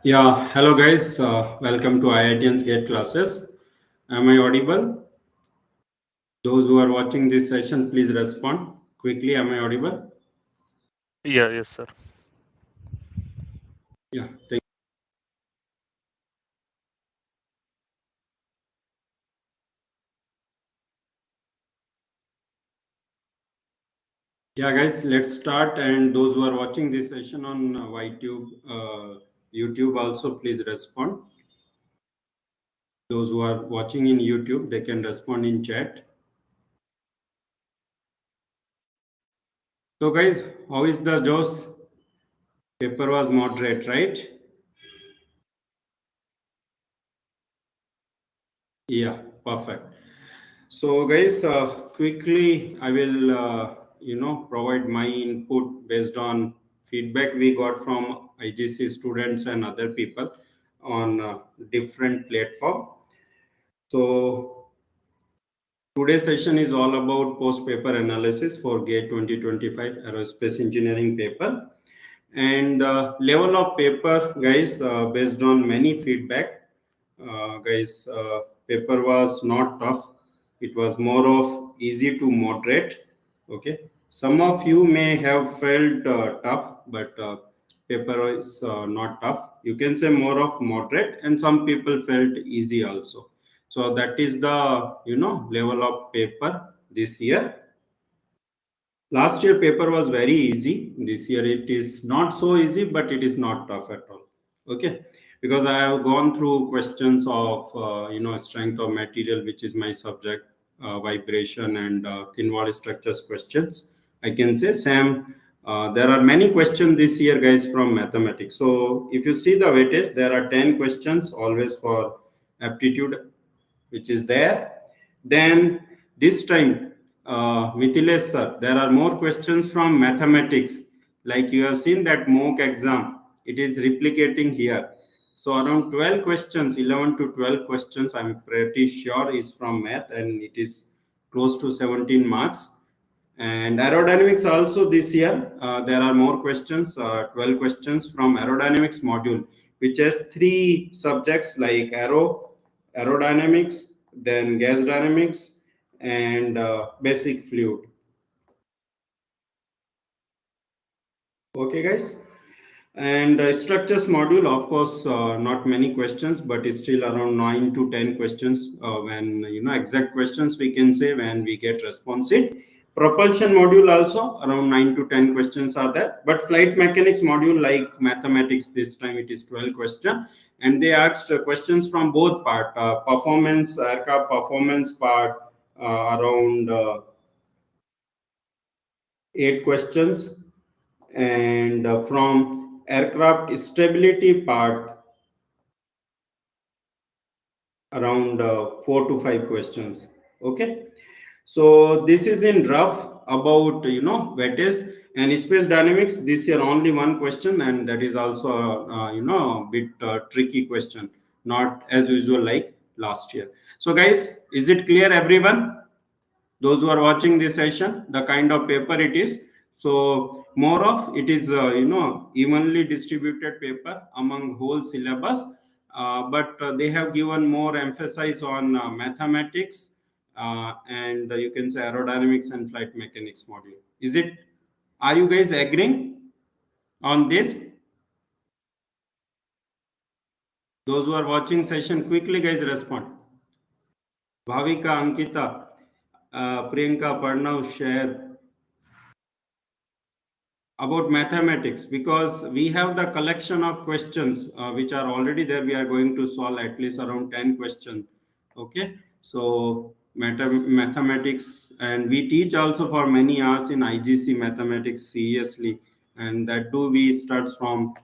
Yeah, hello guys. Welcome to iitiansgateclasses. Am I audible? Those who are watching this session, please respond quickly. Am I audible? Yeah, yes, sir. Yeah, thank Yeah, guys, let's start. And those who are watching this session on YouTube also, please respond. Those who are watching in YouTube, they can respond in chat. So, guys, how is the Joe's paper was moderate, right? Yeah, perfect. So, guys, quickly, I will, provide my input based on feedback we got from IGC students and other people on different platform. So, today's session is all about post-paper analysis for GATE 2025 Aerospace Engineering paper. And level of paper, guys, based on many feedback, guys, paper was not tough. It was more of easy to moderate. Okay, some of you may have felt tough, but paper is not tough. You can say more of moderate, and some people felt easy also. So that is the level of paper this year. Last year paper was very easy. This year it is not so easy, but it is not tough at all. Okay, because I have gone through questions of strength of material, which is my subject, vibration and thin wall structures questions. I can say Sam. There are many questions this year, guys, from mathematics. So if you see the weightage, there are 10 questions always for aptitude, which is there. Then this time, Mithilesh sir, there are more questions from mathematics. Like you have seen that mock exam, it is replicating here. So around 12 questions, 11 to 12 questions, I'm pretty sure is from math, and it is close to 17 marks. And aerodynamics also this year, there are more questions, 12 questions from aerodynamics module, which has three subjects like aerodynamics, then gas dynamics, and basic fluid. Okay, guys. And structures module, of course, not many questions, but it's still around 9 to 10 questions. When exact questions, we can say when we get response it. Propulsion module also around 9 to 10 questions are there. But flight mechanics module, like mathematics, this time it is 12 questions, and they asked questions from both part, performance, aircraft performance part, around 8 questions, and from aircraft stability part around 4 to 5 questions. Okay, so this is in rough about weightage. And space dynamics, this year only one question, and that is also a bit tricky question, not as usual like last year. So guys, is it clear everyone, those who are watching this session, the kind of paper it is? So more of it is evenly distributed paper among whole syllabus, but they have given more emphasis on mathematics, and you can say aerodynamics and flight mechanics module. Is it, are you guys agreeing on this? Those who are watching session, quickly guys respond. Bhavika, Ankita, Priyanka, Parnav, share about mathematics, because we have the collection of questions which are already there. We are going to solve at least around 10 questions. Okay, so mathematics, and we teach also for many hours in IGC mathematics seriously, and that too we starts from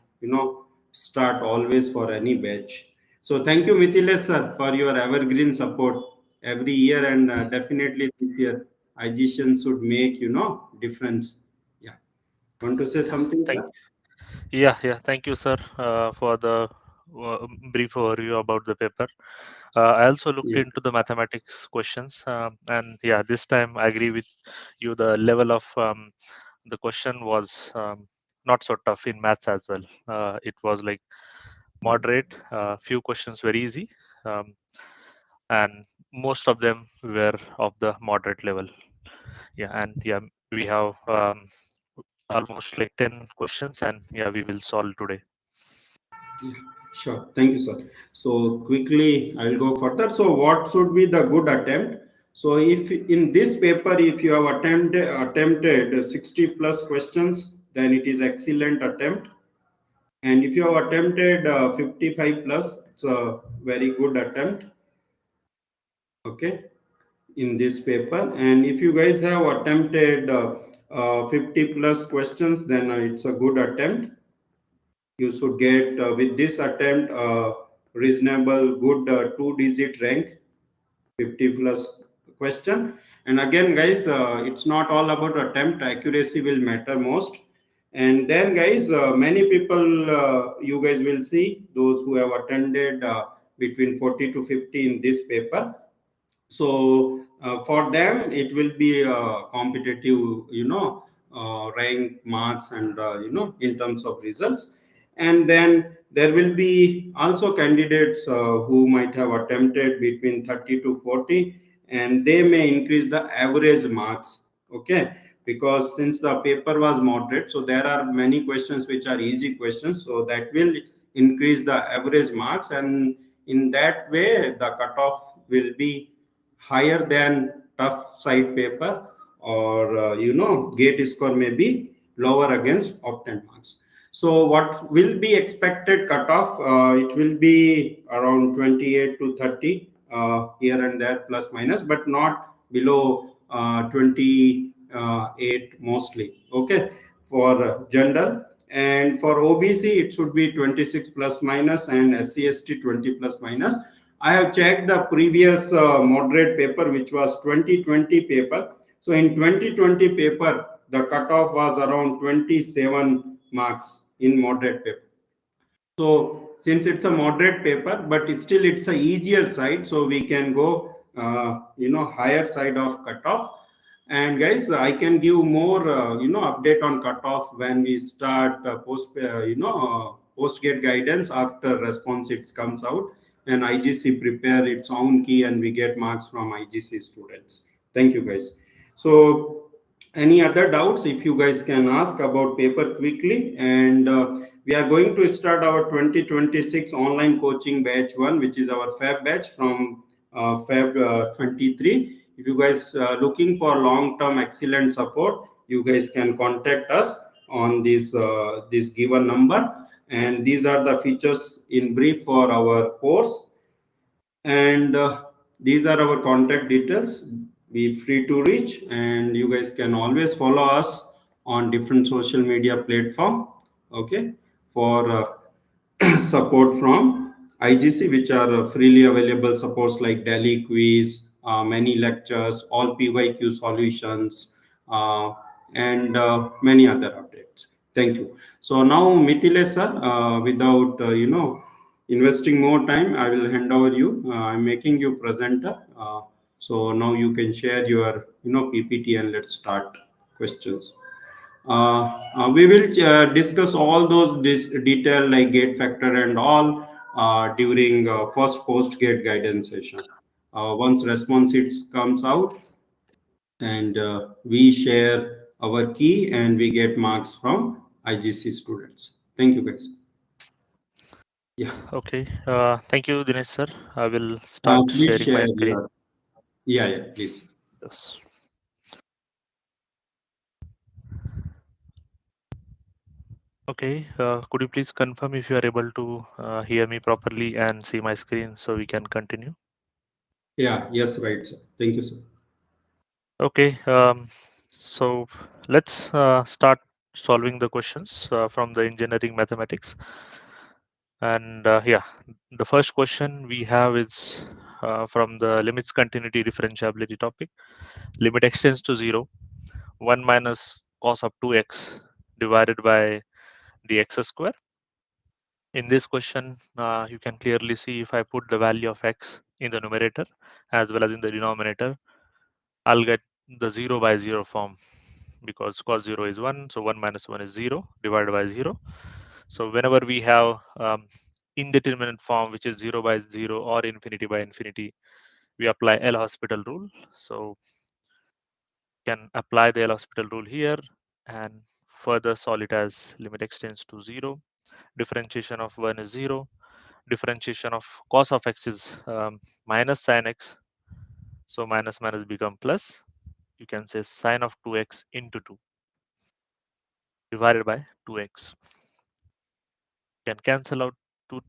start always for any batch. So thank you, Mithilesh sir, for your evergreen support every year, and definitely this year IGCN should make difference. Yeah. Want to say something, Thank sir? Thank you, sir, for the brief overview about the paper. I also looked Yeah. into the mathematics questions, and this time I agree with you. The level of the question was not so tough in maths as well. It was like moderate, few questions very easy, um, and most of them were of the moderate level. Yeah, and yeah, we have almost like 10 questions, and yeah, we will solve today. Yeah, sure. Thank you, sir. So quickly, I will go further. So what should be the good attempt? So if in this paper, if you have attempted 60 plus questions, then it is excellent attempt. And if you have attempted 55 plus, it's a very good attempt. Okay, in this paper. And if you guys have attempted 50 plus questions, then it's a good attempt. You should get with this attempt reasonable good two-digit rank, 50 plus question. And again guys, it's not all about attempt, accuracy will matter most. And then guys, many people, you guys will see those who have attended between 40 to 50 in this paper. So for them it will be competitive, rank marks and in terms of results. And then there will be also candidates who might have attempted between 30 to 40, and they may increase the average marks. Okay, because since the paper was moderate, so there are many questions which are easy questions, so that will increase the average marks, and in that way the cutoff will be higher than tough side paper, or gate score may be lower against obtained marks. So what will be expected cutoff, it will be around 28 to 30, here and there plus minus, but not below 28 mostly. Okay, for general. And for OBC it should be 26 plus minus, and SCST 20 plus minus. I have checked the previous moderate paper, which was 2020 paper. So in 2020 paper, the cutoff was around 27 marks in moderate paper. So since it's a moderate paper, but still it's a easier side, so we can go higher side of cutoff. And guys, I can give more update on cutoff when we start post gate guidance after response it comes out, and IGC prepare its own key and we get marks from IGC students. Thank you guys. So any other doubts, if you guys can ask about paper quickly. And we are going to start our 2026 online coaching batch 1, which is our Feb batch from Feb 23. If you guys are looking for long term excellent support, you guys can contact us on this given number. And these are the features in brief for our course. And these are our contact details. Be free to reach, and you guys can always follow us on different social media platform. Okay, for support from IGC, which are freely available supports like daily quiz, many lectures, all PYQ solutions, and many other updates. Thank you. So now Mithilesh sir, without investing more time, I will hand over you. I'm making you presenter. So now you can share your PPT, and let's start questions. We will discuss all those detail like gate factor and all during first post gate guidance session. Once response it comes out, and we share our key and we get marks from IGC students. Thank you guys. Yeah. Okay, thank you, Dinesh sir. I will start Please sharing my share screen. your. Yeah, please. Yes. Okay, could you please confirm if you are able to hear me properly and see my screen so we can continue? Yeah, yes, right, sir. Thank you, sir. Okay, so let's start solving the questions from the engineering mathematics. And yeah, the first question we have is from the limits continuity differentiability topic. Limit extends to 0, 1 minus cos of 2x divided by the x square. In this question, you can clearly see if I put the value of x in the numerator as well as in the denominator, I'll get the 0 by 0 form. because cos 0 is 1, so 1 minus 1 is 0 divided by 0. So whenever we have indeterminate form, which is 0 by 0 or infinity by infinity, we apply L'Hospital rule. So can apply the L'Hospital rule here and further solve it as limit x tends to 0. Differentiation of 1 is 0. Differentiation of cos of x is minus sin x. So minus minus become plus. You can say sine of 2x into 2 divided by 2x. You can cancel out 2.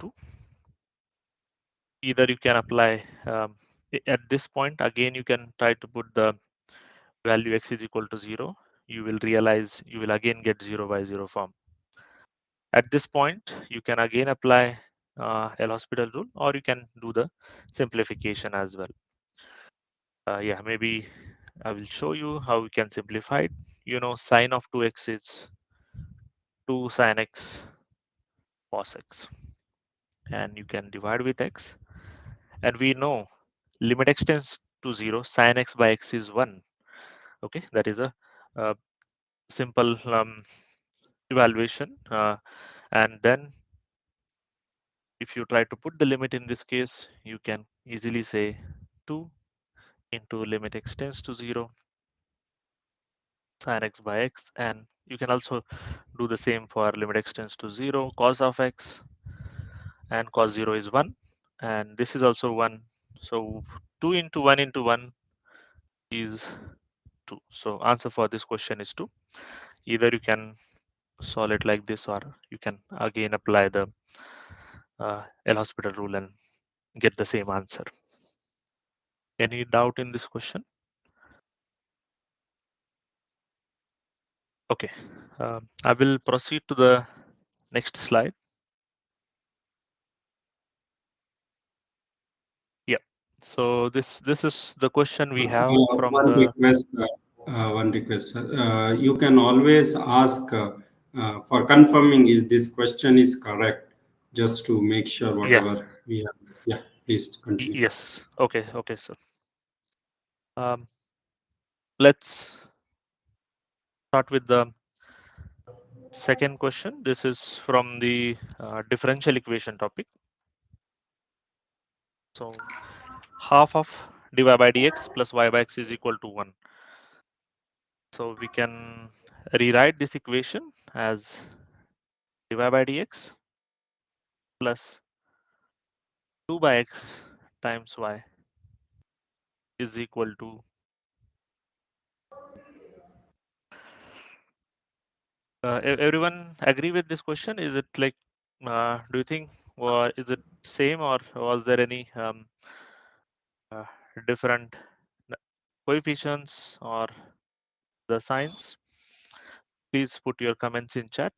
Either you can apply at this point, again, you can try to put the value x is equal to 0. You will realize you will again get 0 by 0 form. At this point, you can again apply L'Hospital rule, or you can do the simplification as well. Yeah, maybe I will show you how we can simplify it. You know, sine of 2x is 2 sin x cos x, and you can divide with x. And we know limit x tends to 0, sin x by x is 1. Okay, that is a simple evaluation. And then if you try to put the limit in this case, you can easily say 2 into limit x tends to 0 sin x by x, and you can also do the same for limit x tends to 0 cos of x, and cos 0 is 1, and this is also 1. So 2 into 1 into 1 is 2. So answer for this question is 2. Either you can solve it like this, or you can again apply the L'Hospital rule and get the same answer. Any doubt in this question? Okay, I will proceed to the next slide. Yeah, so this is the question we have from One the. request, you can always ask for confirming is this question is correct, just to make sure Yeah, whatever we have. Yeah, please continue. yes, okay, sir. um, let's start with the second question. This is from the differential equation topic. So half of dy by dx plus y by x is equal to 1. So we can rewrite this equation as dy by dx plus 2 by x times y is equal to everyone agree with this question? Is it like do you think, or is it same, or was there any uh, different coefficients or the signs? Please put your comments in chat.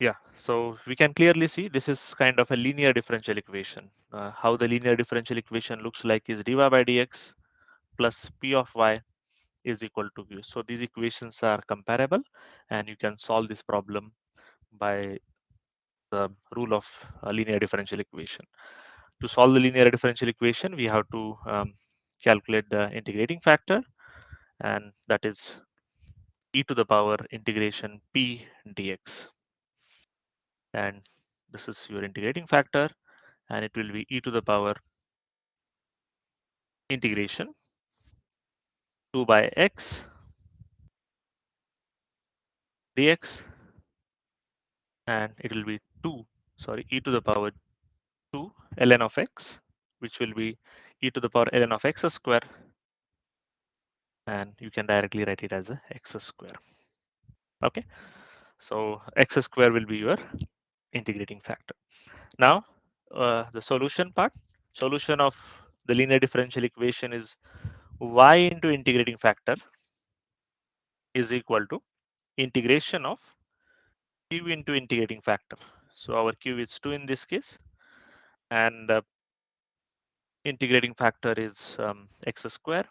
Yeah, so we can clearly see this is kind of a linear differential equation. How the linear differential equation looks like is dy by dx plus p of y is equal to q. So these equations are comparable, and you can solve this problem by the rule of linear differential equation. To solve the linear differential equation, we have to calculate the integrating factor, and that is e to the power integration p dx. And this is your integrating factor, and it will be e to the power integration 2 by x dx, and it will be 2, sorry, e to the power 2 ln of x, which will be e to the power ln of x square, and you can directly write it as a x square. Okay, so x square will be your integrating factor. Now the solution part. Solution of the linear differential equation is y into integrating factor is equal to integration of q into integrating factor. So our q is 2 in this case, and integrating factor is x square,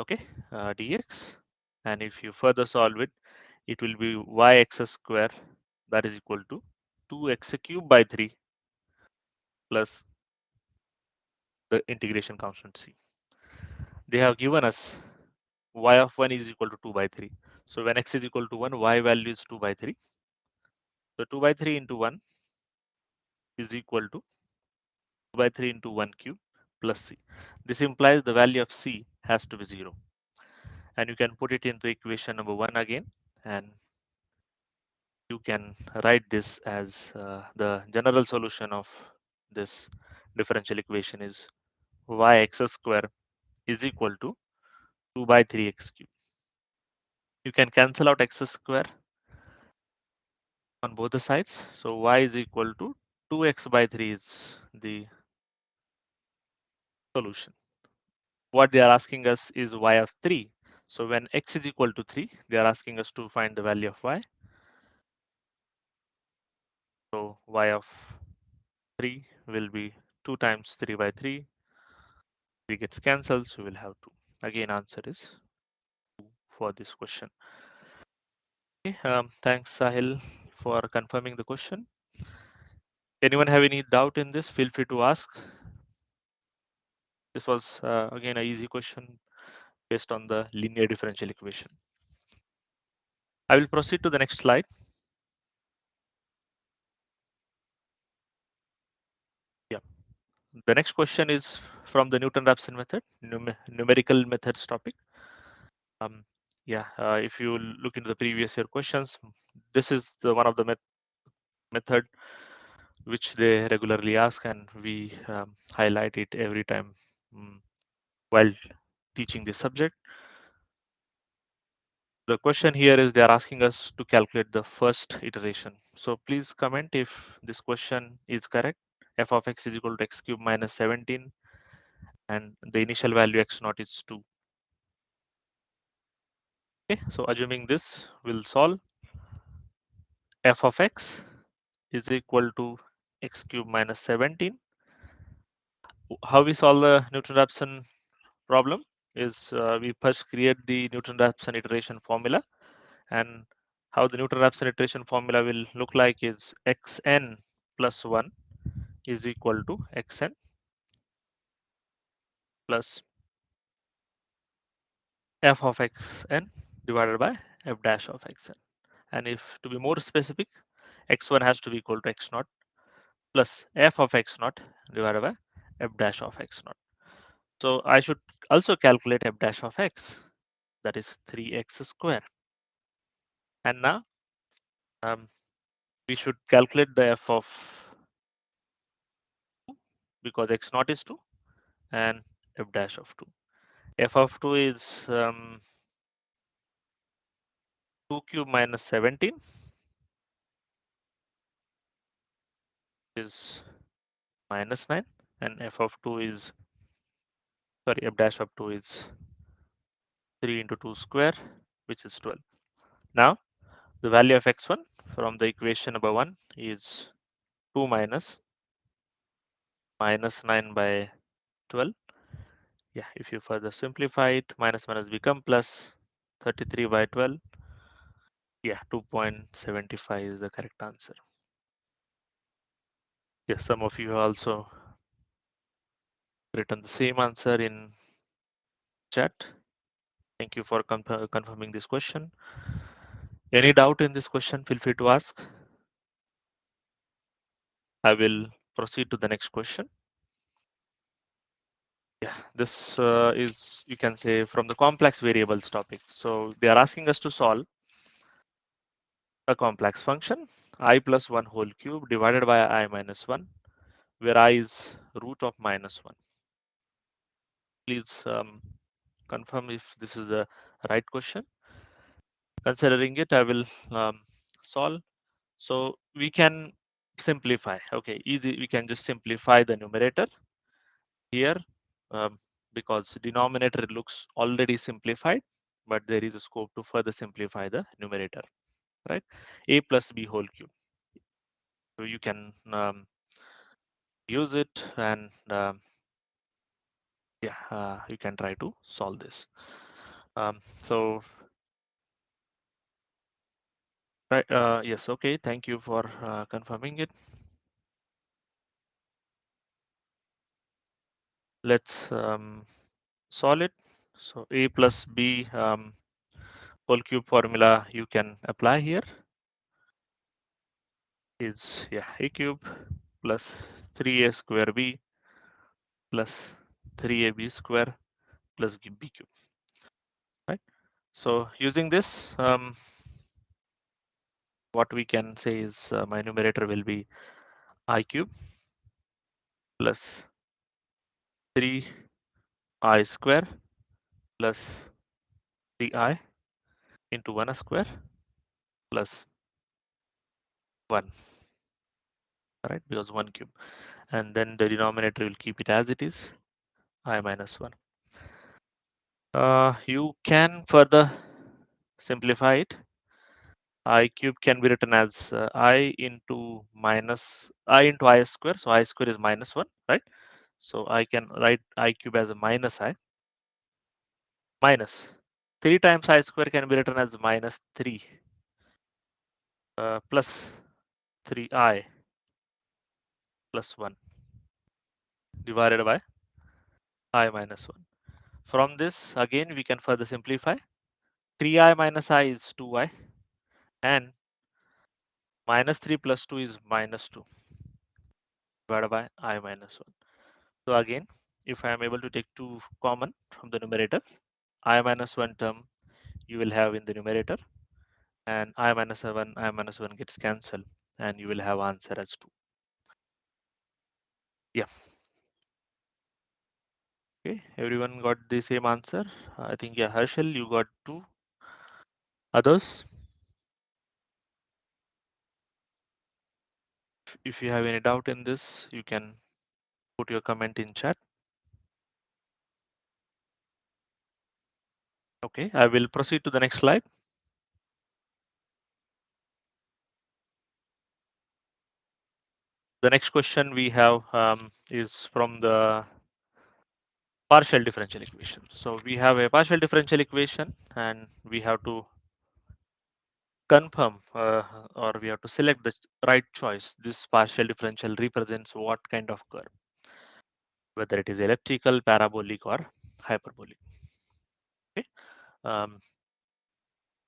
okay, dx. And if you further solve it, it will be yx square, that is equal to 2x cube by 3 plus the integration constant c. They have given us y of 1 is equal to 2 by 3. So when x is equal to 1, y value is 2 by 3. So 2 by 3 into 1 is equal to 2 by 3 into 1 cube plus c. This implies the value of c has to be 0. And you can put it into equation number 1 again, and you can write this as the general solution of this differential equation is yx square is equal to 2 by 3x cube. You can cancel out x square on both the sides. So y is equal to 2x by 3 is the solution. What they are asking us is y of 3. So when x is equal to 3, they are asking us to find the value of y. So y of 3 will be 2 times 3 by 3. 3 gets cancelled, so we'll have 2. Again, answer is 2 for this question. Okay, thanks, Sahil, for confirming the question. Anyone have any doubt in this? Feel free to ask. This was again an easy question based on the linear differential equation. I will proceed to the next slide. Yeah, the next question is from the Newton-Raphson method, numerical methods topic. If you look into the previous year questions, this is the one of the method which they regularly ask, and we highlight it every time while teaching this subject. The question here is they are asking us to calculate the first iteration. So please comment if this question is correct. F of x is equal to x cube minus 17, and the initial value x naught is 2. Okay, so assuming this, we'll solve. F of x is equal to x cube minus 17. How we solve the Newton-Raphson problem is we first create the Newton-Raphson iteration formula, and how the Newton-Raphson iteration formula will look like is xn plus 1 is equal to xn plus f of xn divided by f dash of xn. And if to be more specific, x1 has to be equal to x naught plus f of x naught divided by f dash of x naught. So I should also calculate f dash of x, that is 3x square. And now we should calculate the f of, because x naught is 2 and f dash of 2. F of 2 is 2 cube minus 17 is minus 9, and f of 2 is, sorry, f dash of 2 is 3 into 2 square, which is 12. Now the value of x1 from the equation number 1 is 2 minus 9 by 12. Yeah, if you further simplify it, minus become plus 33 by 12. Yeah, 2.75 is the correct answer. Yes, some of you also written the same answer in chat. Thank you for confirming this question. Any doubt in this question, feel free to ask. I will proceed to the next question. Yeah, this is, you can say, from the complex variables topic. So they are asking us to solve a complex function, I plus 1 whole cube divided by I minus 1, where I is root of minus 1. Please confirm if this is the right question. Considering it, I will solve. So we can simplify. Okay, easy. We can just simplify the numerator here because denominator looks already simplified, but there is a scope to further simplify the numerator, right? A plus b whole cube. So you can use it, and you can try to solve this. So right, yes, okay. Thank you for confirming it. let's solve it. So a plus b whole cube formula you can apply here is a cube plus 3a square b plus 3ab square plus b cube, right? So using this, what we can say is my numerator will be I cube plus 3i square plus 3i into 1 square plus 1, right? Because 1 cube, and then the denominator will keep it as it is, I minus 1. You can further simplify it. I cube can be written as I into I square. So I square is minus 1, right? So I can write I cube as a minus I. Minus 3 times I square can be written as minus 3 plus 3I plus 1 divided by I minus 1. From this, again, we can further simplify. 3I minus I is 2I, and minus 3 plus 2 is minus 2 divided by I minus 1. So again, if I am able to take 2 common from the numerator, I minus 1 term you will have in the numerator, and I minus 1 gets cancelled, and you will have answer as 2. Yeah. Okay, everyone got the same answer. I think, yeah, Harshal, you got 2. Others, if you have any doubt in this, you can put your comment in chat. Okay, I will proceed to the next slide. The next question we have is from the partial differential equation. So we have a partial differential equation, and we have to confirm or we have to select the right choice. This partial differential represents what kind of curve, whether it is elliptical, parabolic, or hyperbolic. Okay.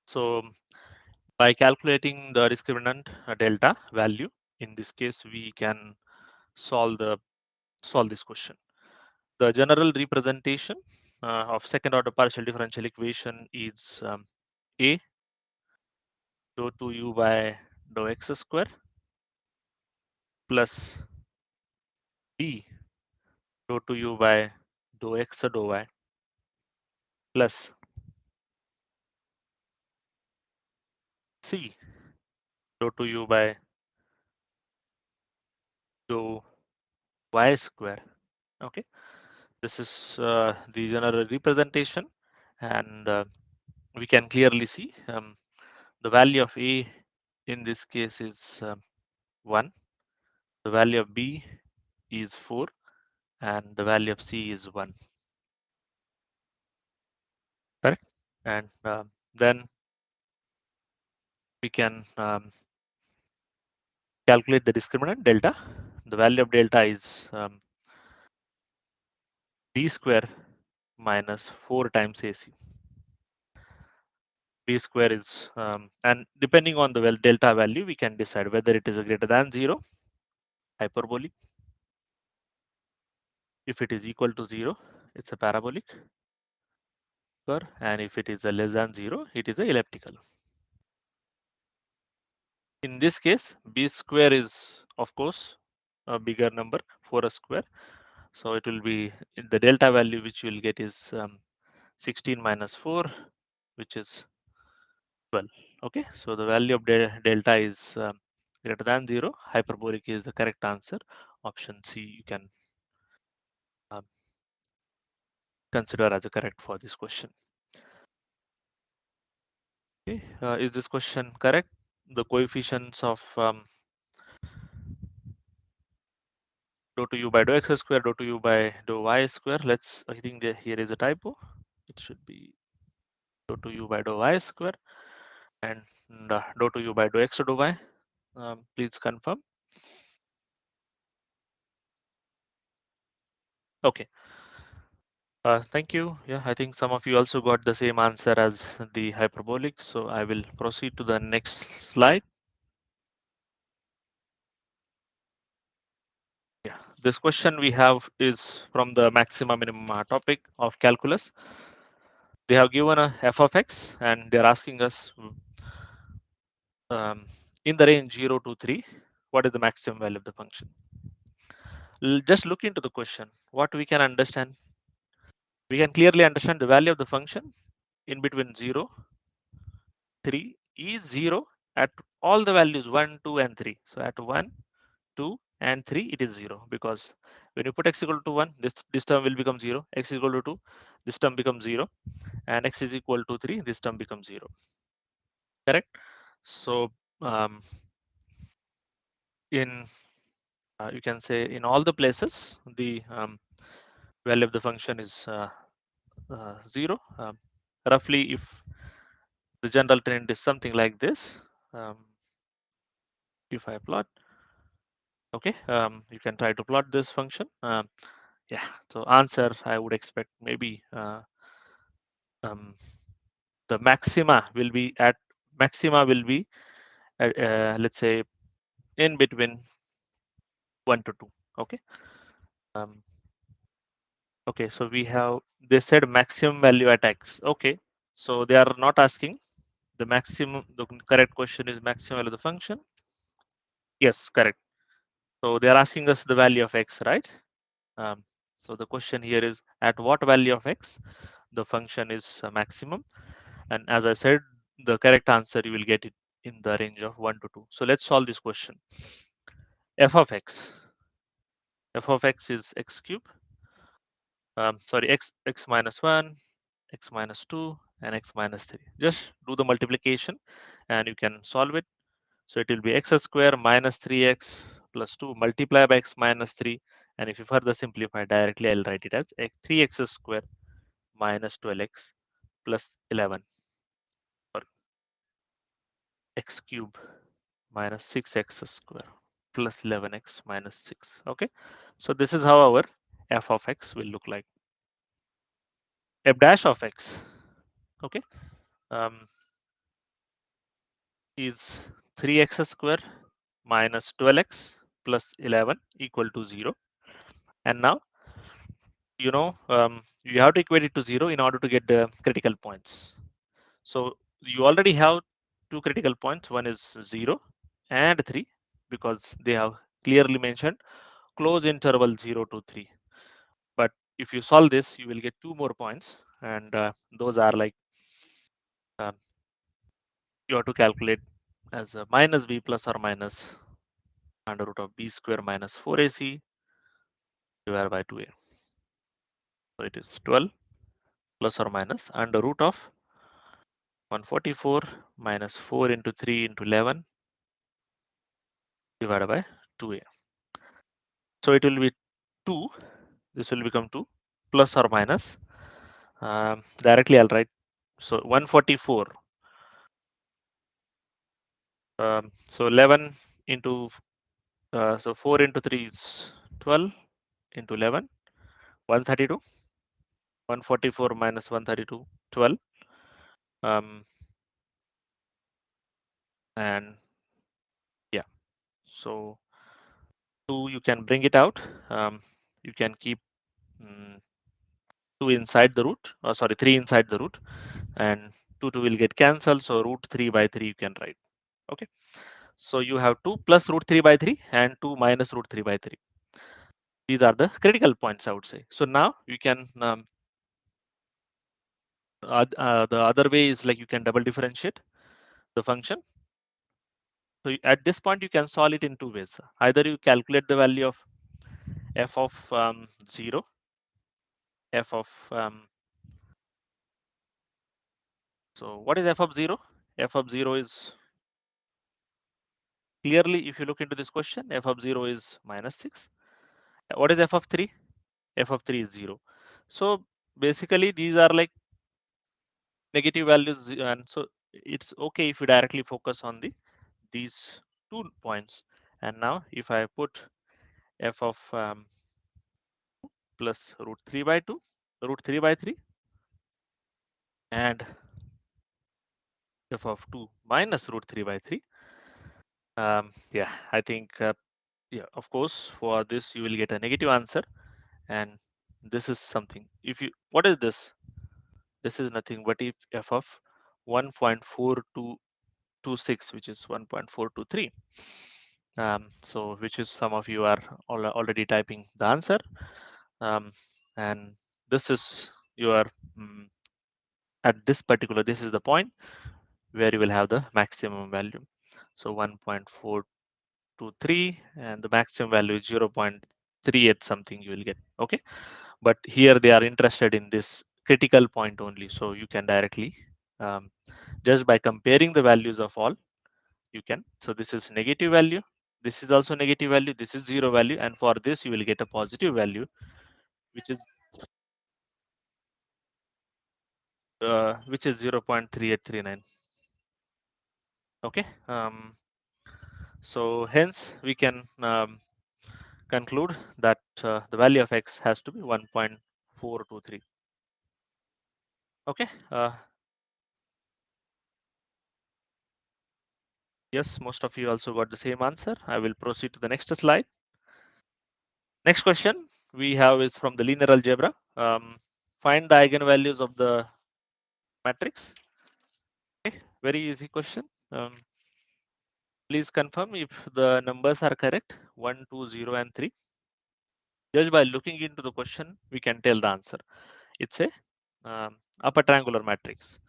So by calculating the discriminant delta value, in this case, we can solve this question. The general representation of second order partial differential equation is A dou 2u by dou x square plus B dou 2u by dou x dou y plus C dou 2u by dou y square. Okay, this is the general representation, and we can clearly see the value of A in this case is 1, the value of B is 4, and the value of C is 1. Correct? And then we can calculate the discriminant delta. The value of delta is B square minus 4 times AC. B square is, and depending on the delta value, we can decide whether it is a greater than 0, hyperbolic. If it is equal to 0, it's a parabolic curve, and if it is a less than 0, it is a elliptical. In this case, B square is, of course, a bigger number, 4 square. So it will be the delta value which you will get is 16 minus 4, which is 12. Okay, so the value of delta is greater than 0. Hyperbolic is the correct answer. Option C you can consider as a correct for this question. Okay, is this question correct? The coefficients of dou 2u by dou x square, dou 2u by dou y square. I think here is a typo. It should be dou 2u by dou y square and dou 2u by dou x dou y. Please confirm. Okay. Thank you. Yeah, I think some of you also got the same answer as the hyperbolic. So I will proceed to the next slide. Yeah, this question we have is from the maxima minima topic of calculus. They have given a f of x and they're asking us in the range 0 to 3, what is the maximum value of the function? Just look into the question. What we can understand, we can clearly understand the value of the function in between 0, 3 is 0 at all the values 1, 2, and 3. So at 1, 2, and 3, it is 0 because when you put x equal to 1, this term will become 0. X is equal to 2, this term becomes 0. And x is equal to 3, this term becomes 0. Correct? So in you can say in all the places, the value of the function is 0. Roughly, if the general trend is something like this, if I plot, okay, you can try to plot this function. Yeah, so answer I would expect maybe the maxima will be at let's say in between 1 to 2. Okay. Okay, so they said maximum value at x. Okay, so they are not asking the maximum. The correct question is maximum value of the function. Yes, correct. So they are asking us the value of x, right? So the question here is at what value of x the function is maximum, and as I said, the correct answer you will get it in the range of 1 to 2. So let's solve this question. F of x is x cube. Sorry, x minus 1, x minus 2, and x minus 3. Just do the multiplication and you can solve it. So it will be x square minus 3x plus 2 multiplied by x minus 3. And if you further simplify directly, I'll write it as 3x square minus 12x plus 11, or x cube minus 6x square plus 11x minus 6. Okay, so this is how our f of x will look like. F dash of x, okay, is 3x square minus 12x plus 11 equal to 0. And now, you have to equate it to 0 in order to get the critical points. So you already have two critical points. One is 0 and 3 because they have clearly mentioned close interval 0 to 3. But if you solve this, you will get two more points, and those are like uh, you have to calculate as a minus b plus or minus under root of b square minus 4ac divided by 2a. So it is 12 plus or minus under root of 144 minus 4 into 3 into 11 divided by 2a. So it will be 2. This will become 2 plus or minus. Directly I'll write. So 144. So 11 into so 4 into 3 is 12 into 11, 132. 144 minus 132, 12. And yeah, so 2 you can bring it out. You can keep 2 inside the root, sorry, 3 inside the root, and 2 will get cancelled. So root 3 by 3 you can write. Okay, so you have 2 plus root 3 by 3 and 2 minus root 3 by 3. These are the critical points, I would say. So now you can the other way is like you can double differentiate the function. So at this point you can solve it in two ways. Either you calculate the value of f of 0, f of so what is f of 0? F of 0 is clearly, if you look into this question, f of 0 is minus 6. What is f of 3? F of 3 is 0. So basically these are like negative values, and so it's okay if you directly focus on these 2 points. And now if I put f of plus root 3 by 2, root 3 by 3 and f of 2 minus root 3 by 3. Yeah, I think yeah, of course for this you will get a negative answer, and this is something. If you, what is this? This is nothing but if f of 1.4226, which is 1.423. So which is some of you are already typing the answer, and this is your at this particular, this is the point where you will have the maximum value. So 1.423 and the maximum value is 0.38 something you will get. Okay, but here they are interested in this critical point only, so you can directly just by comparing the values of all, you can. So this is negative value, this is also negative value, this is zero value, and for this you will get a positive value, which is 0.3839. Okay, so hence we can conclude that the value of x has to be 1.423. Okay, yes, most of you also got the same answer. I will proceed to the next slide. Next question we have is from the linear algebra. Find the eigenvalues of the matrix. Okay, very easy question. Please confirm if the numbers are correct, 1, 2, 0 and 3. Just by looking into the question, we can tell the answer. It's a upper triangular matrix.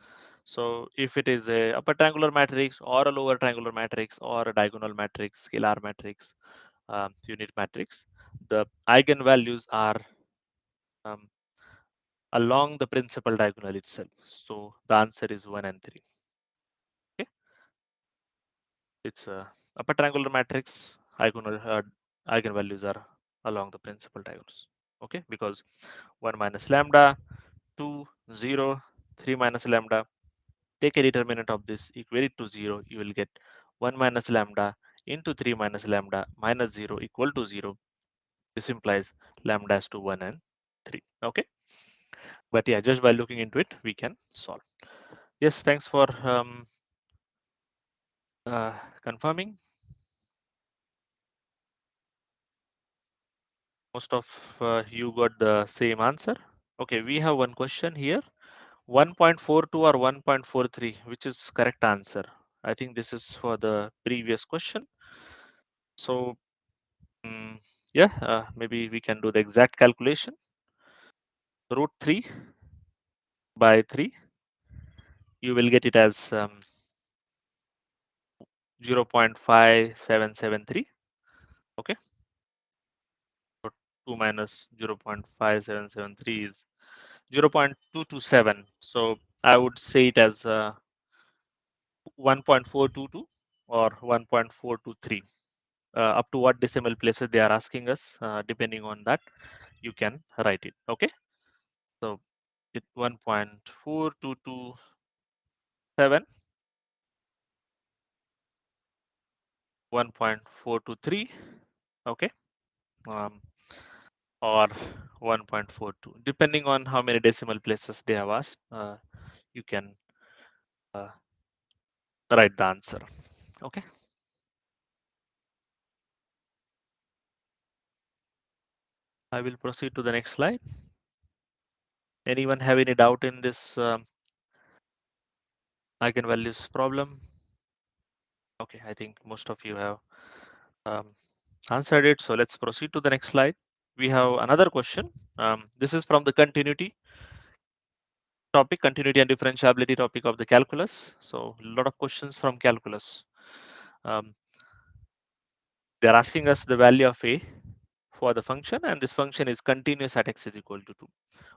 So if it is a upper triangular matrix or a lower triangular matrix or a diagonal matrix, scalar matrix, unit matrix, the eigenvalues are along the principal diagonal itself. So the answer is 1 and 3. Okay, it's a upper triangular matrix. Eigenvalues are along the principal diagonals. Okay, because 1 minus lambda, 2, 0, 3 minus lambda. Take a determinant of this, equate it to 0. You will get 1 minus lambda into 3 minus lambda minus 0 equal to 0. This implies lambda is to 1 and 3. Okay, but yeah, just by looking into it, we can solve. Yes, thanks for confirming. Most of you got the same answer. Okay, we have one question here. 1.42 or 1.43, which is correct answer? I think this is for the previous question. So yeah, maybe we can do the exact calculation. Root 3 by 3, you will get it as 0.5773. Okay, so 2 minus 0.5773 is 0.227. So I would say it as 1.422 or 1.423. Up to what decimal places they are asking us, depending on that, you can write it. Okay, so it 1.4227, 1.423. Okay, or 1.42, depending on how many decimal places they have asked, you can write the answer. Okay, I will proceed to the next slide. Anyone have any doubt in this eigenvalues problem? Okay, I think most of you have answered it. So let's proceed to the next slide. We have another question. This is from the continuity topic, continuity and differentiability topic of the calculus. So a lot of questions from calculus. They're asking us the value of a for the function, and this function is continuous at x is equal to 2.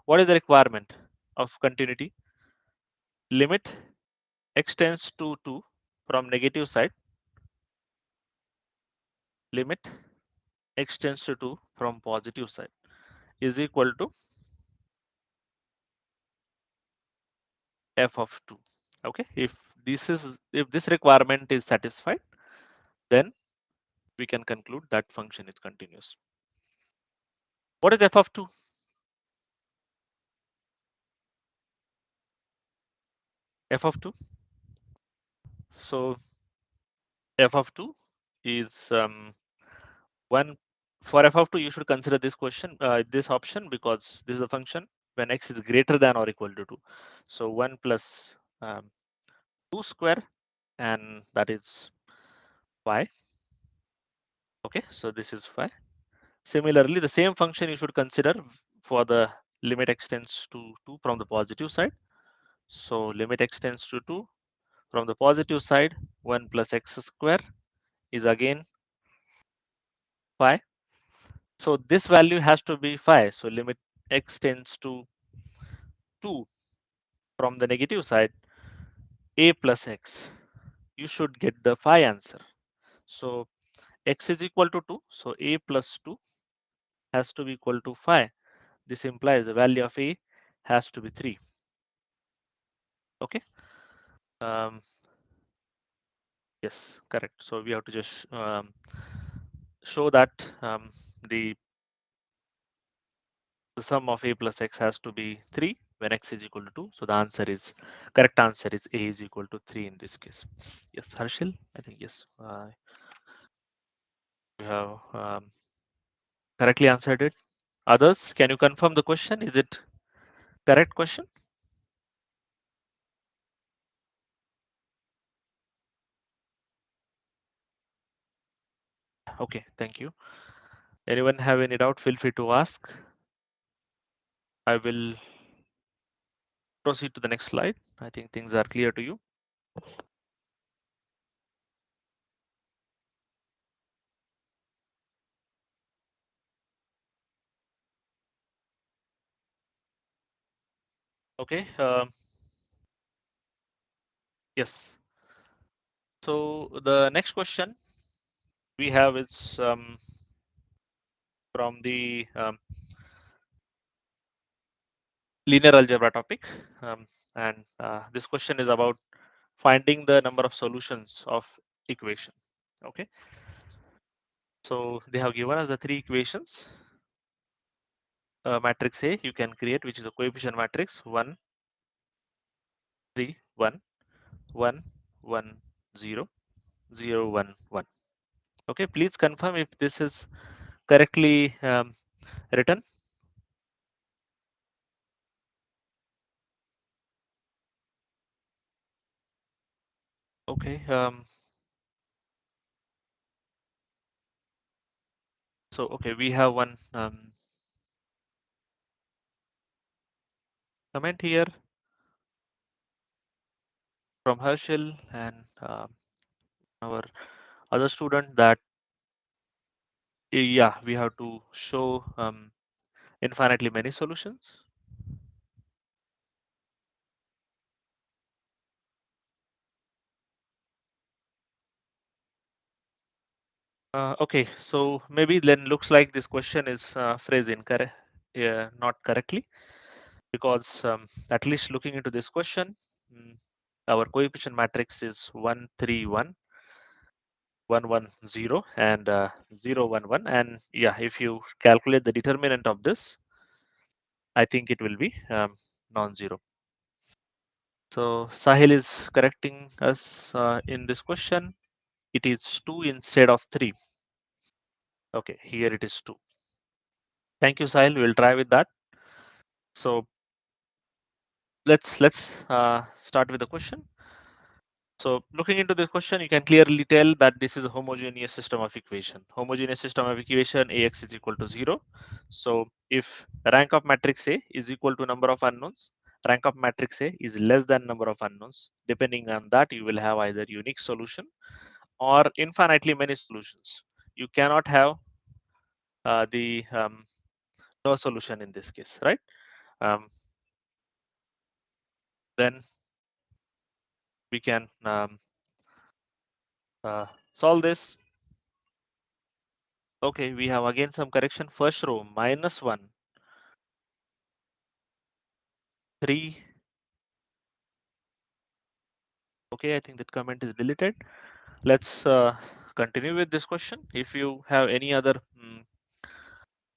What is the requirement of continuity? Limit x tends to 2 from negative side, limit x tends to 2 from positive side is equal to f of 2. Okay, if this requirement is satisfied, then we can conclude that function is continuous. What is f of 2? f of 2. So f of 2 is 1. For f of 2, you should consider this question, this option, because this is a function when x is greater than or equal to 2. So 1 plus 2 square, and that is y. Okay, so this is phi. Similarly, the same function you should consider for the limit x tends to 2 from the positive side. So limit x tends to 2 from the positive side, 1 plus x square is again phi. So this value has to be phi. So limit x tends to 2 from the negative side, a plus x. You should get the phi answer. So x is equal to 2. So a plus 2 has to be equal to phi. This implies the value of a has to be 3. Okay. Um, yes, correct. So we have to just show that the sum of a plus x has to be 3 when x is equal to 2. So the answer is, correct answer is a is equal to 3 in this case. Yes, Harshil, I think yes. You have correctly answered it. Others, can you confirm the question? Is it correct question? Okay, thank you. Anyone have any doubt? Feel free to ask. I will proceed to the next slide. I think things are clear to you. Okay. Yes. So the next question we have is from the linear algebra topic, and this question is about finding the number of solutions of equation. Okay. So they have given us the 3 equations. Matrix A you can create, which is a coefficient matrix 1, 3, 1, 1, 1, 0, 0, 1, 1. Okay, please confirm if this is correctly written. Okay. So okay, we have one comment here from Herschel and our other student that yeah, we have to show infinitely many solutions. Okay, so maybe then looks like this question is phrased incorrect, not correctly, because at least looking into this question, our coefficient matrix is 1, 3, 1, 1, 1, 0, and 0, 1, 1. And yeah, if you calculate the determinant of this, I think it will be non-zero. So Sahil is correcting us in this question. It is 2 instead of 3. Okay, here it is 2. Thank you, Sahil. We'll try with that. So let's start with the question. So looking into this question, you can clearly tell that this is a homogeneous system of equation. Homogeneous system of equation, Ax is equal to 0. So if rank of matrix A is equal to number of unknowns, rank of matrix A is less than number of unknowns. Depending on that, you will have either unique solution or infinitely many solutions. You cannot have the no solution in this case, right? Then we can solve this. Okay, we have again some correction. First row -1, 3. Okay, I think that comment is deleted. Let's continue with this question. If you have any other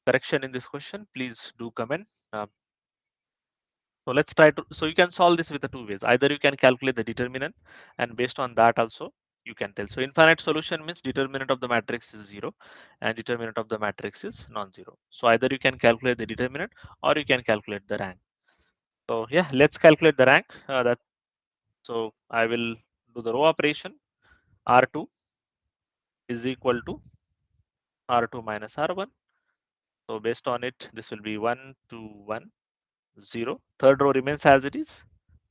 correction in this question, please do comment. So let's try to, so you can solve this with the two ways. Either you can calculate the determinant, and based on that also you can tell. So infinite solution means determinant of the matrix is 0 and determinant of the matrix is non-zero. So either you can calculate the determinant or you can calculate the rank. So yeah, let's calculate the rank. So I will do the row operation. R2 is equal to R2 minus R1. So based on it, this will be 1, 2, 1, 0. Third row remains as it is,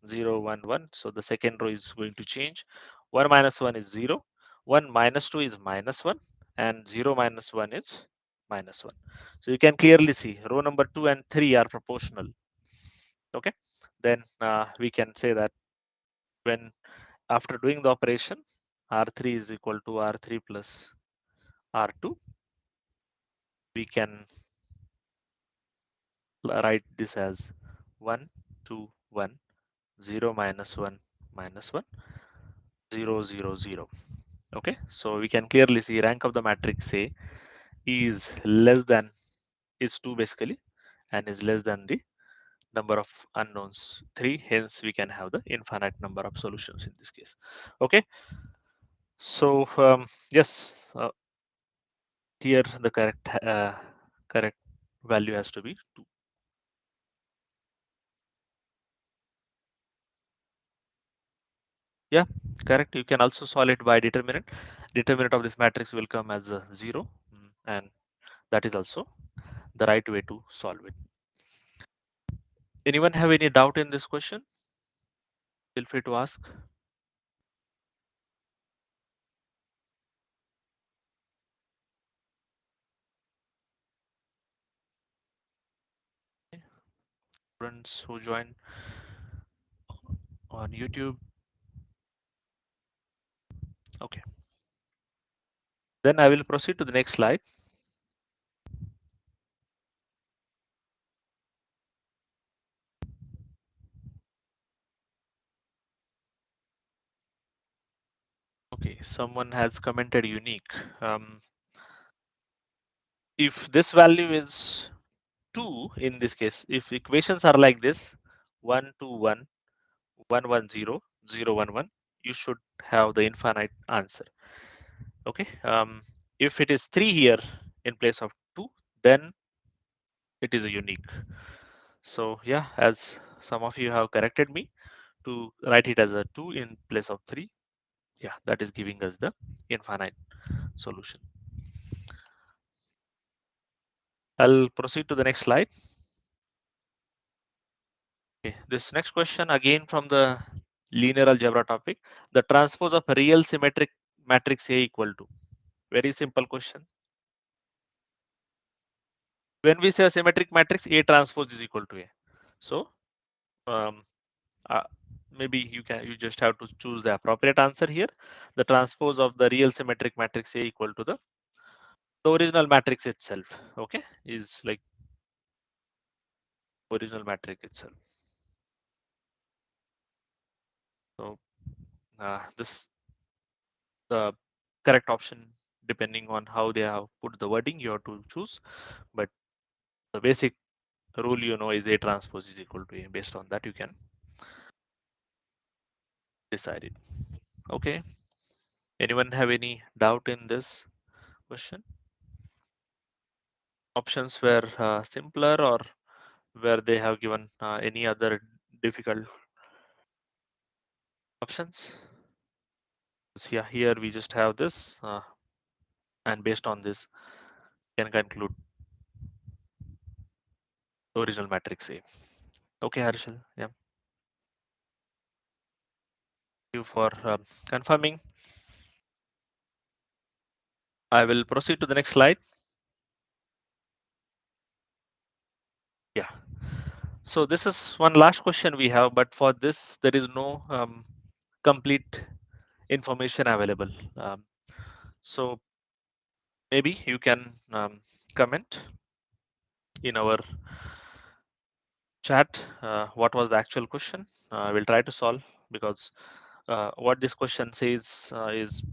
0, 1, 1. So the second row is going to change. 1 minus 1 is 0. 1 minus 2 is minus 1. And 0 minus 1 is minus 1. So you can clearly see row number 2 and 3 are proportional. Okay. Then we can say that when after doing the operation, R3 is equal to R3 plus R2, we can write this as 1, 2, 1, 0 minus 1 minus 1, 0, 0, 0. Okay, so we can clearly see rank of the matrix A is less than, is 2 basically, and is less than the number of unknowns 3. Hence we can have the infinite number of solutions in this case. Okay, so yes, here the correct value has to be 2. Yeah, correct. You can also solve it by determinant. Determinant of this matrix will come as a 0, and that is also the right way to solve it. Anyone have any doubt in this question? Feel free to ask. Students who join on YouTube. Okay. Then I will proceed to the next slide. Okay, someone has commented unique. If this value is 2 in this case, if equations are like this, 1, 2, 1, 1, 1, 0, 0, 1, 1, you should have the infinite answer. Okay. If it is 3 here in place of 2, then it is a unique. So yeah, as some of you have corrected me to write it as a 2 in place of 3, yeah, that is giving us the infinite solution. I'll proceed to the next slide. Okay, this next question again from the linear algebra topic. The transpose of a real symmetric matrix A equal to. Very simple question. When we say a symmetric matrix, A transpose is equal to A. So um, maybe you just have to choose the appropriate answer here. The transpose of the real symmetric matrix A equal to the original matrix itself. Okay, is like original matrix itself. So this the correct option depending on how they have put the wording you have to choose, but the basic rule you know is A transpose is equal to A. Based on that you can decide it. Okay, anyone have any doubt in this question? Options were simpler, or where they have given any other difficult options? So yeah, here we just have this, and based on this can conclude the original matrix A. Okay, Harshal, yeah, thank you for confirming. I will proceed to the next slide. Yeah, so this is one last question we have, but for this there is no complete information available. So maybe you can comment in our chat what was the actual question. We'll try to solve, because what this question says is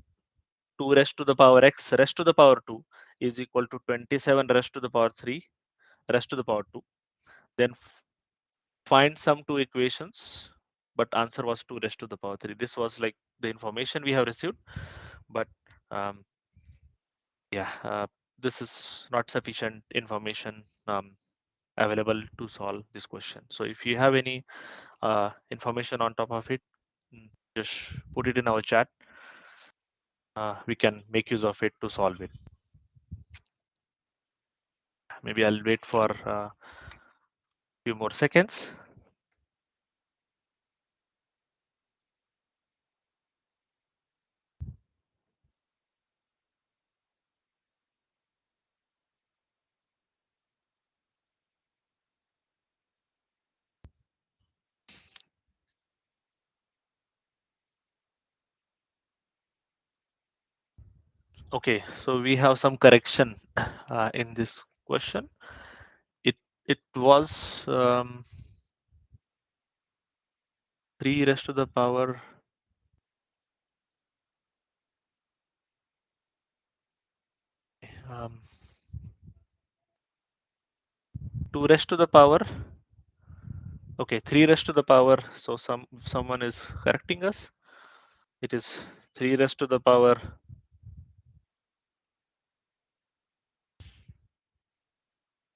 2 raised to the power x raised to the power 2 is equal to 27 raised to the power 3 raised to the power 2. Then find some two equations, but answer was 2 raised to the power 3. This was like the information we have received, but yeah, this is not sufficient information available to solve this question. So if you have any information on top of it, just put it in our chat. We can make use of it to solve it. Maybe I'll wait for a few more seconds. Okay, so we have some correction in this question. It was 3 raised to the power um, 2 raised to the power. Okay, 3 raised to the power. So someone is correcting us. It is 3 raised to the power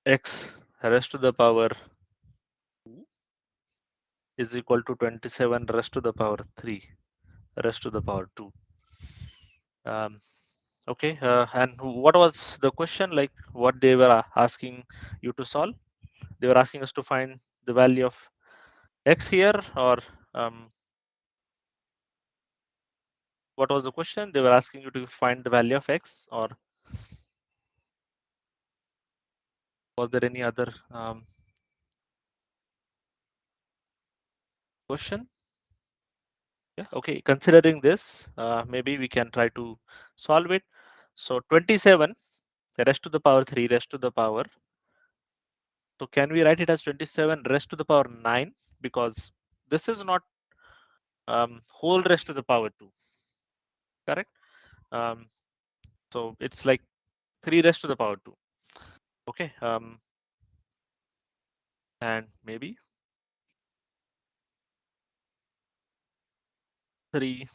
x raised to the power 2 is equal to 27 raised to the power 3 raised to the power 2. Okay, and what was the question? Like what they were asking you to solve? They were asking us to find the value of x here, or what was the question? They were asking you to find the value of x, or was there any other question? Yeah, okay, considering this, maybe we can try to solve it. So 27 raised to the power 3 raised to the power. So can we write it as 27 raised to the power 9? Because this is not whole raised to the power 2, correct? So it's like 3 raised to the power 2. Okay, and maybe 3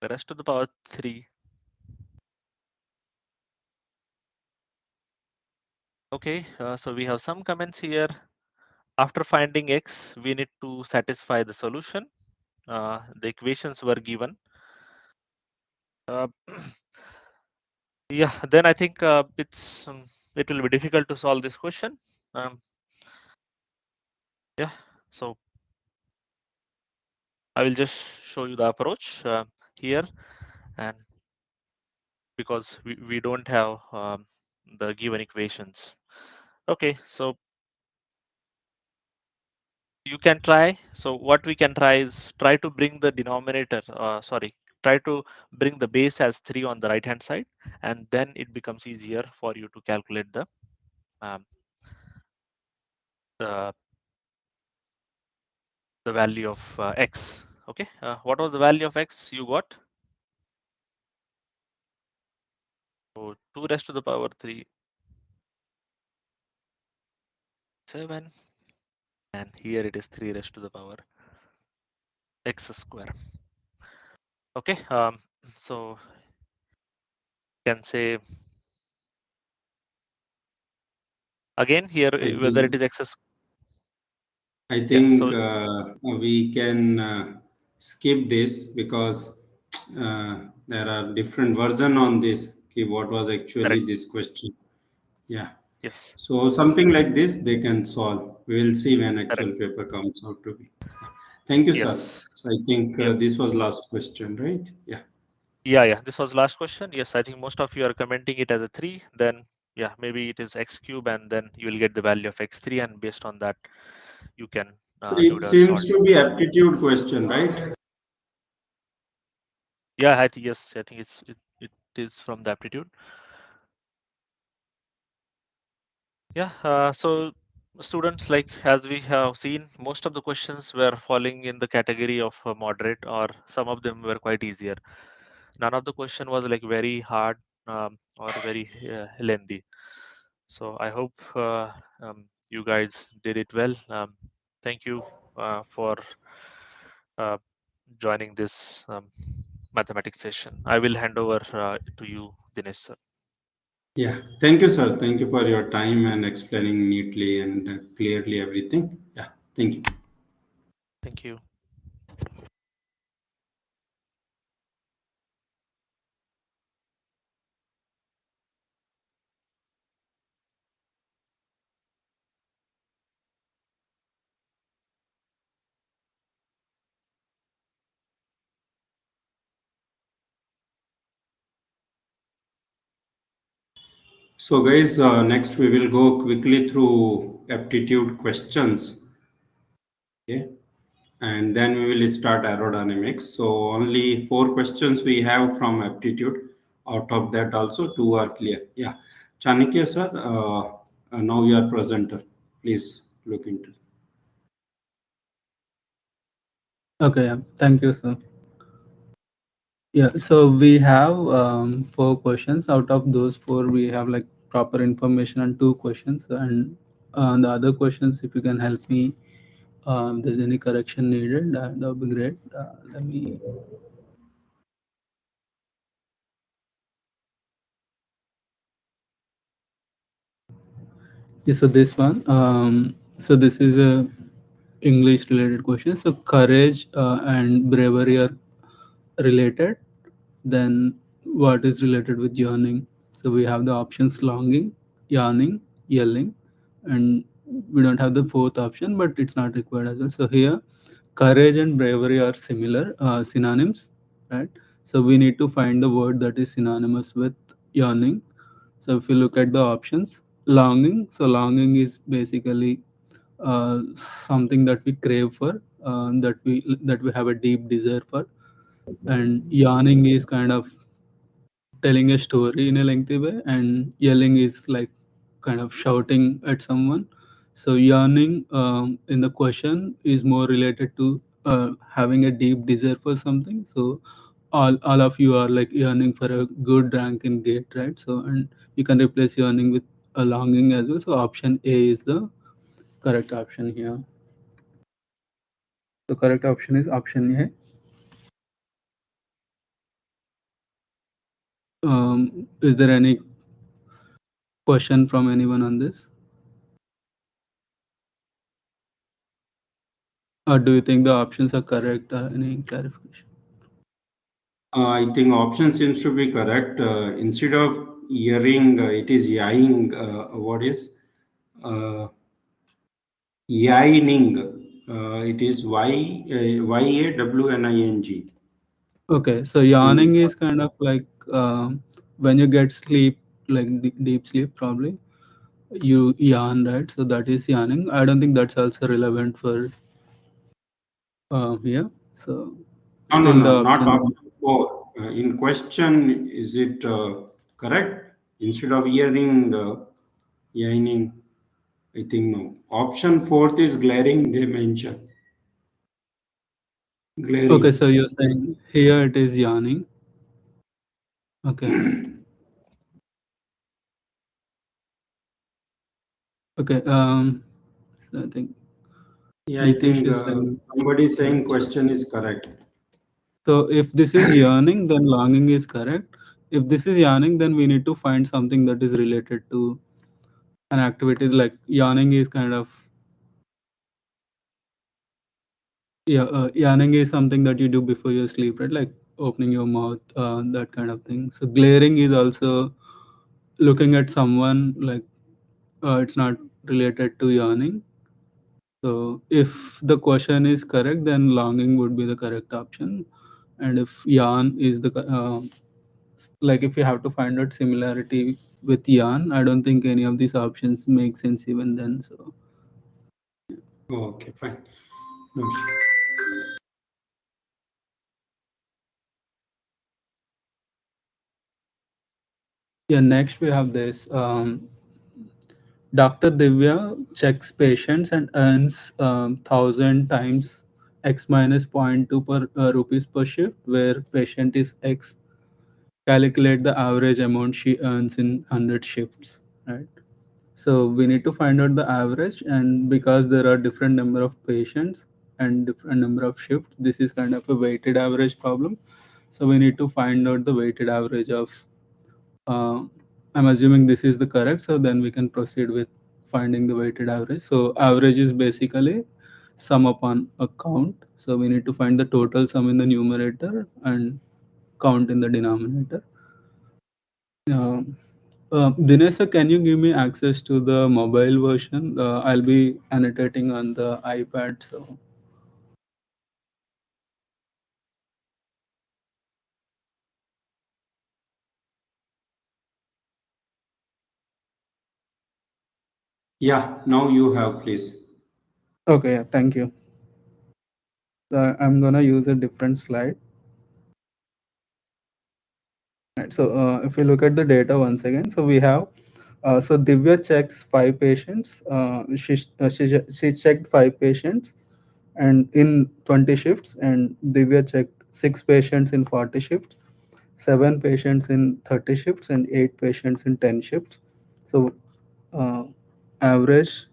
raised to the power 3. Okay, so we have some comments here. After finding x, we need to satisfy the solution. The equations were given. Yeah, then I think it will be difficult to solve this question. Yeah, so I will just show you the approach here, and because we don't have the given equations. Okay, so you can try. So what we can try is try to bring the denominator, try to bring the base as 3 on the right hand side, and then it becomes easier for you to calculate um, the the value of x. Okay, what was the value of x you got? So 2 raised to the power 3, 7, and here it is 3 raised to the power x square. Okay, so you can say again here I whether think it is x. I Yeah, think so we can skip this because there are different version on this. Okay, what was correct. actually this question? Yeah. Yes, So something like this they can solve. We will see when correct. actual paper comes out to be. Thank you, sir. Yes. So I think Yep. this was last question, right? Yeah. Yeah. This was last question. Yes, I think most of you are commenting it as a 3. Then yeah, maybe it is x cube, and then you will get the value of x3, and based on that, you can do It the sort. seems to be aptitude question, right? Yeah, I think yes. I think it is from the aptitude. Yeah. So students, like as we have seen, most of the questions were falling in the category of moderate, or some of them were quite easier. None of the question was like very hard or very lengthy. So I hope you guys did it well. thank you for uh, joining this mathematics session. I will hand over to you, Dinesh sir. Yeah, thank you, sir. Thank you for your time and explaining neatly and clearly everything. Yeah, thank you. Thank you. So, guys, next we will go quickly through aptitude questions. Okay, and then we will start aerodynamics. So, only four questions we have from aptitude. Out of that, also two are clear. Yeah, Chanakya, sir, now you are presenter. Please look into. Okay, yeah. Thank you, sir. Yeah, so we have four questions. Out of those four, we have like proper information on two questions, and the other questions, if you can help me, if there's any correction needed, that would be great. Let me. Yeah, so this one. So this is a English related question. So courage and bravery are related. Then what is related with yawning? So we have the options longing, yawning, yelling, and we don't have the fourth option, but it's not required as well. So here, courage and bravery are similar synonyms, right? So we need to find the word that is synonymous with yawning. So if you look at the options, longing. So longing is basically something that we crave for, that we have a deep desire for, and yawning is kind of telling a story in a lengthy way, and yelling is like kind of shouting at someone. So yawning in the question is more related to having a deep desire for something. So all of you are like yearning for a good rank in gate, right? So and you can replace yearning with a longing as well. So option A is the correct option here. The correct option is option A. Is there any question from anyone on this? Or do you think the options are correct, or any clarification? I think option seems to be correct. Instead of earring, it is yawing. What is yawning? It is yawning. Okay, so In yawning is kind of like when you get sleep, like deep sleep, probably you yawn, right? So that is yawning. I don't think that's also relevant for here. So no, no, still the no, not option. option four. In question, is it correct? Instead of earring, yawning, I think no. Option fourth is glaring. They mention Okay, glaring. so you're saying here it is yawning. Okay, okay. So I think Yeah, I Nitish think is saying. somebody Yeah. saying question is correct. So if this is yearning, then longing is correct. If this is yawning, then we need to find something that is related to an activity. Like yawning is kind of, yeah, yawning is something that you do before you sleep, right? Like opening your mouth, that kind of thing. So glaring is also looking at someone, like it's not related to yawning. So if the question is correct, then longing would be the correct option. And if yawn is the like if you have to find out similarity with yarn, I don't think any of these options make sense even then. So Okay, fine. No issue. yeah, next we have this. Dr. Divya checks patients and earns 1,000 times x minus zero point 0.2 per rupees per shift, where patient is x. Calculate the average amount she earns in 100 shifts, right? So we need to find out the average, and because there are different number of patients and different number of shifts, this is kind of a weighted average problem. So we need to find out the weighted average of, uh, I'm assuming this is the correct, so then we can proceed with finding the weighted average. So average is basically sum upon a count. So we need to find the total sum in the numerator and count in the denominator. Uh, Dinesh, sir, can you give me access to the mobile version? I'll be annotating on the iPad. So Yeah, now you have, please. okay, yeah, thank you. I'm gonna use a different slide. Right, so if we look at the data once again, so we have so Divya checks 5 patients. She checked 5 patients and in 20 shifts, and Divya checked 6 patients in 40 shifts, 7 patients in 30 shifts, and 8 patients in 10 shifts. So uh, average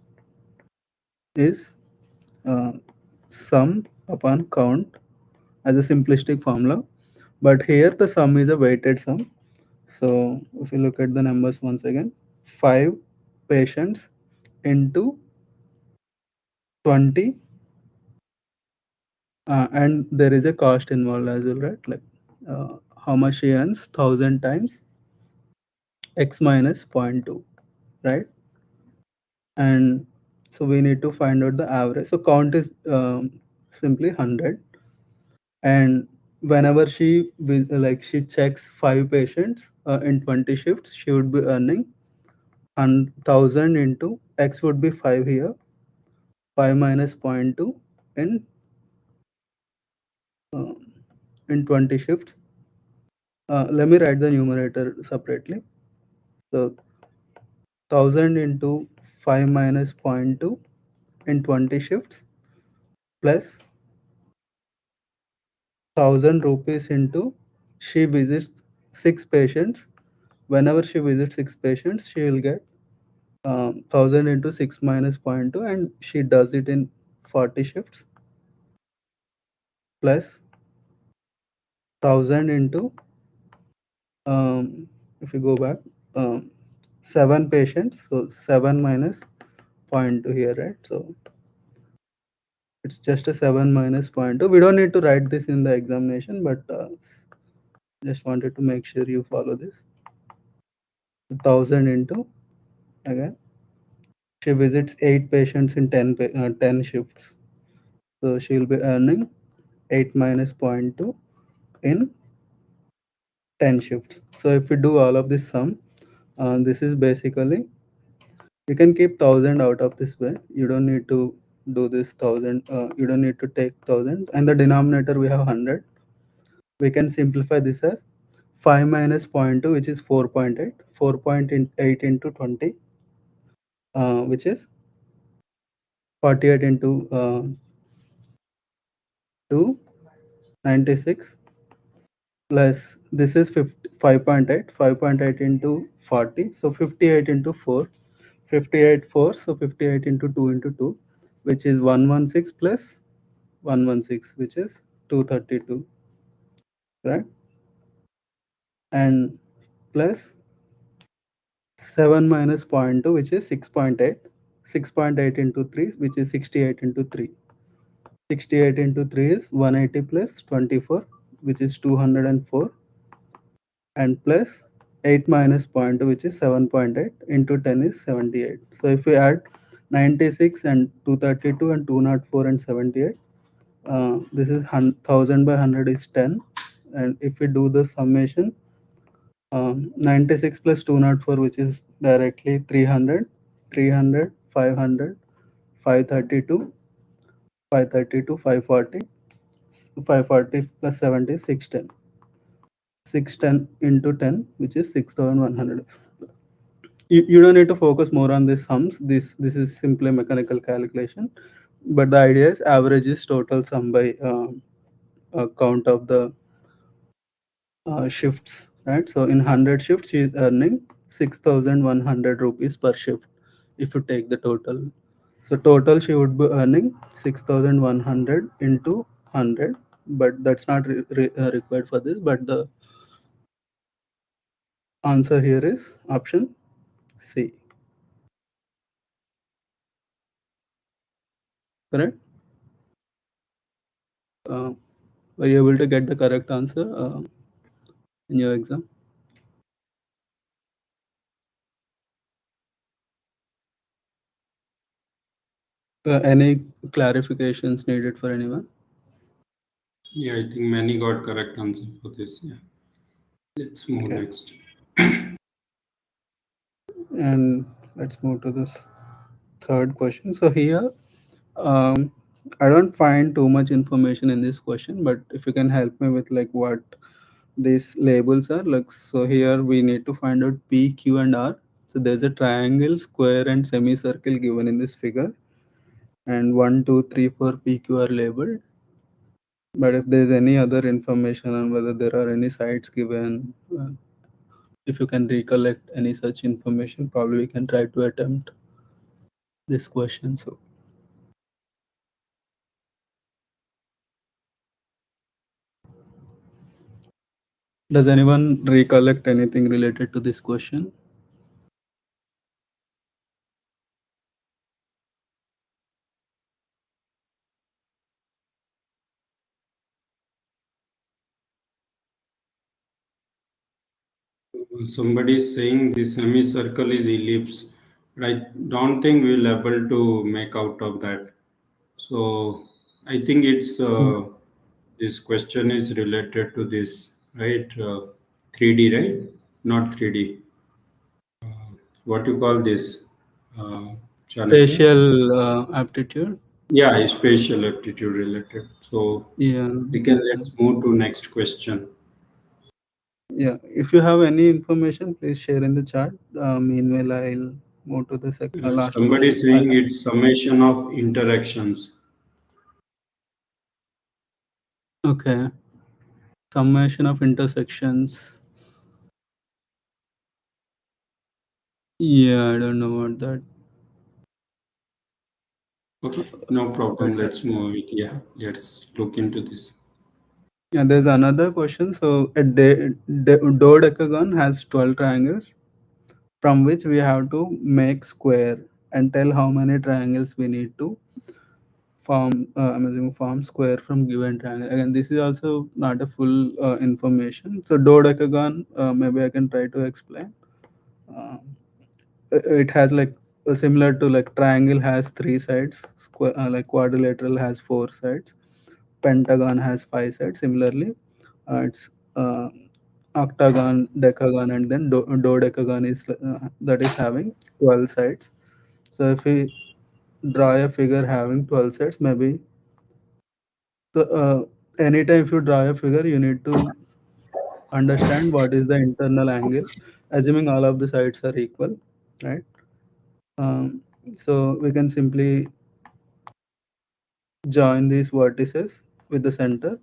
is uh, sum upon count as a simplistic formula, but here the sum is a weighted sum. So if you look at the numbers once again, 5 patients into 20, and there is a cost involved as well, right? Like how much she earns, 1000 times x minus zero point 0.2, right? And so we need to find out the average. So count is simply 100, and whenever she checks 5 patients in 20 shifts, she would be earning 1000 into x would be 5 here, 5 minus zero point 0.2 in uh, in 20 shifts. Let me write the numerator separately. So 1000 into 5 minus zero point 0.2 in 20 shifts plus 1000 rupees into she visits 6 patients. Whenever she visits 6 patients, she will get 1000 into 6 minus zero point 0.2, and she does it in 40 shifts plus 1000 into if you go back, um, 7 patients, so 7 minus zero point 0.2 here, right? So it's just a 7 minus zero point 0.2. We don't need to write this in the examination, but just wanted to make sure you follow this. 1000 into, again, she visits 8 patients in 10 shifts. So she will be earning 8 minus zero point 0.2 in 10 shifts. So if we do all of this sum, this is basically, you can keep 1000 out of this way. You don't need to do this 1000. You don't need to take 1000. And the denominator we have 100. We can simplify this as 5 minus zero point 0.2, which is 4.8. 4.8 into 20, which is 48 into 2, 96, plus this is 5.8. 5.8 into 40, so 58 into 4. 58 4, so 58 into 2 into 2, which is 116 plus 116, which is 232, right? And plus 7 minus zero point 0.2, which is 6.8. 6.8 into 3, which is 68 into 3. 68 into 3 is 180 plus 24, which is 204, and plus 8 minus zero point 0.2, which is 7.8, into 10 is 78. So if we add 96 and 232 and 204 and 78, this is 1000 by 100 is 10, and if we do the summation, 96 plus 204, which is directly 300, 300, 500, 532, 532, 540, 540 plus 70 is 610. 610 into 10, which is 6100. You don't need to focus more on these sums. This is simply a mechanical calculation, but the idea is average is total sum by count of the shifts, right? So in 100 shifts, she is earning 6100 rupees per shift. if you take the total. So total she would be earning 6,100 into 100, but that's not required for this. But the answer here is option C. Correct? Were you able to get the correct answer in your exam? Any clarifications needed for anyone? Yeah, I think many got correct answer for this. Yeah. Let's move Okay. next. And let's move to this third question. So here, I don't find too much information in this question, but if you can help me with like what these labels are, like, so here we need to find out P, Q, and R. So there's a triangle, square, and semicircle given in this figure, and 1, 2, 3, 4 PQ are labeled. But if there's any other information on whether there are any sites given, if you can recollect any such information, probably we can try to attempt this question. So does anyone recollect anything related to this question? Somebody is saying the semicircle is ellipse, but I don't think we'll able to make out of that. So I think it's this question is related to this, right? 3D, right? Not 3D. What you call this? Chanakya? Spatial aptitude. Yeah, spatial aptitude related. So Yeah. we can So, let's move to next question. yeah. If you have any information, please share in the chat. Meanwhile, I'll move to the last Somebody question. is saying it's summation of interactions. Okay. Summation of intersections. Yeah, I don't know what that. Okay, no problem. Okay. Let's move it. Yeah, let's look into this. Yeah, there's another question. So a dodecagon has 12 triangles from which we have to make square and tell how many triangles we need to form. I'm assuming form square from given triangle. Again, this is also not a full information. So dodecagon, maybe I can try to explain. Um, it has like similar to like triangle has three sides, square like quadrilateral has four sides, pentagon has five sides. Similarly, it's octagon, decagon, and then dodecagon is that is having 12 sides. So if we draw a figure having 12 sides, maybe so anytime if you draw a figure, you need to understand what is the internal angle, assuming all of the sides are equal, right? Um, so we can simply join these vertices with the center,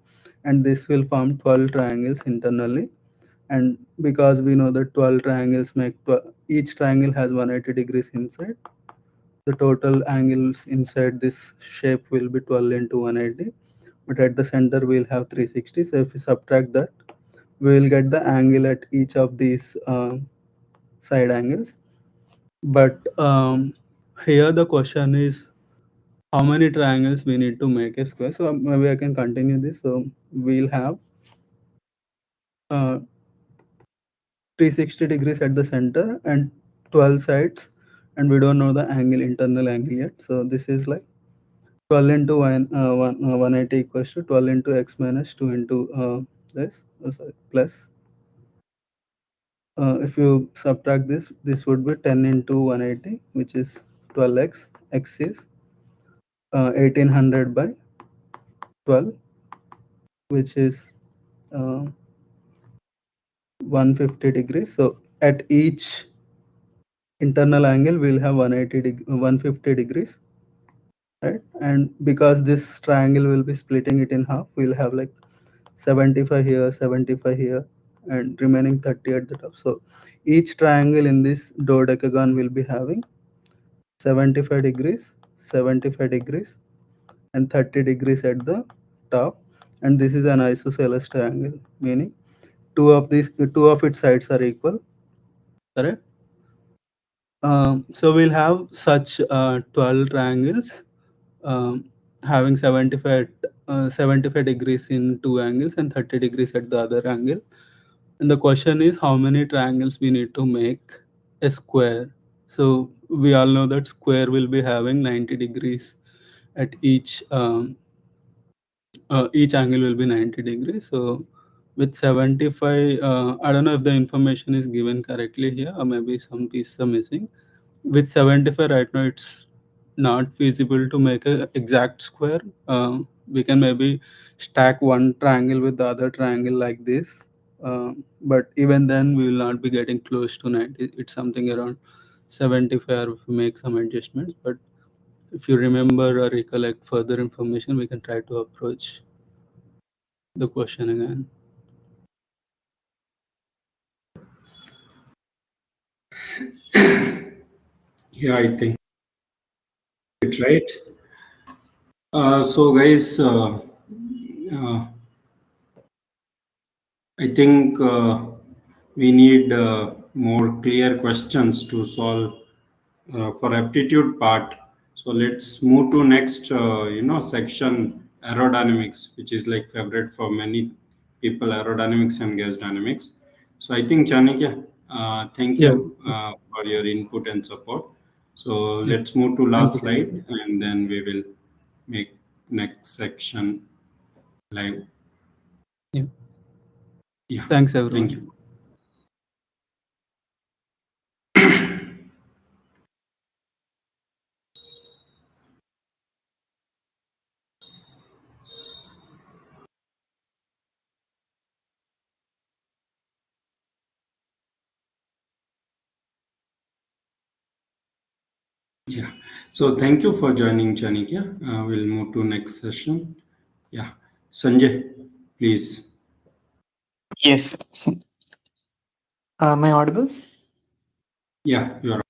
and this will form 12 triangles internally. And because we know that 12 triangles make 12, each triangle has 180 degrees inside, the total angles inside this shape will be 12 into 180, but at the center we'll have 360. So if we subtract that, we will get the angle at each of these side angles. But here the question is how many triangles we need to make a square. So maybe I can continue this. So we'll have 360 degrees at the center and 12 sides, and we don't know the angle, internal angle yet. So this is like 12 into 180 equals to 12 into x minus 2 into this, sorry, plus. If you subtract this, this would be 10 into 180, which is 12x. X is 1800 by 12, which is 150 degrees. So at each internal angle, we'll have 150 degrees, right? And because this triangle will be splitting it in half, we'll have like 75 here, 75 here, and remaining 30 at the top. So each triangle in this dodecagon will be having 75 degrees, 75 degrees, and 30 degrees at the top. And this is an isosceles triangle, meaning two of its sides are equal, correct? So we'll have such 12 triangles um, having 75 degrees in two angles and 30 degrees at the other angle. And the question is how many triangles we need to make a square. So we all know that square will be having 90 degrees at each angle will be 90 degrees. So with 75, I don't know if the information is given correctly here or maybe some pieces are missing. With 75 right now, it's not feasible to make a exact square. We can maybe stack one triangle with the other triangle like this. But even then, we will not be getting close to 90. It's something around 75 if we make some adjustments. But if you remember or recollect further information, we can try to approach the question again. Yeah, I think it right. So guys, I think we need more clear questions to solve for aptitude part. So let's move to next, section aerodynamics, which is like favorite for many people, aerodynamics and gas dynamics. So I think Chanakya, thank Yeah. you for your input and support. So Yeah. let's move to Thank last you. slide and then we will make next section live. Yeah. Yeah, Thanks, thank everyone. you. Yeah. So thank you for joining, Chanikya. We'll move to next session. Yeah. Sanjay, please. Yes. Am I audible? Yeah, you're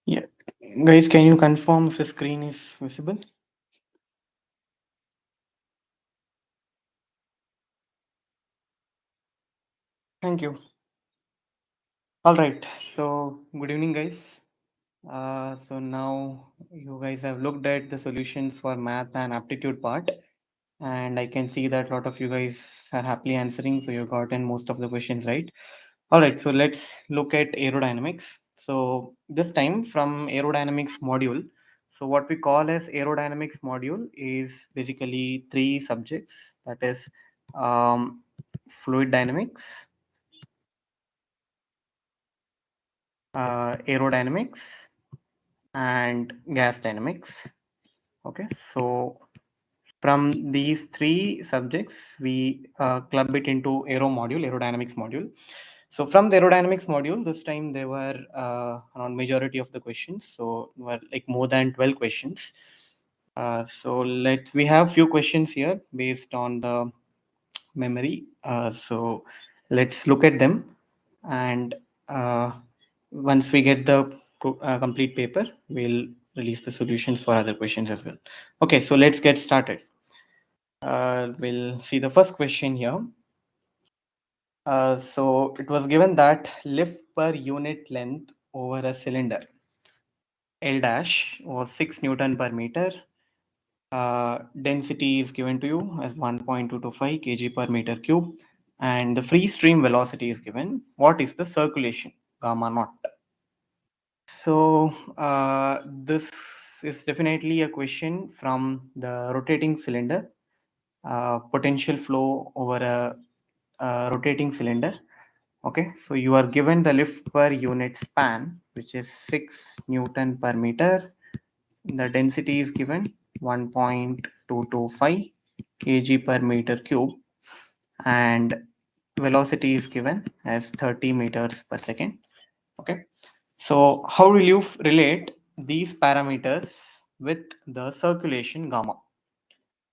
Yeah. Guys, can you confirm if the screen is visible? Thank you. All right. So, good evening, guys. So now you guys have looked at the solutions for math and aptitude part, and I can see that a lot of you guys are happily answering. So you've gotten most of the questions right. All right. So let's look at aerodynamics. So this time from aerodynamics module. So what we call as aerodynamics module is basically three subjects. That is fluid dynamics, aerodynamics, and gas dynamics. Okay, so from these three subjects, we club it into aerodynamics module. So from the aerodynamics module, this time there were around majority of the questions. So were like more than 12 questions. So we have few questions here based on the memory. So let's look at them, and once we get the complete paper, we'll release the solutions for other questions as well. Okay, so let's get started. We'll see the first question here. So it was given that lift per unit length over a cylinder L dash was 6 Newton per meter. Density is given to you as 1.225 kg per meter cube, and the free stream velocity is given. What is the circulation? Gamma naught. So this is definitely a question from the rotating cylinder. Potential flow over a rotating cylinder. Okay, so you are given the lift per unit span, which is 6 Newton per meter. The density is given 1.225 kg per meter cube, and velocity is given as 30 meters per second. Okay, So how will you relate these parameters with the circulation gamma?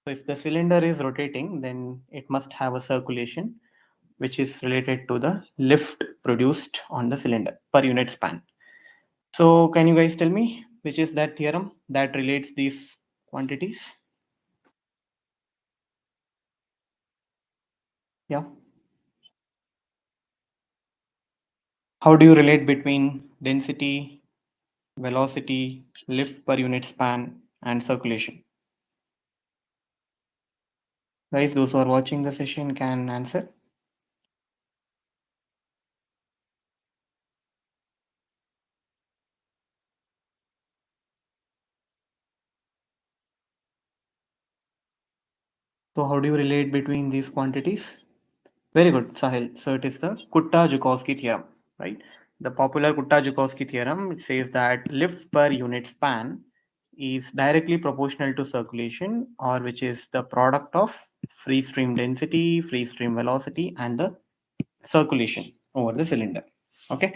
So if the cylinder is rotating, then it must have a circulation which is related to the lift produced on the cylinder per unit span. So can you guys tell me which is that theorem that relates these quantities? Yeah. How do you relate between density, velocity, lift per unit span, and circulation? Guys, those who are watching the session can answer. So how do you relate between these quantities? Very good, Sahil. So it is the Kutta-Joukowski theorem, right? The popular Kutta-Joukowski theorem, it says that lift per unit span is directly proportional to circulation, or which is the product of free stream density, free stream velocity, and the circulation over the cylinder. Okay.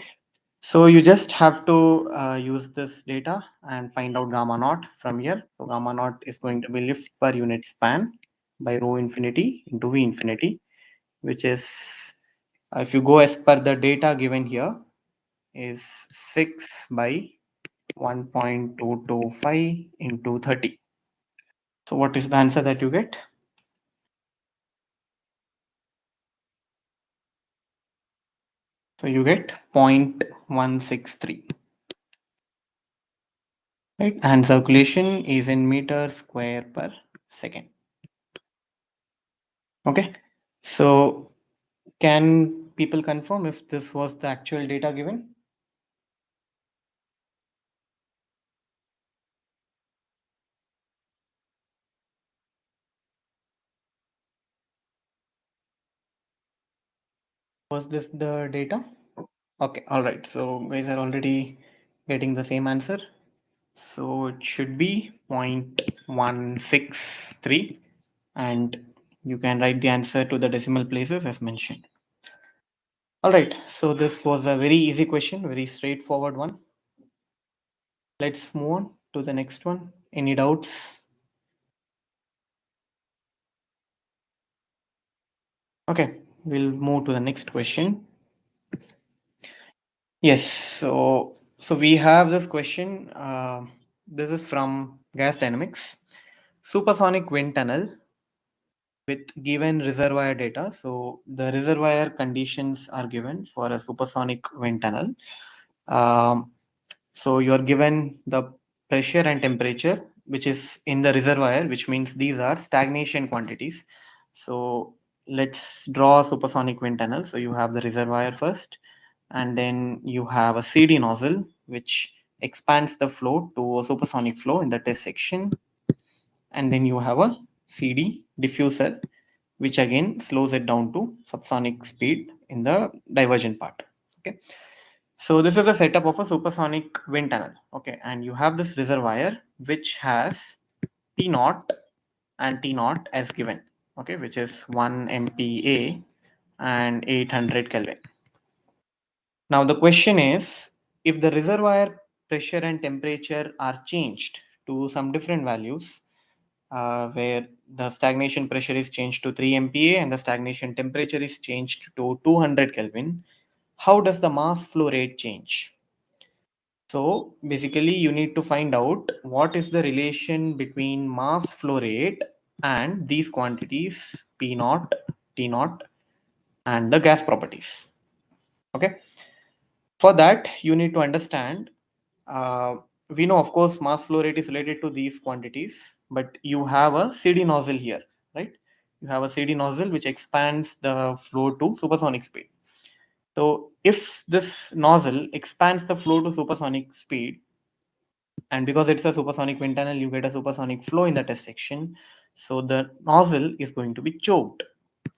So you just have to use this data and find out gamma naught from here. So gamma naught is going to be lift per unit span by rho infinity into V infinity, which is, if you go as per the data given here, is 6 by 1.225 into 30. So what is the answer that you get? So you get 0.163. Right, and circulation is in meters square per second. Okay, so can people confirm if this was the actual data given? Was this the data? Okay, all right, so guys are already getting the same answer. So it should be 0.163, and you can write the answer to the decimal places as mentioned. All right, so this was a very easy question, very straightforward one. Let's move on to the next one. Any doubts? Okay, we'll move to the next question. Yes, so we have this question. This is from gas dynamics. Supersonic wind tunnel with given reservoir data. So the reservoir conditions are given for a supersonic wind tunnel. So you are given the pressure and temperature, which is in the reservoir, which means these are stagnation quantities. So let's draw a supersonic wind tunnel. So you have the reservoir first, and then you have a CD nozzle, which expands the flow to a supersonic flow in the test section. And then you have a CD diffuser, which again slows it down to subsonic speed in the divergent part. Okay. So this is a setup of a supersonic wind tunnel. Okay. And you have this reservoir, which has P naught and T naught as given. Okay. Which is 1 MPa and 800 Kelvin. Now the question is, if the reservoir pressure and temperature are changed to some different values, where the stagnation pressure is changed to 3 MPa and the stagnation temperature is changed to 200 Kelvin, how does the mass flow rate change? So basically you need to find out what is the relation between mass flow rate and these quantities P naught, T naught, and the gas properties. Okay. For that, you need to understand, we know, of course, mass flow rate is related to these quantities, but you have a CD nozzle here, right? You have a CD nozzle which expands the flow to supersonic speed. So if this nozzle expands the flow to supersonic speed, and because it's a supersonic wind tunnel, you get a supersonic flow in the test section. So the nozzle is going to be choked.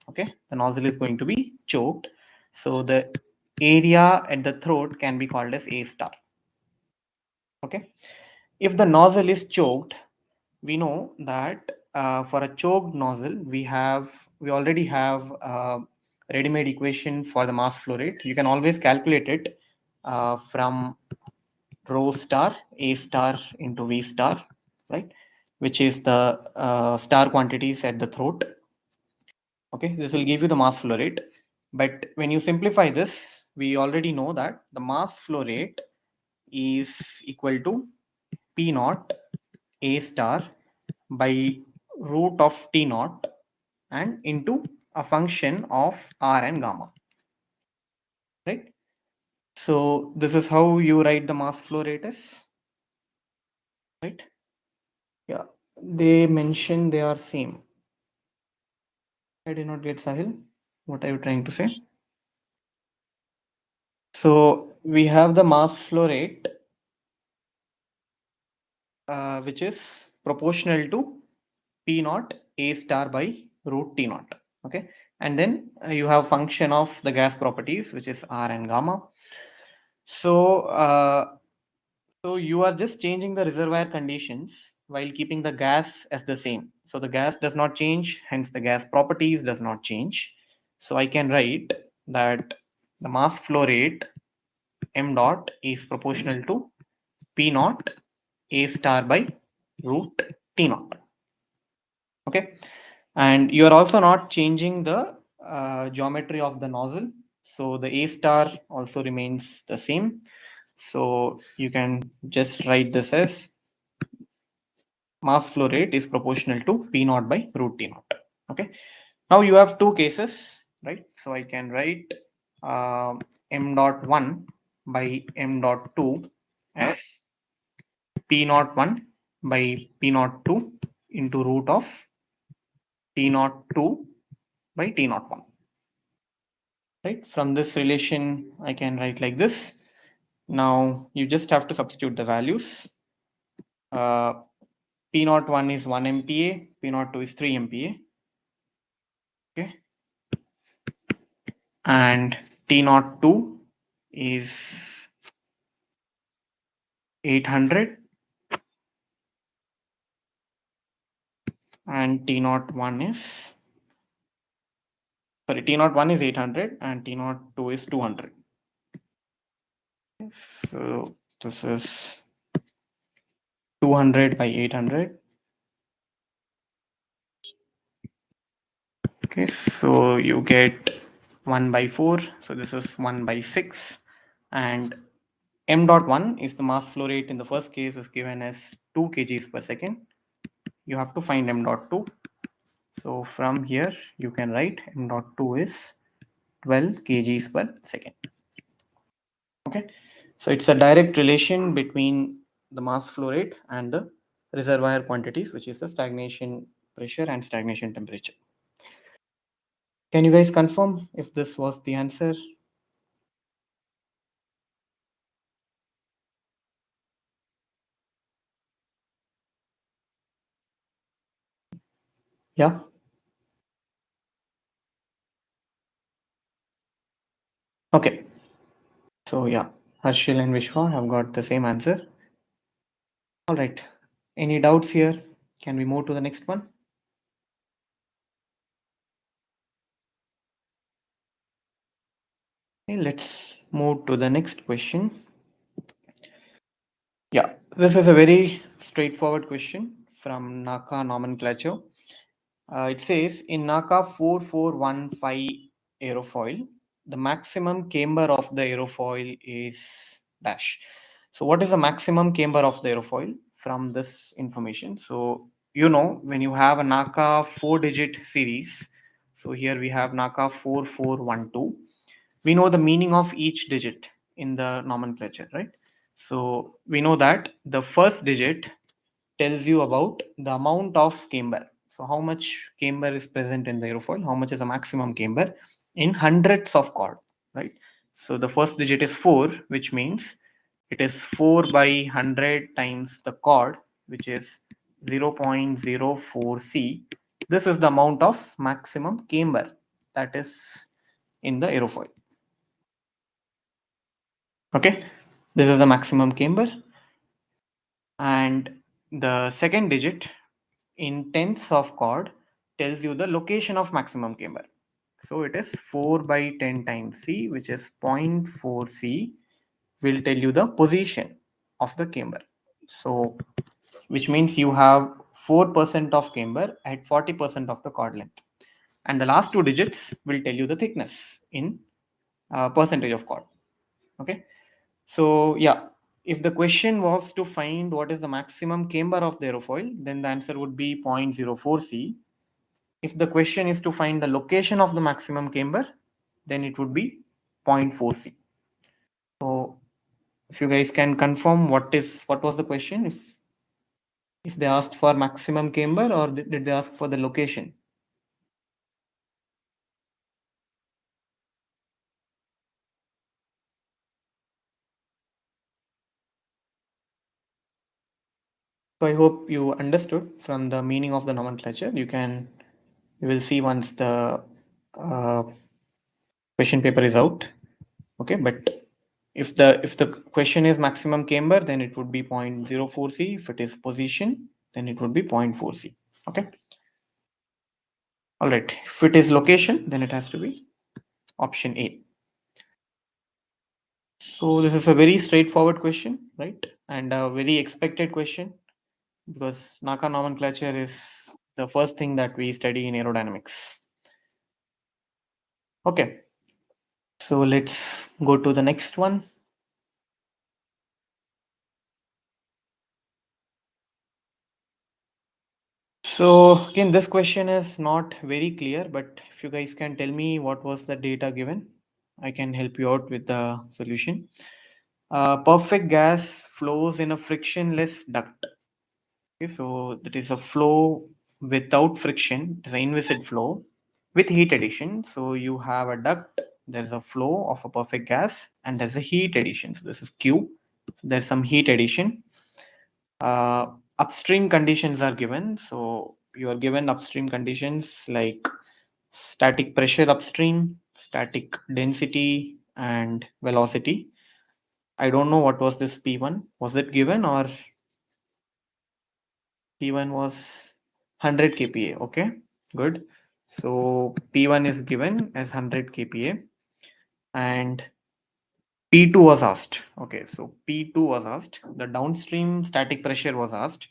Okay, the nozzle is going to be choked. So the area at the throat can be called as A star. Okay, if the nozzle is choked, we know that for a choked nozzle, we already have a ready-made equation for the mass flow rate. You can always calculate it from rho star A star into V star, right? Which is the star quantities at the throat. Okay, this will give you the mass flow rate. But when you simplify this, we already know that the mass flow rate is equal to P naught A star by root of T naught and into a function of R and gamma, right? So this is how you write the mass flow rate is, right? Yeah, they mention they are same. I did not get Sahil. What are you trying to say? So we have the mass flow rate, which is proportional to P naught A star by root T naught. Okay, and then you have function of the gas properties, which is R and gamma. So so you are just changing the reservoir conditions while keeping the gas as the same. So the gas does not change, hence the gas properties does not change. So I can write that the mass flow rate m dot is proportional to P naught A star by root T naught. Okay, and you are also not changing the geometry of the nozzle. So the A star also remains the same. So you can just write this as mass flow rate is proportional to P naught by root T naught. Okay. Now you have two cases, right? So I can write m dot 1 by m dot 2 as P naught 1 by P naught 2 into root of T naught 2 by T naught 1. Right? From this relation, I can write like this. Now you just have to substitute the values. P naught 1 is 1 MPa, P naught 2 is 3 MPa. Okay. And T naught 2 is 800 and T naught 1 is, sorry, T naught 1 is 800 and T naught 2 is 200. So this is 200 by 800. Okay, so you get 1 by 4. So this is 1 by 6. And m dot 1 is the mass flow rate in the first case is given as 2 kgs per second. You have to find m dot 2. So from here you can write m dot 2 is 12 kgs per second. Okay, so it's a direct relation between the mass flow rate and the reservoir quantities, which is the stagnation pressure and stagnation temperature. Can you guys confirm if this was the answer? Yeah. Okay. So yeah, Harshil and Vishwa have got the same answer. All right. Any doubts here? Can we move to the next one? Okay, let's move to the next question. Yeah, this is a very straightforward question from NACA nomenclature. It says in NACA 4415 aerofoil, the maximum camber of the aerofoil is dash. So what is the maximum camber of the aerofoil from this information? So you know when you have a NACA 4-digit series, so here we have NACA 4412. We know the meaning of each digit in the nomenclature, right? So we know that the first digit tells you about the amount of camber. So how much camber is present in the aerofoil, how much is the maximum camber in hundreds of chord, right? So the first digit is 4, which means it is 4 by 100 times the chord, which is 0.04 C. This is the amount of maximum camber that is in the aerofoil. Okay, this is the maximum camber. And the second digit in tenths of chord tells you the location of maximum camber. So it is 4 by 10 times C, which is 0.4 C, will tell you the position of the camber. So which means you have 4% of camber at 40% of the chord length. And the last two digits will tell you the thickness in percentage of chord. Okay. So yeah, if the question was to find what is the maximum camber of the aerofoil, then the answer would be 0.04 C. If the question is to find the location of the maximum camber, then it would be 0.4 C. So if you guys can confirm what was the question, if they asked for maximum camber or did they ask for the location? So I hope you understood from the meaning of the nomenclature. You will see once the question paper is out. Okay, but if the question is maximum camber, then it would be 0.04 C. If it is position, then it would be 0.4 C. Okay. All right. If it is location, then it has to be option A. So this is a very straightforward question, right? And a very expected question, because NACA nomenclature is the first thing that we study in aerodynamics. Okay. So let's go to the next one. So again, this question is not very clear, but if you guys can tell me what was the data given, I can help you out with the solution. Perfect gas flows in a frictionless duct. Okay, so that is a flow without friction. It is an inviscid flow with heat addition. So you have a duct, there's a flow of a perfect gas, and there's a heat addition. So this is Q. So there's some heat addition. Upstream conditions are given. So you are given upstream conditions like static pressure upstream, static density, and velocity. I don't know what was this P1. Was it given, or P1 was 100 kPa? Okay, good. So P1 is given as 100 kPa, and P2 was asked. Okay, so P2 was asked. The downstream static pressure was asked,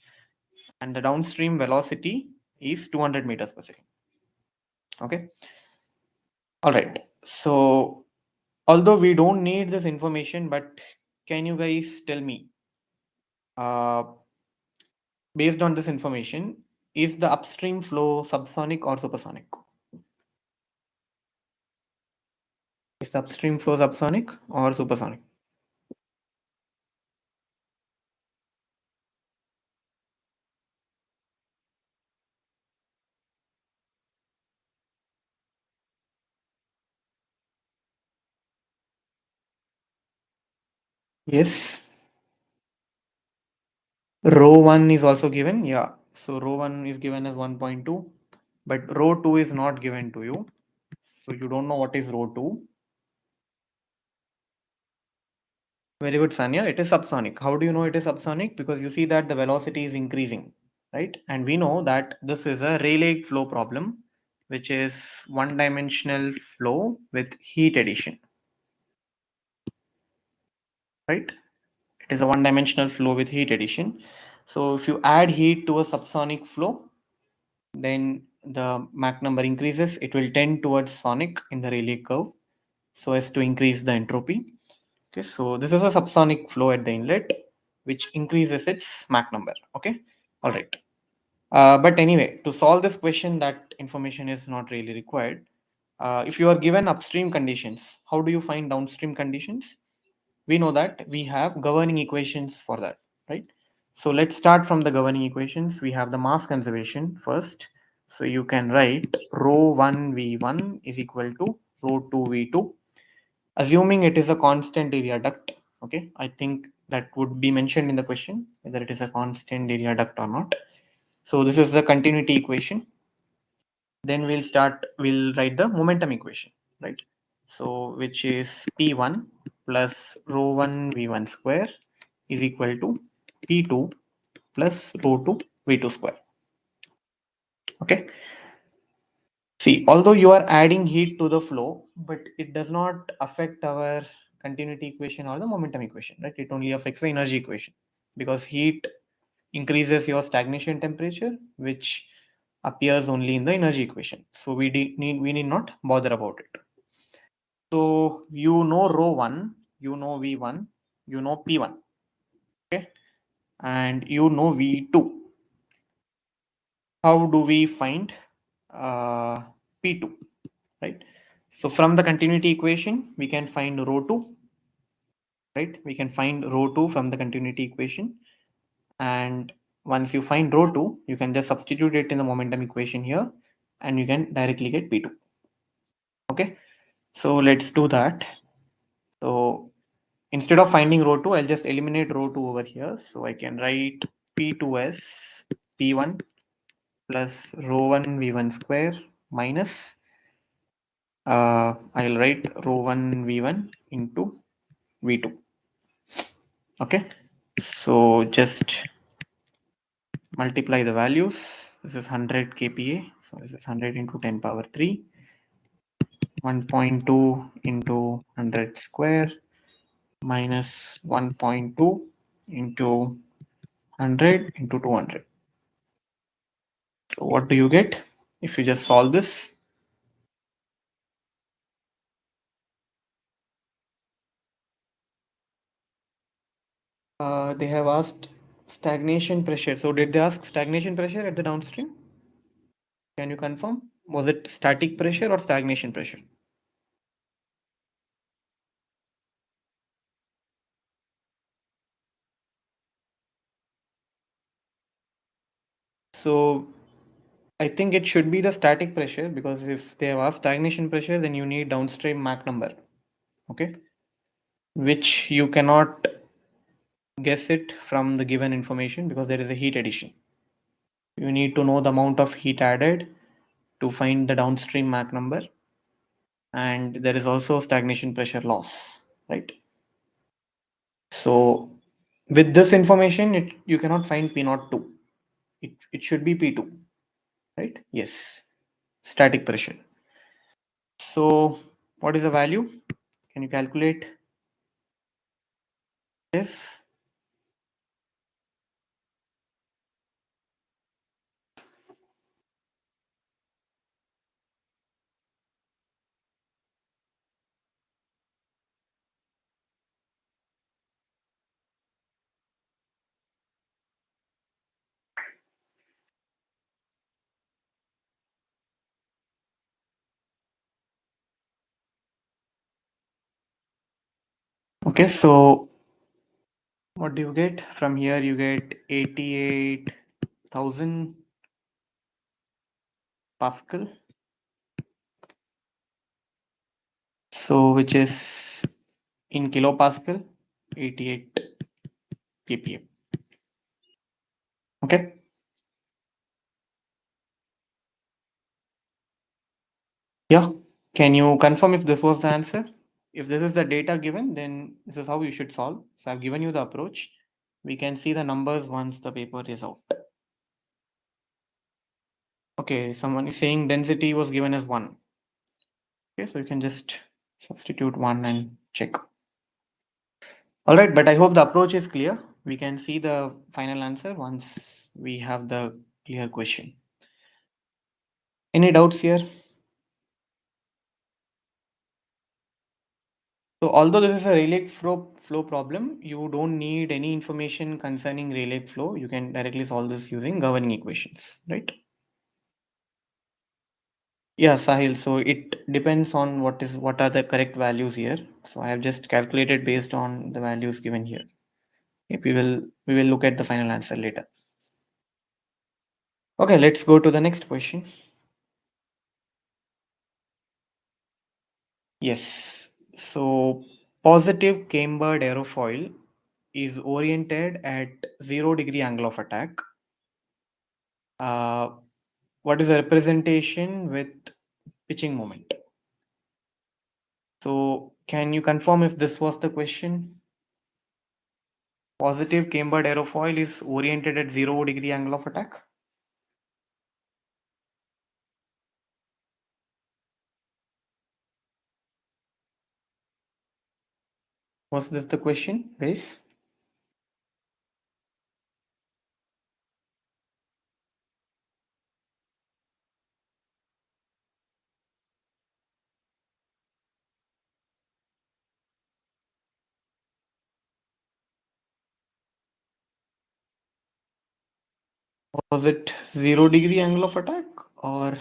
and the downstream velocity is 200 meters per second. Okay. All right. So although we don't need this information, but can you guys tell me, based on this information, is the upstream flow subsonic or supersonic? Is the upstream flow subsonic or supersonic? Yes. Rho 1 is also given. Yeah. So rho 1 is given as 1.2, but rho 2 is not given to you. So you don't know what is rho 2. Very good, Sanya. It is subsonic. How do you know it is subsonic? Because you see that the velocity is increasing, right? And we know that this is a Rayleigh flow problem, which is one-dimensional flow with heat addition, right? It is a one-dimensional flow with heat addition. So if you add heat to a subsonic flow, then the Mach number increases. It will tend towards sonic in the Rayleigh curve, so as to increase the entropy. Okay, so this is a subsonic flow at the inlet, which increases its Mach number. Okay, all right. But anyway, to solve this question, that information is not really required. If you are given upstream conditions, how do you find downstream conditions? We know that we have governing equations for that, right? So let's start from the governing equations. We have the mass conservation first. So you can write rho 1 V1 is equal to rho 2 V2, assuming it is a constant area duct. Okay, I think that would be mentioned in the question, whether it is a constant area duct or not. So this is the continuity equation. Then we'll write the momentum equation, right? So which is P1 plus rho 1 V1 square is equal to P2 plus rho 2 V2 square. Okay. See, although you are adding heat to the flow, but it does not affect our continuity equation or the momentum equation, right? It only affects the energy equation because heat increases your stagnation temperature, which appears only in the energy equation. So we need not bother about it. So you know rho 1, you know V1, you know P1, okay, and you know V2. How do we find P2, right? So from the continuity equation, we can find rho 2, right? We can find rho 2 from the continuity equation. And once you find rho 2, you can just substitute it in the momentum equation here and you can directly get P2. Okay, so let's do that. So instead of finding rho 2, I'll just eliminate rho 2 over here. So I can write P2 as P1 plus rho 1 V1 square minus I'll write rho 1 V1 into V2. Okay, so just multiply the values. This is 100 kPa, so this is 100 into 10 power 3, 1.2 into 100 square minus 1.2 into 100 into 200. So what do you get if you just solve this? They have asked stagnation pressure. So did they ask stagnation pressure at the downstream? Can you confirm? Was it static pressure or stagnation pressure? So I think it should be the static pressure, because if they have asked stagnation pressure, then you need downstream Mach number, okay, which you cannot guess it from the given information because there is a heat addition. You need to know the amount of heat added to find the downstream Mach number, and there is also stagnation pressure loss, right? So with this information, you cannot find P02. It should be P2, right? Yes, static pressure. So what is the value? Can you calculate this? Okay, so what do you get from here? You get 88,000 Pascal. So which is in kilopascal, 88 ppm. Okay. Yeah. Can you confirm if this was the answer? If this is the data given, then this is how you should solve. So I've given you the approach. We can see the numbers once the paper is out. Okay, someone is saying density was given as 1. Okay, so you can just substitute 1 and check. All right, but I hope the approach is clear. We can see the final answer once we have the clear question. Any doubts here? So although this is a Rayleigh flow problem, you don't need any information concerning Rayleigh flow. You can directly solve this using governing equations, right? Yeah, Sahil. So it depends on what are the correct values here. So I have just calculated based on the values given here. Okay, we will look at the final answer later. Okay, let's go to the next question. Yes. So positive cambered aerofoil is oriented at 0-degree angle of attack. What is the representation with pitching moment? So can you confirm if this was the question? Positive cambered aerofoil is oriented at 0-degree angle of attack. Was this the question, guys? Was it 0-degree angle of attack or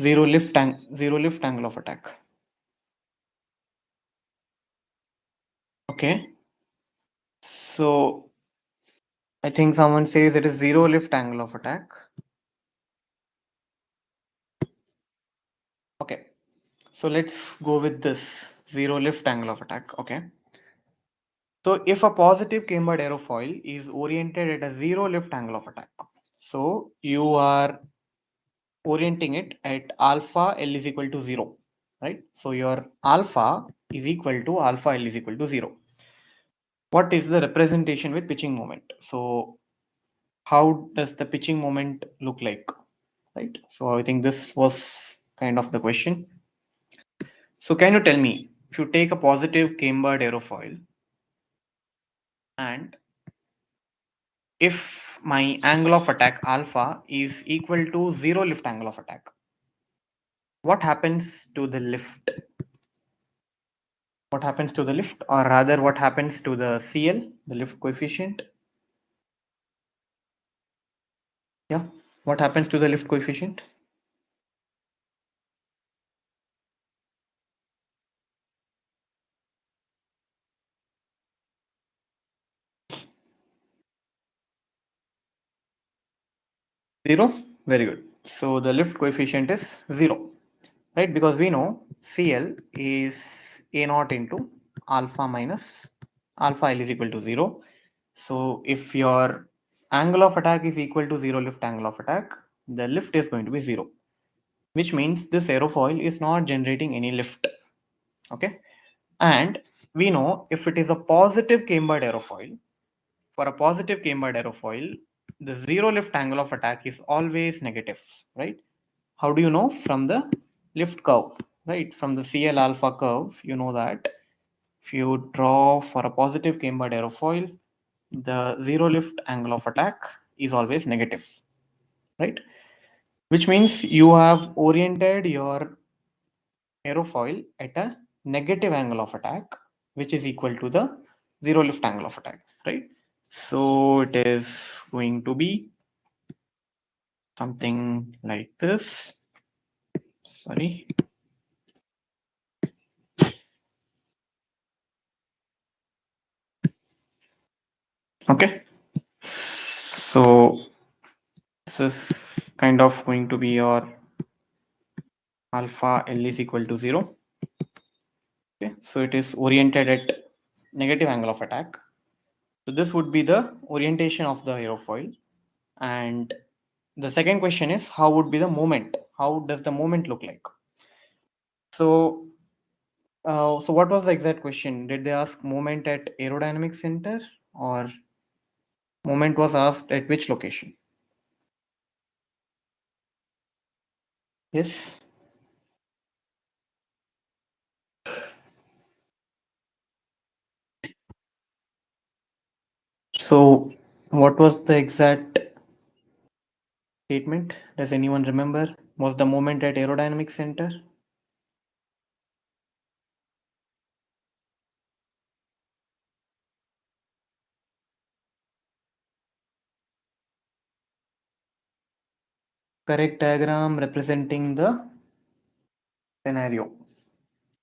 zero lift angle of attack? Okay. So I think someone says it is zero lift angle of attack. Okay. So let's go with this zero lift angle of attack. Okay. So if a positive cambered aerofoil is oriented at a zero lift angle of attack, so you are orienting it at alpha L is equal to 0, right? So your alpha is equal to alpha L is equal to 0. What is the representation with pitching moment? So how does the pitching moment look like, right? So I think this was kind of the question. So can you tell me, if you take a positive cambered aerofoil and if my angle of attack alpha is equal to zero lift angle of attack, what happens to the lift? What happens to the lift, or rather what happens to the CL, the lift coefficient? Yeah, what happens to the lift coefficient? Zero. Very good. So the lift coefficient is 0, right? Because we know CL is A naught into alpha minus alpha L is equal to 0. So if your angle of attack is equal to 0 lift angle of attack, the lift is going to be 0, which means this aerofoil is not generating any lift. Okay. And we know if it is a positive cambered aerofoil, for a positive cambered aerofoil, the zero lift angle of attack is always negative, right? How do you know? From the lift curve, right? From the CL alpha curve, you know that if you draw for a positive cambered aerofoil, the zero lift angle of attack is always negative, right? Which means you have oriented your aerofoil at a negative angle of attack, which is equal to the zero lift angle of attack, right? So it is going to be something like this. Sorry. Okay. So this is kind of going to be your alpha L is equal to 0. Okay. So it is oriented at negative angle of attack. So this would be the orientation of the aerofoil. And the second question is, how would be the moment? How does the moment look like? So, so what was the exact question? Did they ask moment at aerodynamic center, or moment was asked at which location? Yes. So what was the exact statement? Does anyone remember? Was the moment at aerodynamic center? Correct diagram representing the scenario.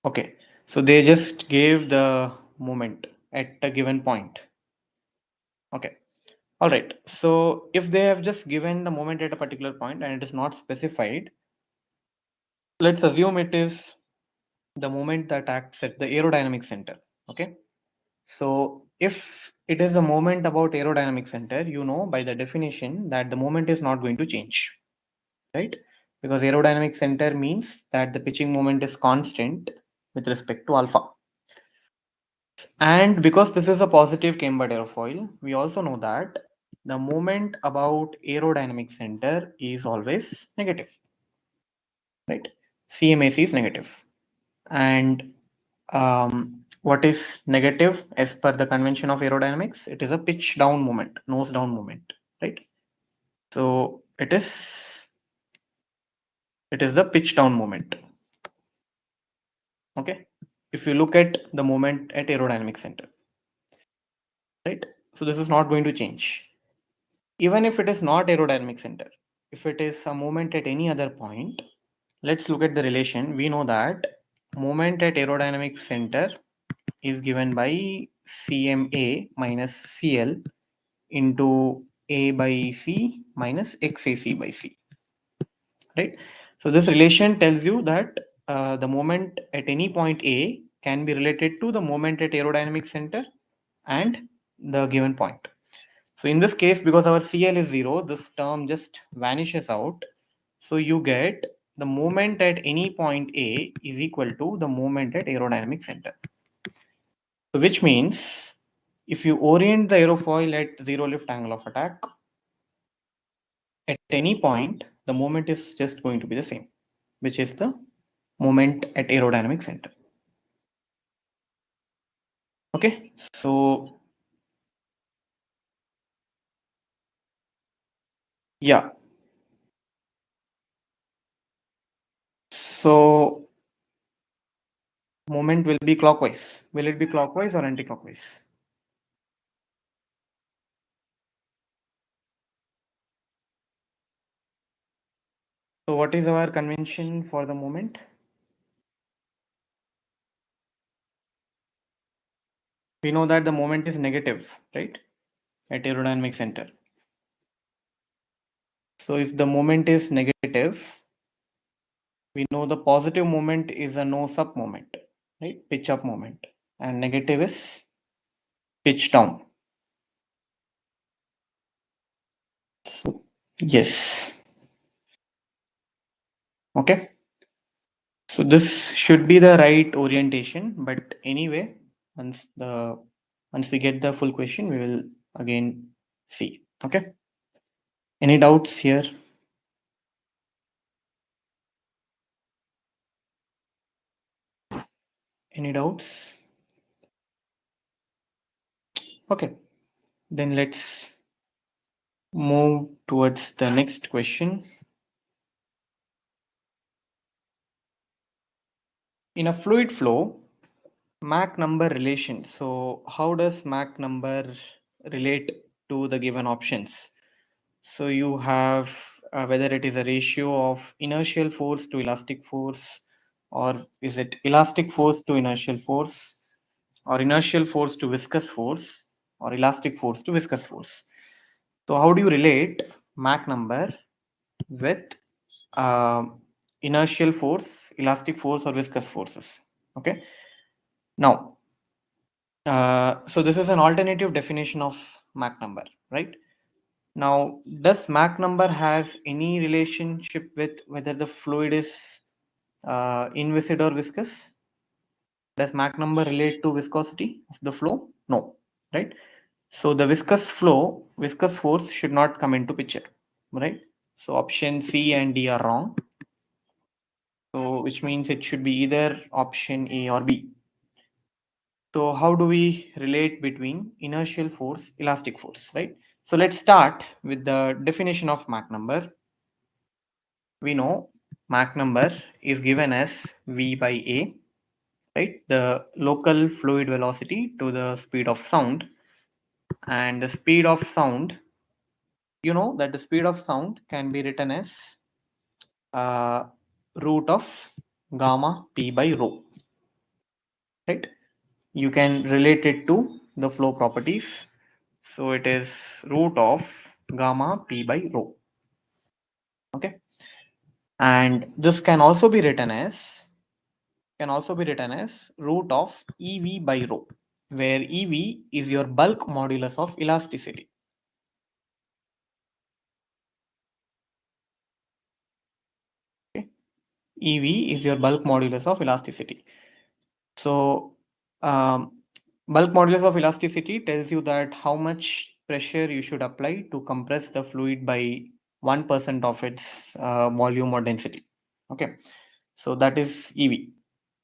Okay, so they just gave the moment at a given point. Okay, all right. So if they have just given the moment at a particular point and it is not specified, let's assume it is the moment that acts at the aerodynamic center. Okay, so if it is a moment about aerodynamic center, you know by the definition that the moment is not going to change, right? Because aerodynamic center means that the pitching moment is constant with respect to alpha. And because this is a positive cambered aerofoil, we also know that the moment about aerodynamic center is always negative, right? CMAC is negative. And what is negative as per the convention of aerodynamics? It is a pitch down moment, nose down moment, right? So it is the pitch down moment. Okay. If you look at the moment at aerodynamic center, right? So this is not going to change. Even if it is not aerodynamic center, if it is a moment at any other point, let's look at the relation. We know that moment at aerodynamic center is given by CMA minus CL into A by C minus XAC by C, right? So this relation tells you that the moment at any point A can be related to the moment at aerodynamic center and the given point. So in this case, because our CL is 0, this term just vanishes out. So you get the moment at any point A is equal to the moment at aerodynamic center. So which means if you orient the aerofoil at 0 lift angle of attack, at any point, the moment is just going to be the same, which is the moment at aerodynamic center. Okay, so yeah. So moment will be clockwise. Will it be clockwise or anti-clockwise? So what is our convention for the moment? We know that the moment is negative, right? At aerodynamic center. So if the moment is negative, we know the positive moment is a nose up moment, right? Pitch up moment. And negative is pitch down. Yes. Okay. So this should be the right orientation, but anyway, once we get the full question, we will again see. Okay. Any doubts here? Any doubts? Okay. Then let's move towards the next question. In a fluid flow, Mach number relation. So how does Mach number relate to the given options? So you have whether it is a ratio of inertial force to elastic force, or is it elastic force to inertial force, or inertial force to viscous force, or elastic force to viscous force. So how do you relate Mach number with inertial force, elastic force, or viscous forces? Okay. Now, so this is an alternative definition of Mach number, right? Now, does Mach number has any relationship with whether the fluid is inviscid or viscous? Does Mach number relate to viscosity of the flow? No, right? So the viscous force should not come into picture, right? So option C and D are wrong. So which means it should be either option A or B. So how do we relate between inertial force, elastic force, right? So let's start with the definition of Mach number. We know Mach number is given as V by A, right? The local fluid velocity to the speed of sound. And the speed of sound, you know that the speed of sound can be written as root of gamma P by rho, right? You can relate it to the flow properties. So it is root of gamma P by rho. Okay. And this can also be written as root of EV by rho, where EV is your bulk modulus of elasticity. Okay. EV is your bulk modulus of elasticity. So bulk modulus of elasticity tells you that how much pressure you should apply to compress the fluid by 1% of its volume or density. Okay, so that is EV.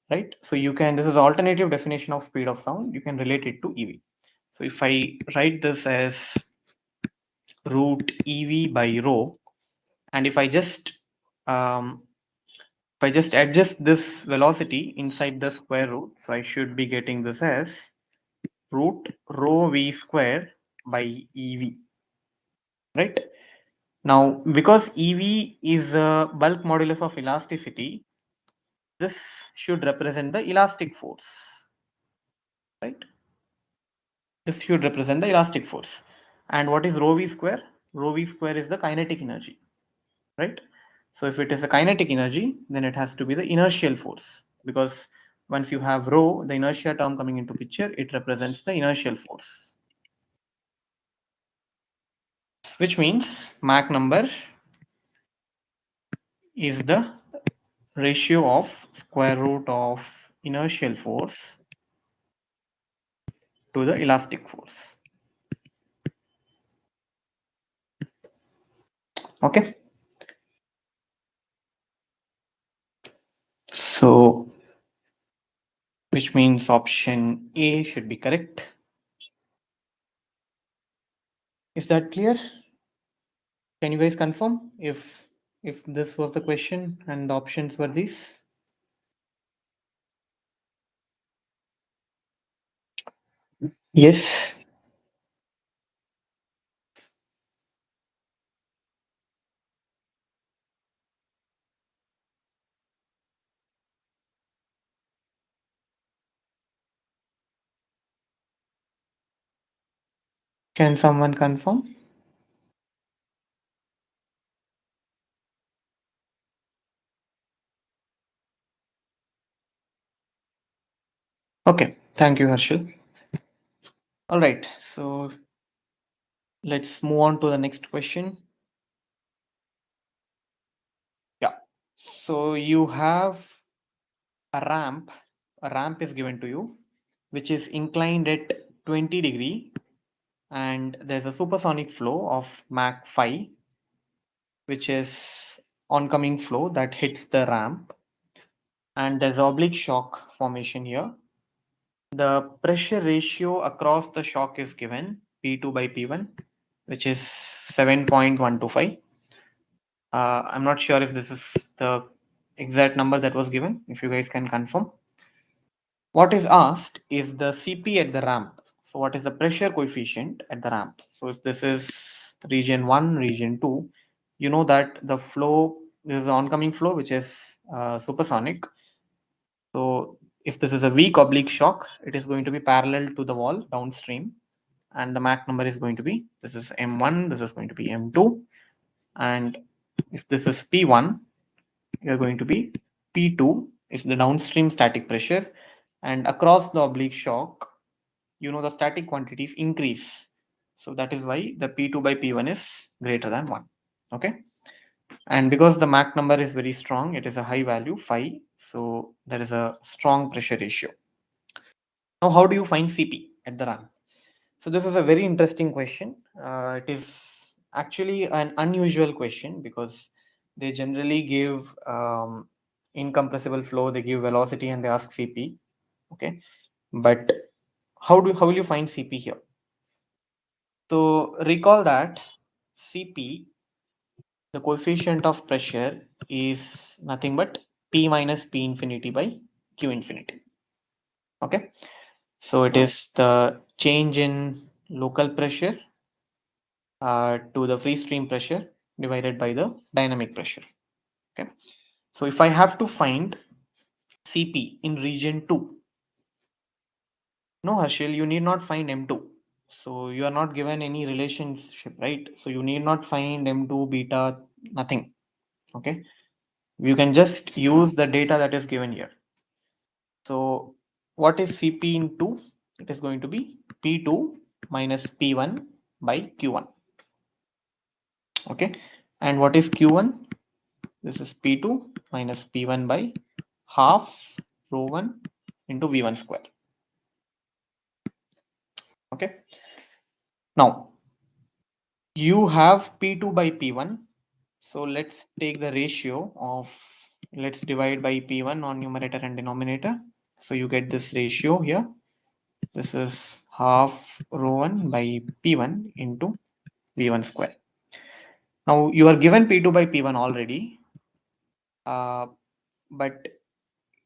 right? So you can, this is alternative definition of speed of sound. You can relate it to EV. So if I write this as root EV by rho, and if I just adjust this velocity inside the square root, so I should be getting this as root rho v square by EV, right? Now, because EV is a bulk modulus of elasticity, this should represent the elastic force, right? This should represent the elastic force. And what is rho v square? Rho v square is the kinetic energy, right? So if it is a kinetic energy, then it has to be the inertial force, because once you have rho, the inertia term coming into picture, it represents the inertial force, which means Mach number is the ratio of square root of inertial force to the elastic force. Okay. So, which means option A should be correct. Is that clear? Can you guys confirm if this was the question and the options were these? Yes. Can someone confirm? Okay, thank you, Harshal. All right, so let's move on to the next question. Yeah, so you have a ramp is given to you, which is inclined at 20 degree, and there's a supersonic flow of Mach 5, which is oncoming flow that hits the ramp, and there's oblique shock formation here. The pressure ratio across the shock is given, P2 by P1, which is 7.125. I'm not sure if this is the exact number that was given, if you guys can confirm. What is asked is the CP at the ramp. So what is the pressure coefficient at the ramp? So if this is region 1, region 2, you know that the flow, this is the oncoming flow, which is supersonic. So if this is a weak oblique shock, it is going to be parallel to the wall downstream. And the Mach number is going to be, this is M1, this is going to be M2. And if this is P1, you're going to be P2 is the downstream static pressure. And across the oblique shock, you know the static quantities increase. So that is why the P2 by P1 is greater than 1. Okay. And because the Mach number is very strong, it is a high value, 5. So there is a strong pressure ratio. Now, how do you find CP at the ramp? So this is a very interesting question. It is actually an unusual question because they generally give incompressible flow, they give velocity, and they ask CP. Okay, but how will you find CP here? So recall that CP, the coefficient of pressure, is nothing but P minus P infinity by Q infinity. Okay, so it is the change in local pressure to the free stream pressure divided by the dynamic pressure. Okay, so if I have to find CP in region 2, no, Harshil, you need not find M2. So you are not given any relationship, right? So you need not find M2 beta, nothing. Okay, you can just use the data that is given here. So what is CP in 2? It is going to be P2 minus P1 by Q1. Okay, and what is Q1? This is P2 minus P1 by half rho 1 into V1 square. Okay, now you have P2 by P1. So let's take the ratio of let's divide by P1 on numerator and denominator. So you get this ratio here. This is half ρ1 by P1 into V1 square. Now you are given P2 by P1 already, but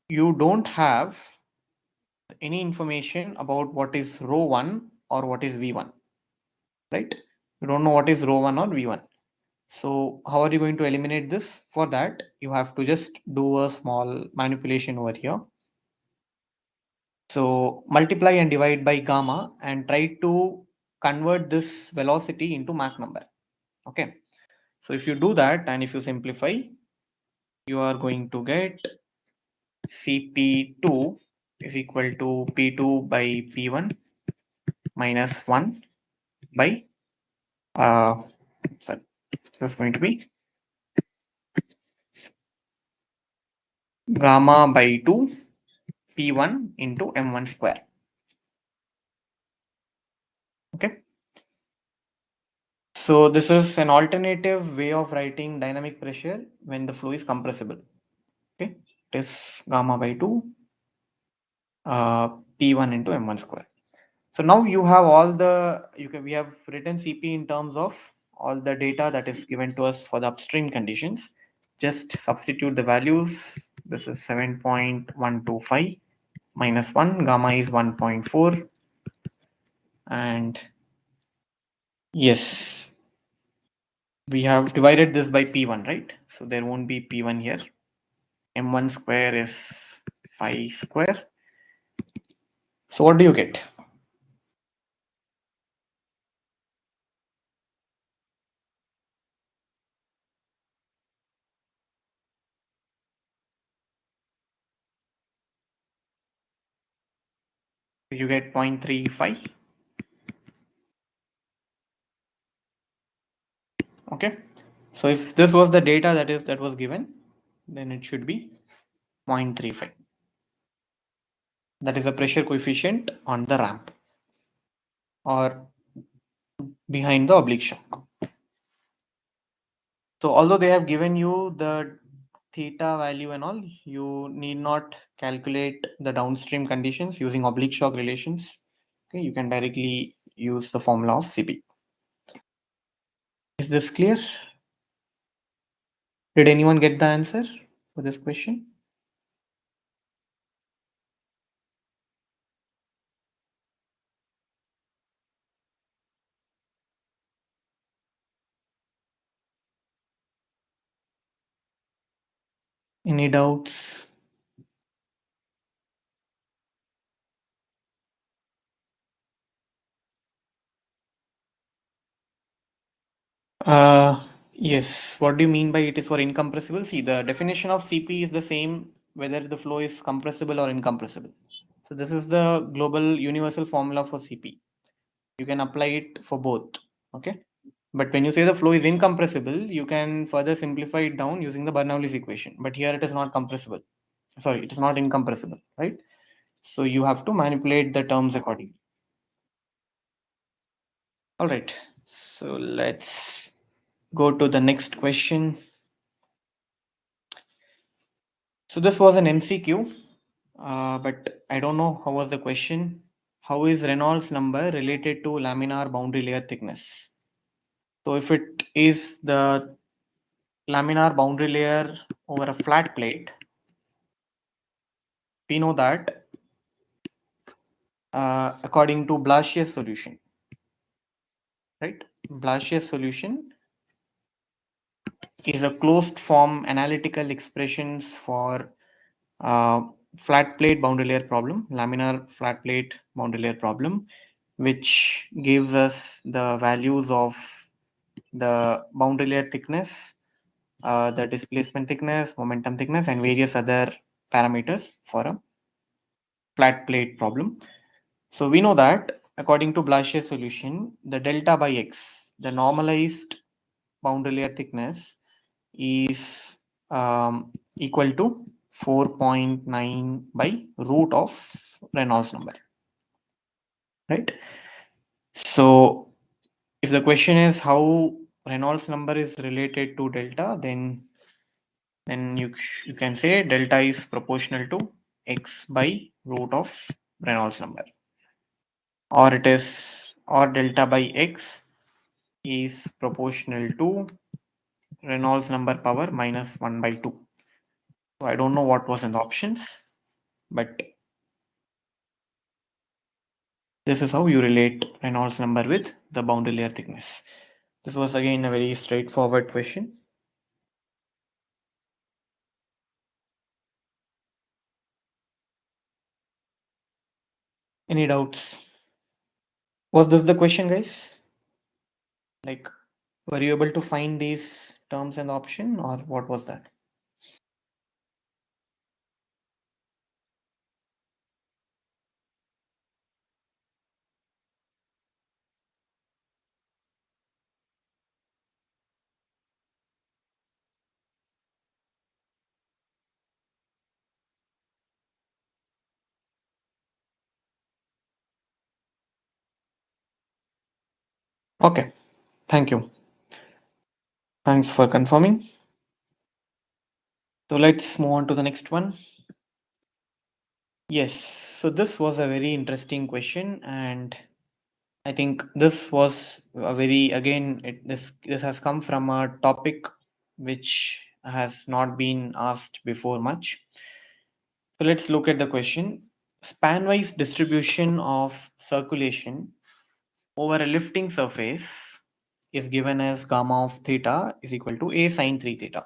you don't have any information about what is ρ1 or what is V1, right? You don't know what is ρ1 or V1. So how are you going to eliminate this? For that, you have to just do a small manipulation over here. So multiply and divide by gamma and try to convert this velocity into Mach number. Okay. So if you do that and if you simplify, you are going to get Cp2 is equal to P2 by P1 minus 1 by sorry, this is going to be gamma by 2 P1 into M1 square. Okay. So this is an alternative way of writing dynamic pressure when the flow is compressible. Okay. It is gamma by 2 P1 into M1 square. So now you have all the, we have written Cp in terms of all the data that is given to us for the upstream conditions. Just substitute the values. This is 7.125 minus 1, gamma is 1.4, and yes, we have divided this by P1, right? So there won't be P1 here. M1 square is 5 square. So what do you get? You get 0.35. Okay. So if this was the data that was given, then it should be 0.35. That is the pressure coefficient on the ramp or behind the oblique shock. So although they have given you the theta value and all, you need not calculate the downstream conditions using oblique shock relations. Okay, you can directly use the formula of Cp. Is this clear? Did anyone get the answer for this question? Any doubts? Yes. What do you mean by it is for incompressible? See, the definition of Cp is the same whether the flow is compressible or incompressible. So this is the global universal formula for Cp. You can apply it for both. Okay. But when you say the flow is incompressible, you can further simplify it down using the Bernoulli's equation. But here it is not compressible. Sorry, it is not incompressible, right? So you have to manipulate the terms accordingly. All right. So let's go to the next question. So this was an MCQ, but I don't know how was the question. How is Reynolds number related to laminar boundary layer thickness? So if it is the laminar boundary layer over a flat plate, we know that according to Blasius solution, right? Blasius solution is a closed form analytical expressions for flat plate boundary layer problem, laminar flat plate boundary layer problem, which gives us the values of the boundary layer thickness, the displacement thickness, momentum thickness, and various other parameters for a flat plate problem. So we know that according to Blasius solution, the delta by x, the normalized boundary layer thickness, is equal to 4.9 by root of Reynolds number, right? So if the question is how Reynolds number is related to delta, then then you can say delta is proportional to x by root of Reynolds number, or delta by x is proportional to Reynolds number power minus 1 by 2. So I don't know what was in the options, but this is how you relate Reynolds number with the boundary layer thickness. This was again a very straightforward question. Any doubts? Was this the question, guys? Like, were you able to find these terms in the option, or what was that? Okay, thank you. Thanks for confirming. So let's move on to the next one. Yes, so this was a very interesting question, and I think this was a very, again, this has come from a topic which has not been asked before much. So let's look at the question. Span-wise distribution of circulation over a lifting surface is given as gamma of theta is equal to a sine 3 theta.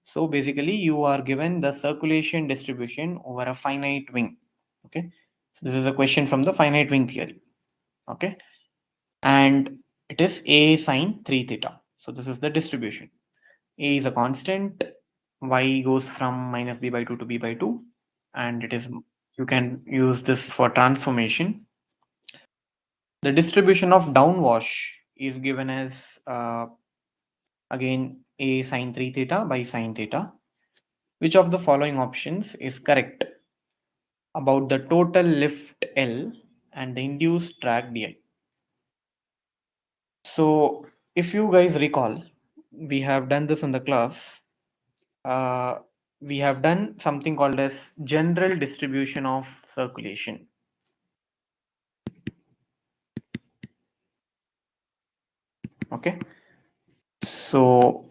So basically you are given the circulation distribution over a finite wing. Okay, so this is a question from the finite wing theory. Okay, and it is a sine 3 theta. So this is the distribution. A is a constant, y goes from minus b by 2 to b by 2, and it is, you can use this for transformation. The distribution of downwash is given as again a sine 3 theta by sine theta. Which of the following options is correct about the total lift L and the induced drag di? So if you guys recall, we have done this in the class. We have done something called as general distribution of circulation. Okay, so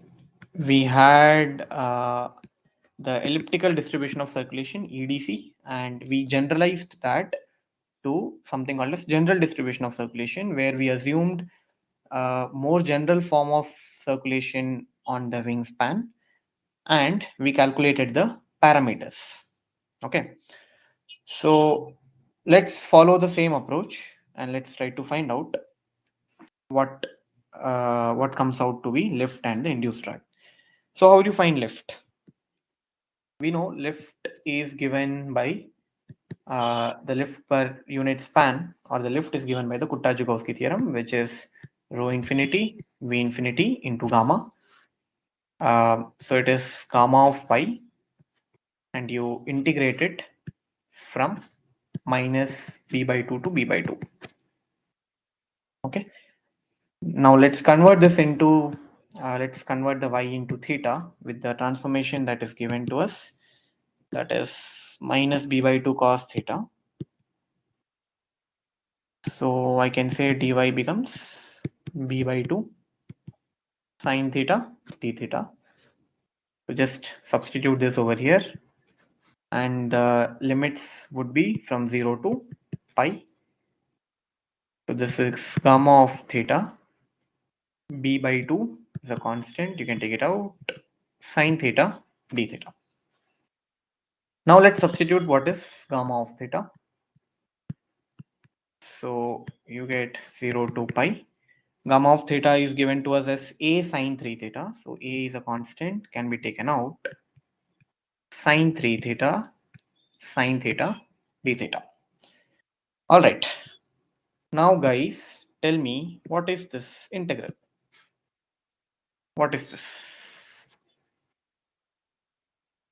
we had the elliptical distribution of circulation, EDC, and we generalized that to something called as general distribution of circulation, where we assumed a more general form of circulation on the wingspan, and we calculated the parameters. Okay, so let's follow the same approach and let's try to find out what comes out to be lift and the induced drag. So how do you find lift? We know lift is given by the lift per unit span, or the lift is given by the Kutta-Joukowski theorem, which is rho infinity v infinity into gamma. So it is gamma of pi, and you integrate it from minus b by 2 to b by 2. Okay, now let's convert this into let's convert the y into theta with the transformation that is given to us, that is minus b by 2 cos theta. So I can say dy becomes b by 2 sine theta d theta. So just substitute this over here, and the limits would be from 0 to pi. So this is gamma of theta, b by 2 is a constant, you can take it out, sine theta d theta. Now let's substitute what is gamma of theta. So you get 0 to pi. Gamma of theta is given to us as a sine 3 theta. So a is a constant, can be taken out. Sine 3 theta, sine theta d theta. All right. Now guys, tell me, what is this integral? What is this?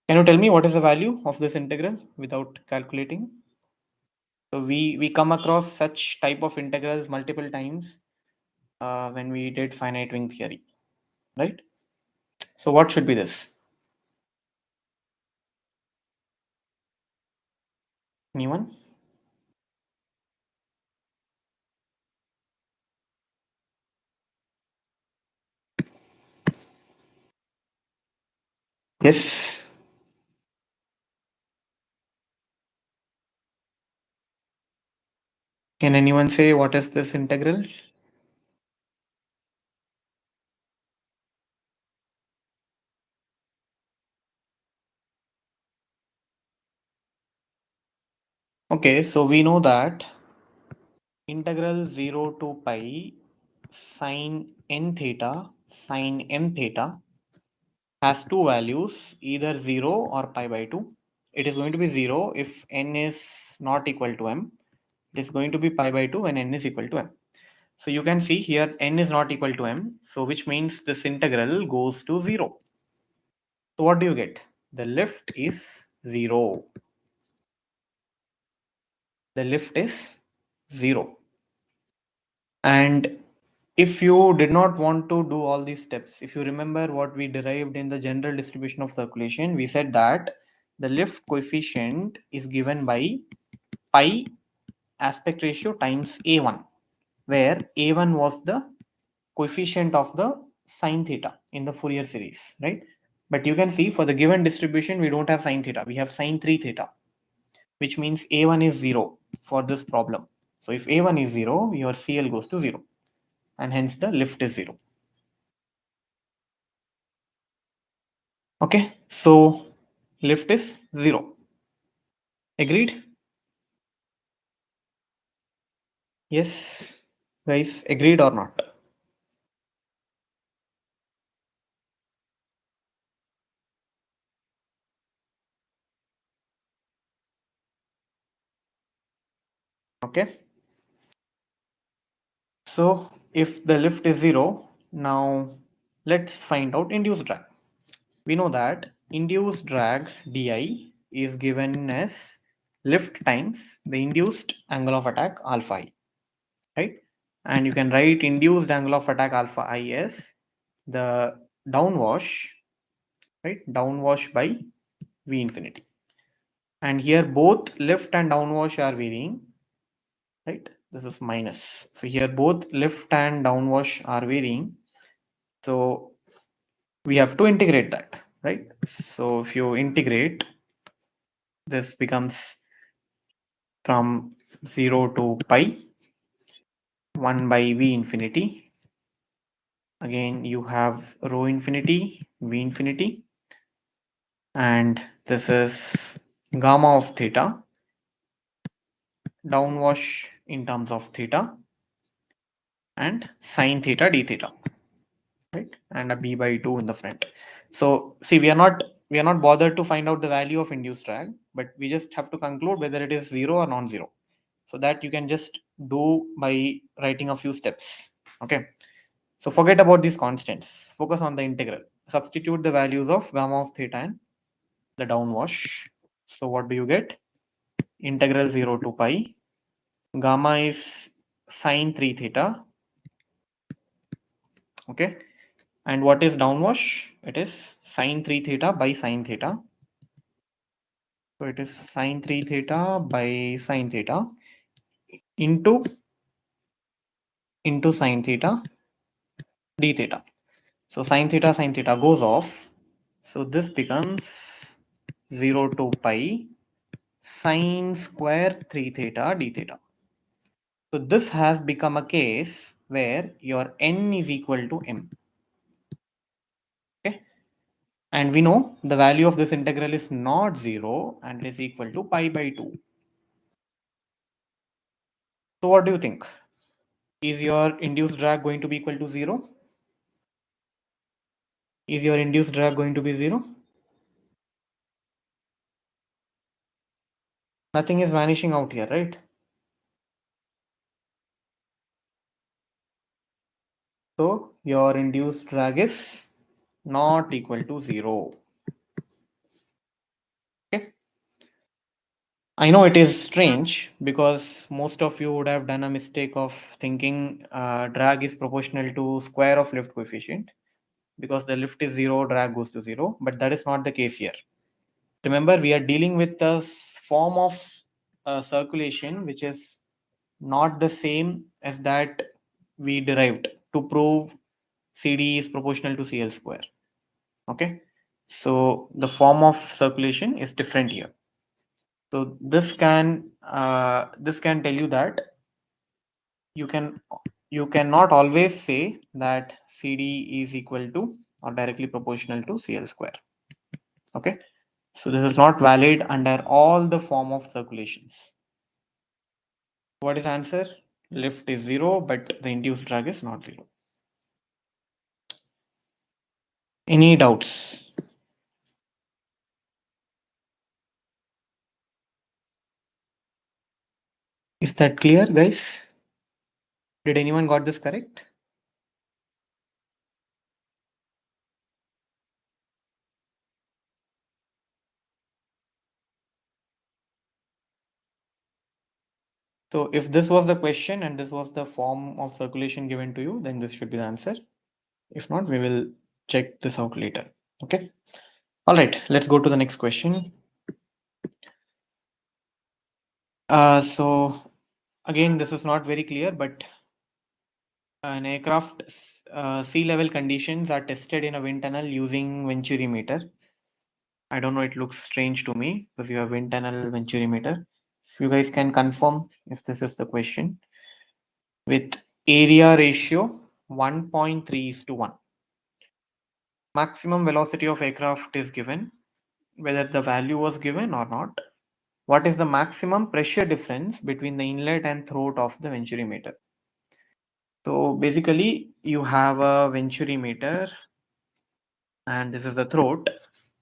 Can you tell me what is the value of this integral without calculating? So we come across such type of integrals multiple times when we did finite wing theory, right? So what should be this? Anyone? Yes. Can anyone say what is this integral? Okay, so we know that integral 0 to pi sine n theta sine m theta has two values, either 0 or pi by 2. It is going to be 0 if n is not equal to m. It is going to be pi by 2 when n is equal to m. So you can see here n is not equal to m, so which means this integral goes to 0. So what do you get? The lift is 0. The lift is 0. And if you did not want to do all these steps, if you remember what we derived in the general distribution of circulation, we said that the lift coefficient is given by pi aspect ratio times a1, where a1 was the coefficient of the sine theta in the Fourier series, right? But you can see for the given distribution, we don't have sine theta, we have sine 3 theta, which means a1 is 0 for this problem. So if a1 is 0, your CL goes to 0, and hence the lift is 0. Okay, so lift is 0. Agreed? Yes, guys, agreed or not? Okay. So if the lift is 0, now let's find out induced drag. We know that induced drag di is given as lift times the induced angle of attack alpha I, right? And you can write induced angle of attack alpha I as the downwash, right? Downwash by V infinity. And here both lift and downwash are varying, right? This is minus. So here both lift and downwash are varying. So we have to integrate that, right? So if you integrate, this becomes from 0 to pi 1 by V infinity. Again, you have rho infinity, V infinity, and this is gamma of theta, downwash in terms of theta, and sine theta d theta, right? And a b by 2 in the front. So see, we are not bothered to find out the value of induced drag, but we just have to conclude whether it is 0 or non-zero. So that you can just do by writing a few steps. Okay. So forget about these constants. Focus on the integral. Substitute the values of gamma of theta and the downwash. So what do you get? Integral 0 to pi. Gamma is sine 3 theta. Okay. And what is downwash? It is sine 3 theta by sine theta. So it is sine 3 theta by sine theta into sine theta d theta. So sine theta goes off. So this becomes 0 to pi sine square 3 theta d theta. So this has become a case where your n is equal to m. Okay. And we know the value of this integral is not 0 and is equal to pi by 2. So what do you think? Is your induced drag going to be equal to 0? Is your induced drag going to be 0? Nothing is vanishing out here, right? So your induced drag is not equal to 0. Okay. I know it is strange because most of you would have done a mistake of thinking drag is proportional to square of lift coefficient. Because the lift is 0, drag goes to 0, but that is not the case here. Remember, we are dealing with the form of a circulation which is not the same as that we derived to prove CD is proportional to CL square. Okay, so the form of circulation is different here. So this can tell you that you cannot always say that CD is equal to or directly proportional to CL square. Okay, so this is not valid under all the form of circulations. What is answer? Lift is 0, but the induced drag is not 0. Any doubts? Is that clear, guys? Did anyone got this correct? So if this was the question and this was the form of circulation given to you, then this should be the answer. If not, we will check this out later. Okay. All right, let's go to the next question. So again, this is not very clear, but an aircraft sea level conditions are tested in a wind tunnel using Venturi meter. I don't know, it looks strange to me because you have wind tunnel Venturi meter. If you guys can confirm if this is the question. With area ratio 1.3:1. Maximum velocity of aircraft is given, whether the value was given or not. What is the maximum pressure difference between the inlet and throat of the Venturi meter? So basically you have a Venturi meter and this is the throat.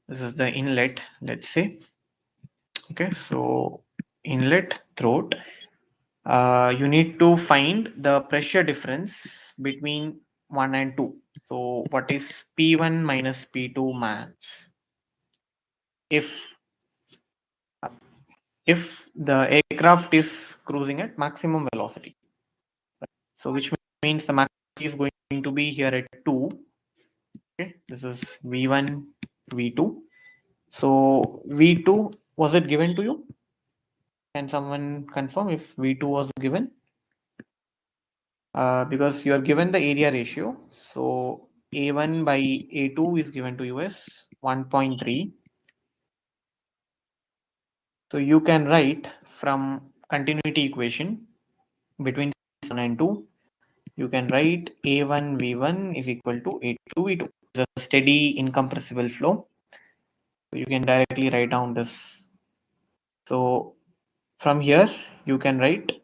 This is the inlet, let's say. Okay, so inlet, throat. You need to find the pressure difference between 1 and 2. So what is P1 minus P2 max? If the aircraft is cruising at maximum velocity. So which means the max is going to be here at 2. Okay, this is V1, V2. So V2, was it given to you? Can someone confirm if V2 was given? Because you are given the area ratio. So A1 by A2 is given to you as 1.3. So you can write from continuity equation between 1 and 2. You can write A1 V1 is equal to A2 V2. It's a steady incompressible flow. So you can directly write down this. So from here you can write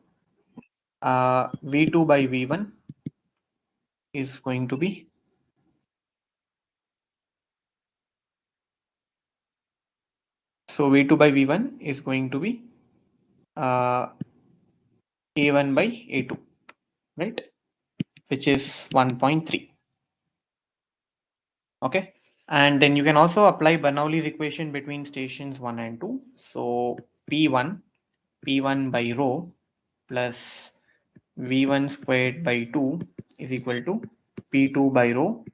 V2 by V1 is going to be V2 by V1 is going to be A1 by A2, right? Which is 1.3. Okay. And then you can also apply Bernoulli's equation between stations 1 and 2. So P1 by rho plus V1 squared by 2 is equal to P2 by rho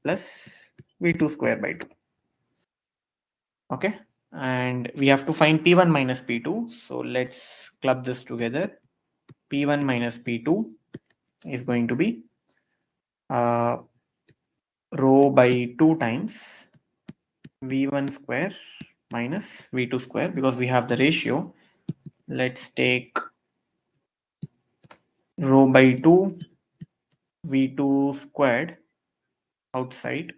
plus V2 squared by 2. Okay. And we have to find P1 minus P2. So let's club this together. P1 minus P2 is going to be rho by 2 times V1 square minus V2 square, because we have the ratio. Let's take rho by 2 V2 squared outside.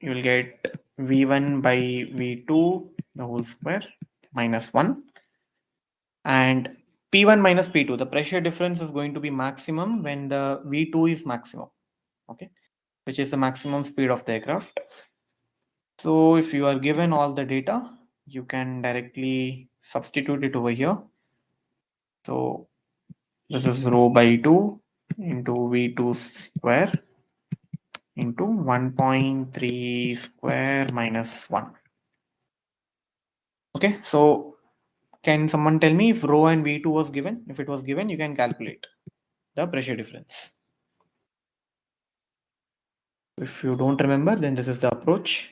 You will get V1 by V2 the whole square minus 1. And P1 minus P2, the pressure difference is going to be maximum when the V2 is maximum, okay, which is the maximum speed of the aircraft. So if you are given all the data, you can directly substitute it over here. So this is rho by 2 into V2 square into 1.3 square minus 1. Okay, so can someone tell me if rho and V2 was given? If it was given, you can calculate the pressure difference. If you don't remember, then this is the approach.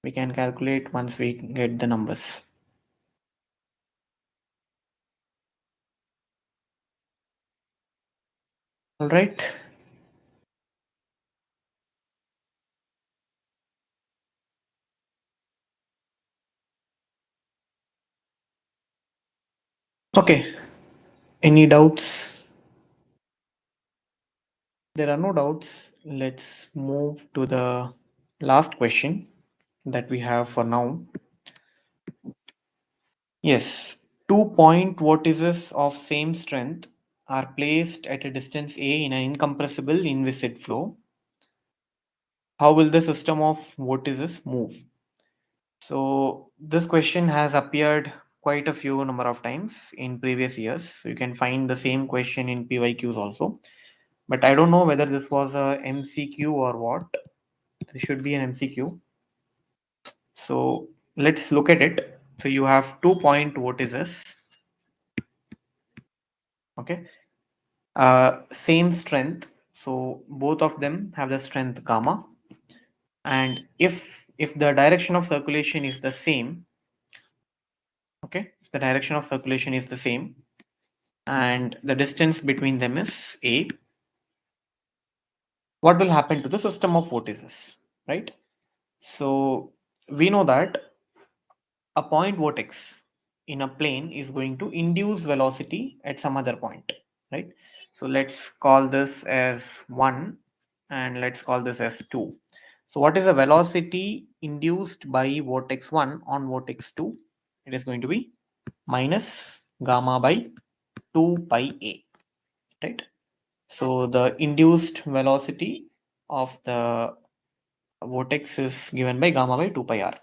We can calculate once we get the numbers. All right. Okay. Any doubts? There are no doubts. Let's move to the last question that we have for now. Yes, 2 point vortices of same strength are placed at a distance a in an incompressible inviscid flow. How will the system of vortices move? So this question has appeared quite a few number of times in previous years. So you can find the same question in PYQs also. But I don't know whether this was a MCQ or what. This should be an MCQ. So let's look at it. So you have 2 point vortices. Okay. Same strength. So both of them have the strength gamma. And if the direction of circulation is the same, okay, the direction of circulation is the same, and the distance between them is a, what will happen to the system of vortices, right? So we know that a point vortex in a plane is going to induce velocity at some other point, right? So let's call this as 1 and let's call this as 2. So what is the velocity induced by vortex 1 on vortex 2? It is going to be minus gamma by 2 pi a, right? So the induced velocity of the vortex is given by gamma by 2 pi r.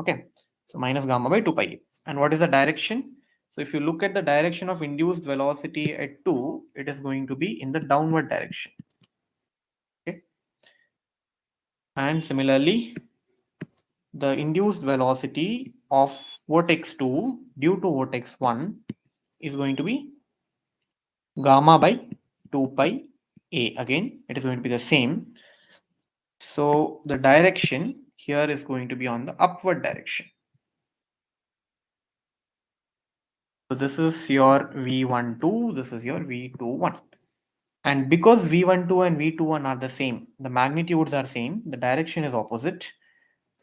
Okay, so minus gamma by 2 pi a. And what is the direction? So if you look at the direction of induced velocity at 2, it is going to be in the downward direction. Okay, and similarly, the induced velocity of vortex 2 due to vortex 1 is going to be gamma by 2 pi a. Again, it is going to be the same. So the direction here is going to be on the upward direction. So this is your V12, this is your V21. And because V12 and V21 are the same, the magnitudes are same, the direction is opposite.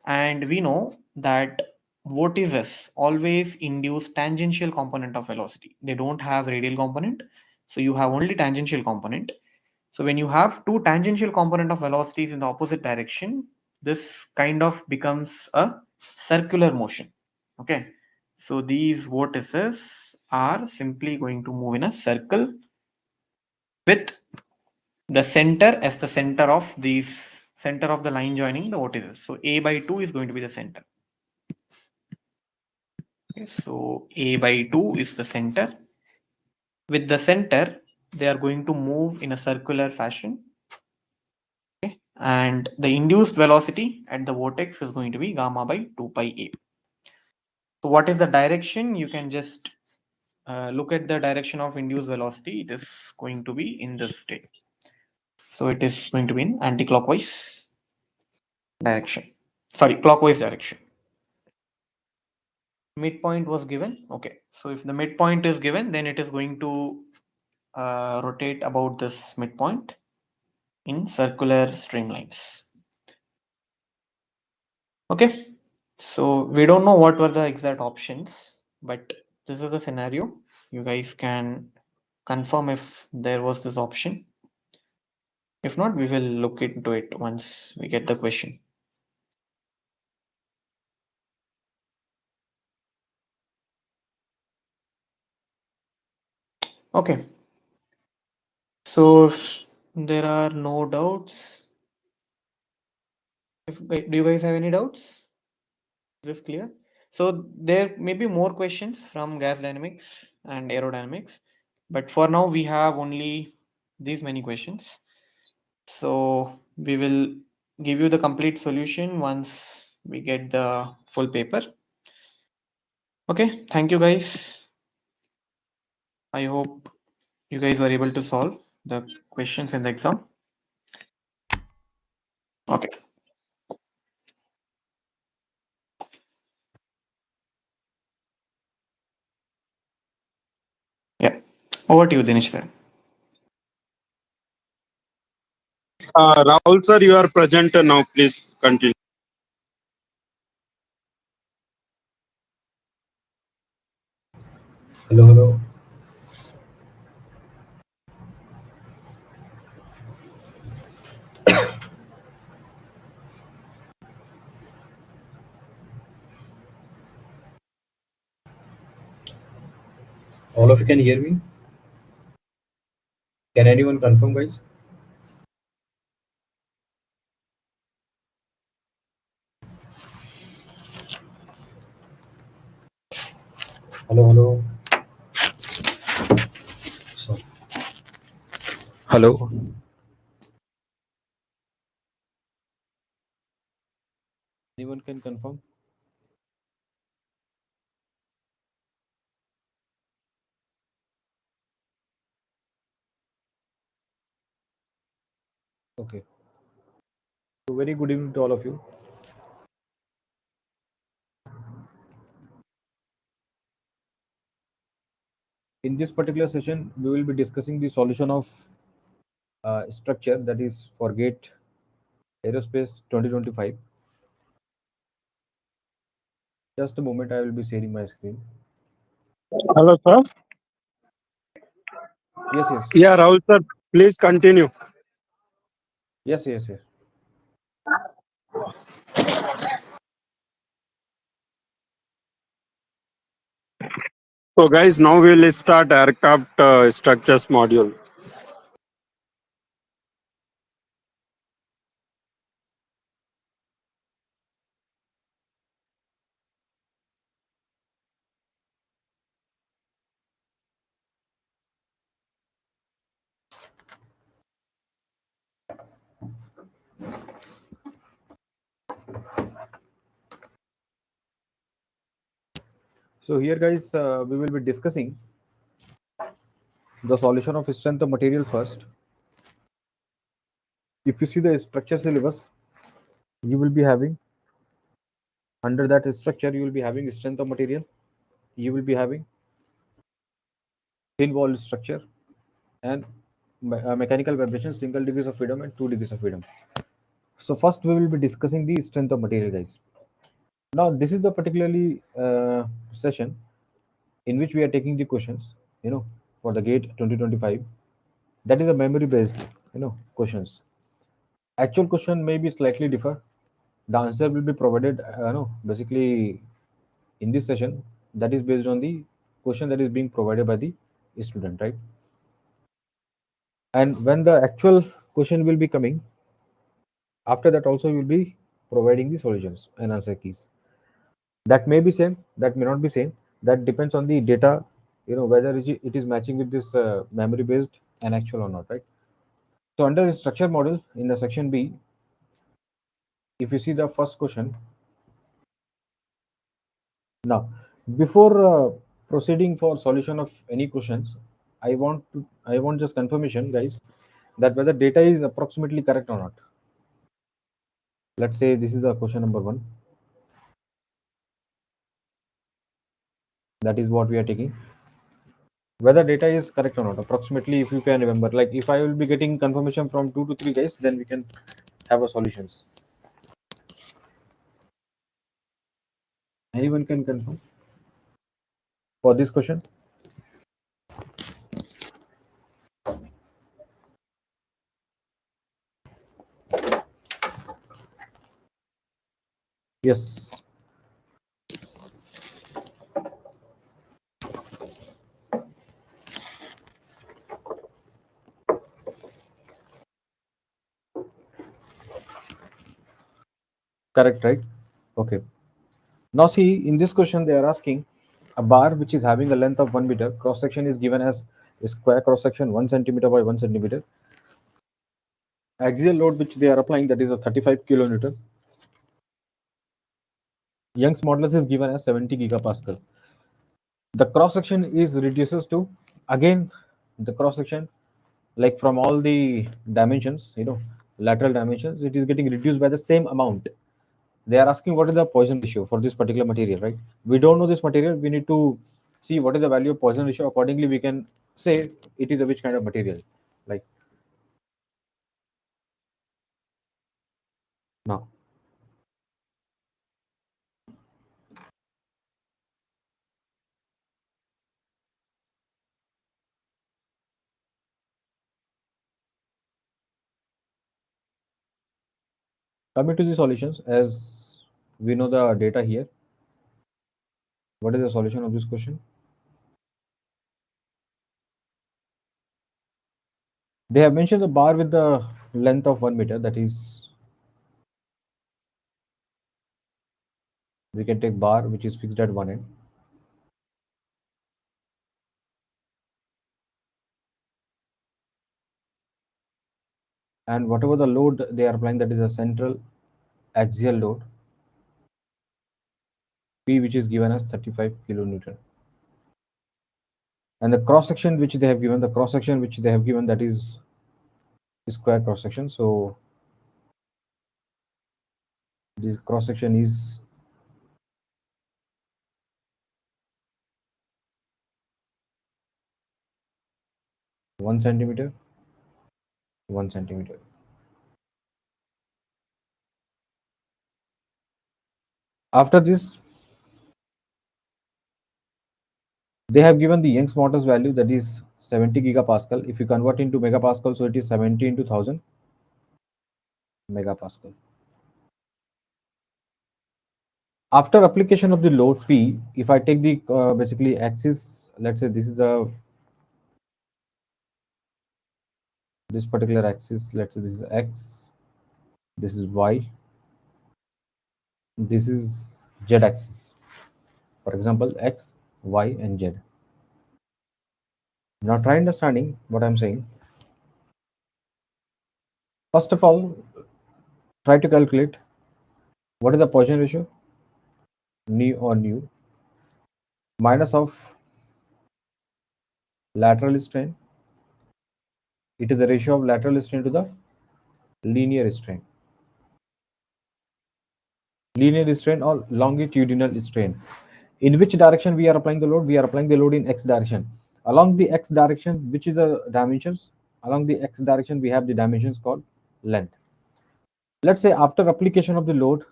And we know that vortices always induce tangential component of velocity. They don't have radial component. So you have only tangential component. So when you have two tangential component of velocities in the opposite direction, this kind of becomes a circular motion. Okay. So these vortices are simply going to move in a circle with the center as the center of these center of the line joining the vortices. So a by 2 is going to be the center. Okay, so a by 2 is the center. With the center, they are going to move in a circular fashion. Okay, and the induced velocity at the vortex is going to be gamma by 2 pi a. So what is the direction? You can just look at the direction of induced velocity. It is going to be in this state. So it is going to be in anti-clockwise direction. Sorry, clockwise direction. Midpoint was given. Okay, so if the midpoint is given, then it is going to rotate about this midpoint in circular streamlines. Okay, so we don't know what were the exact options, but this is the scenario. You guys can confirm if there was this option. If not, we will look into it once we get the question. Okay, so if there are no doubts, do you guys have any doubts? Is this clear? So there may be more questions from gas dynamics and aerodynamics, but for now we have only these many questions. So we will give you the complete solution once we get the full paper. Okay, thank you guys. I hope you guys were able to solve the questions in the exam. Okay. Yeah. Over to you, Dinesh then. Rahul sir, you are present now. Please continue. Hello, hello. All of you can hear me? Can anyone confirm, guys? Hello, hello. So, hello. Anyone can confirm? Okay. So very good evening to all of you. In this particular session, we will be discussing the solution of structure that is for GATE Aerospace 2025. Just a moment, I will be sharing my screen. Hello, sir. Yes, yes. Yeah, Rahul sir, please continue. Yes, yes, yes. So, guys, now we will start aircraft structures module. So here, guys, we will be discussing the solution of strength of material first. If you see the structure syllabus, you will be having under that structure, you will be having strength of material. You will be having thin wall structure and mechanical vibration, single degrees of freedom and 2 degrees of freedom. So first we will be discussing the strength of material, guys. Now this is the particularly session in which we are taking the questions, for the GATE 2025. That is a memory based, questions. Actual question may be slightly differ. The answer will be provided, basically in this session, that is based on the question that is being provided by the student, right? And when the actual question will be coming, after that also you will be providing the solutions and answer keys. That may be same, that may not be same. That depends on the data, whether it is matching with this memory based and actual or not, right? So under the structure model in the section B, if you see the first question, now before proceeding for solution of any questions, I want just confirmation, guys, that whether data is approximately correct or not. Let's say this is the question number 1. That is what we are taking. Whether data is correct or not, approximately, if you can remember. Like if I will be getting confirmation from 2 to 3 guys, then we can have a solutions. Anyone can confirm for this question? Yes. Correct, right? Okay. Now see, in this question they are asking a bar which is having a length of 1 meter, cross section is given as a square cross section 1 centimeter by 1 centimeter. Axial load which they are applying, that is a 35 kilonewton. Young's modulus is given as 70 gigapascal. The cross section is reduces to, again, the cross section, like from all the dimensions, lateral dimensions, it is getting reduced by the same amount. They are asking what is the Poisson ratio for this particular material, right? We don't know this material. We need to see what is the value of Poisson ratio. Accordingly, we can say it is a which kind of material. Like Now, coming to the solutions, as we know the data here, what is the solution of this question? They have mentioned the bar with the length of 1 meter, that is, we can take bar which is fixed at one end. And whatever the load they are applying, that is a central axial load, P, which is given as 35 kilonewton. And the cross section which they have given, that is square cross section. So this cross section is 1 centimeter, 1 centimeter. After this, they have given the Young's modulus value, that is 70 gigapascal. If you convert into megapascal, so it is 70 into 1000 megapascal. After application of the load P, if I take the basically axis, let's say this is this particular axis, let's say this is X, this is Y, this is Z axis. For example, X, Y, and Z. Now try understanding what I'm saying. First of all, try to calculate what is the Poisson ratio, nu minus of lateral strain. It is the ratio of lateral strain to the linear strain. Linear strain or longitudinal strain. In which direction we are applying the load? We are applying the load in X direction. Along the X direction, which is the dimensions? Along the X direction, we have the dimensions called length. Let's say after application of the load,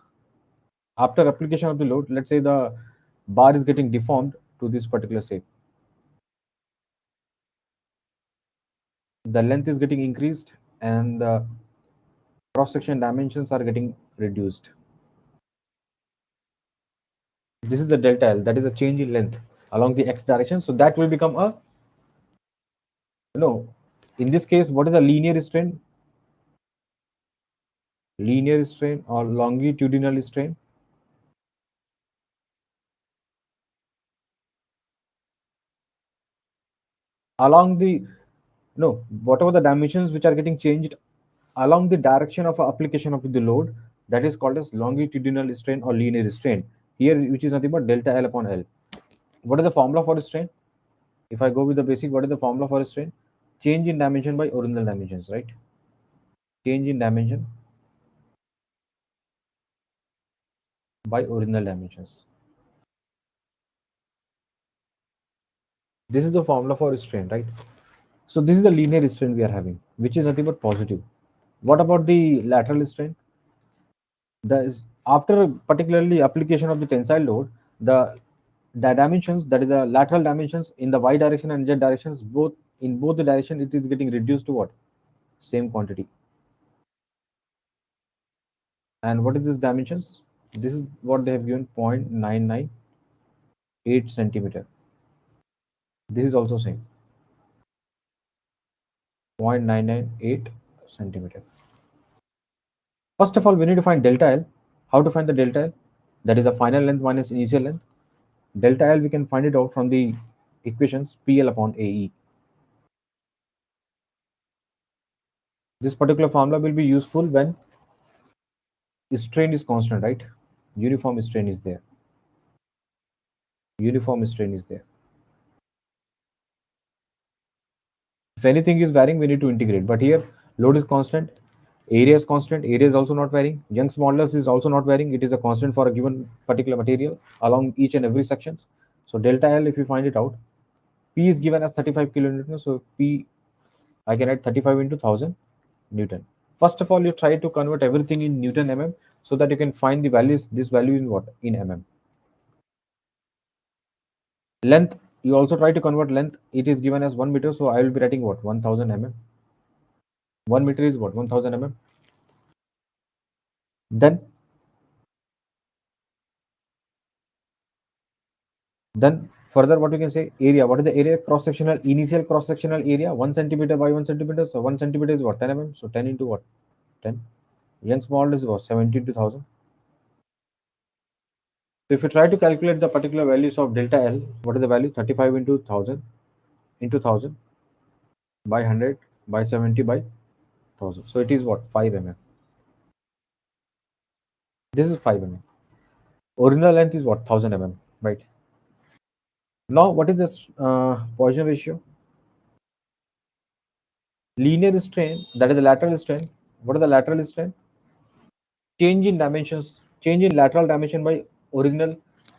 let's say the bar is getting deformed to this particular shape. The length is getting increased and the cross-section dimensions are getting reduced. This is the delta L, that is a change in length along the X direction. So that will become a, in this case, what is the linear strain? Linear strain or longitudinal strain? Along the, whatever the dimensions which are getting changed along the direction of application of the load, that is called as longitudinal strain or linear strain. Here, which is nothing but delta L upon L. What is the formula for strain? If I go with the basic, what is the formula for strain? Change in dimension by original dimensions, right? Change in dimension by original dimensions. This is the formula for strain, right? So this is the linear strain we are having, which is nothing but positive. What about the lateral strain? After particularly application of the tensile load, the dimensions, that is the lateral dimensions in the y direction and z directions, both the direction, it is getting reduced to what? Same quantity. And what is this dimensions? This is what they have given, 0.998 centimeter. This is also same, 0.998 centimeter. First of all, we need to find delta L. How to find the delta L? That is the final length minus initial length. Delta L, we can find it out from the equations PL upon AE. This particular formula will be useful when strain is constant, right? Uniform strain is there. Uniform strain is there. If anything is varying, we need to integrate. But here, load is constant, area is constant, area is also not varying. Young's modulus is also not varying. It is a constant for a given particular material along each and every sections. So delta L, if you find it out, P is given as 35 kilonewton. So P, I can add 35 into 1000 Newton. First of all, you try to convert everything in Newton mm so that you can find the values, this value in what? In mm. Length, you also try to convert length. It is given as 1 meter, so I will be writing what? 1000 mm. 1 meter is what? 1000 mm. Then further, what you can say, area. What is the area? Cross sectional, initial cross sectional area, 1 centimeter by 1 centimeter. So 1 centimeter is what? 10 mm. So 10 into what? 10. Young small is what? 17 to 1000. So if you try to calculate the particular values of delta L, what is the value? 35 into 1000 into 1000 by 100 by 70 by 1000. So it is what? 5 mm. This is 5 mm. Original length is what? 1000 mm, right? Now, what is this Poisson ratio? Linear strain, that is the lateral strain. What is the lateral strain? Change in dimensions, change in lateral dimension by original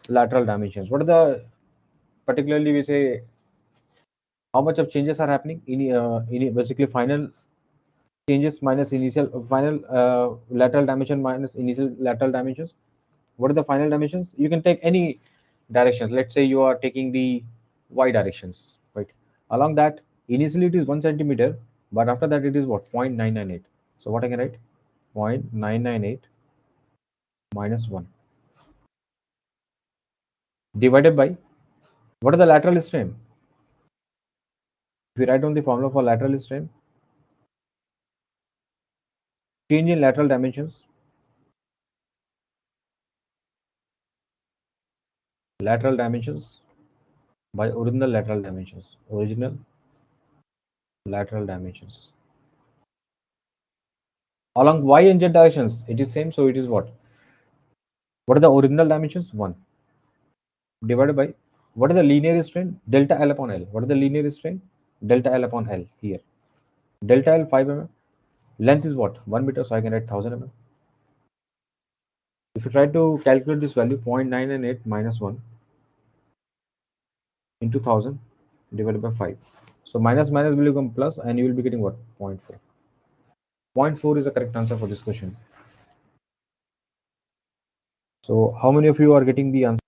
lateral dimensions. What are the, particularly we say, how much of changes are happening in basically final changes minus initial final lateral dimension minus initial lateral dimensions. What are the final dimensions? You can take any directions. Let's say you are taking the y directions, right? Along that, initially it is 1 centimeter, but after that it is what? 0.998. So what I can write? 0.998 minus 1 divided by, what is the lateral strain? If you write down the formula for lateral strain, change in lateral dimensions, by original lateral dimensions, along y and z directions it is same, so it is what are the original dimensions? 1 divided by, what is the linear strain? Delta L upon L. What is the linear strain? Delta L upon L here. Delta L 5 mm. Length is what? 1 meter, so I can write 1000 mm. If you try to calculate this value, 0.998 minus 1 into 1000 divided by 5. So minus minus will become plus, and you will be getting what? 0.4. 0.4 is the correct answer for this question. So how many of you are getting the answer?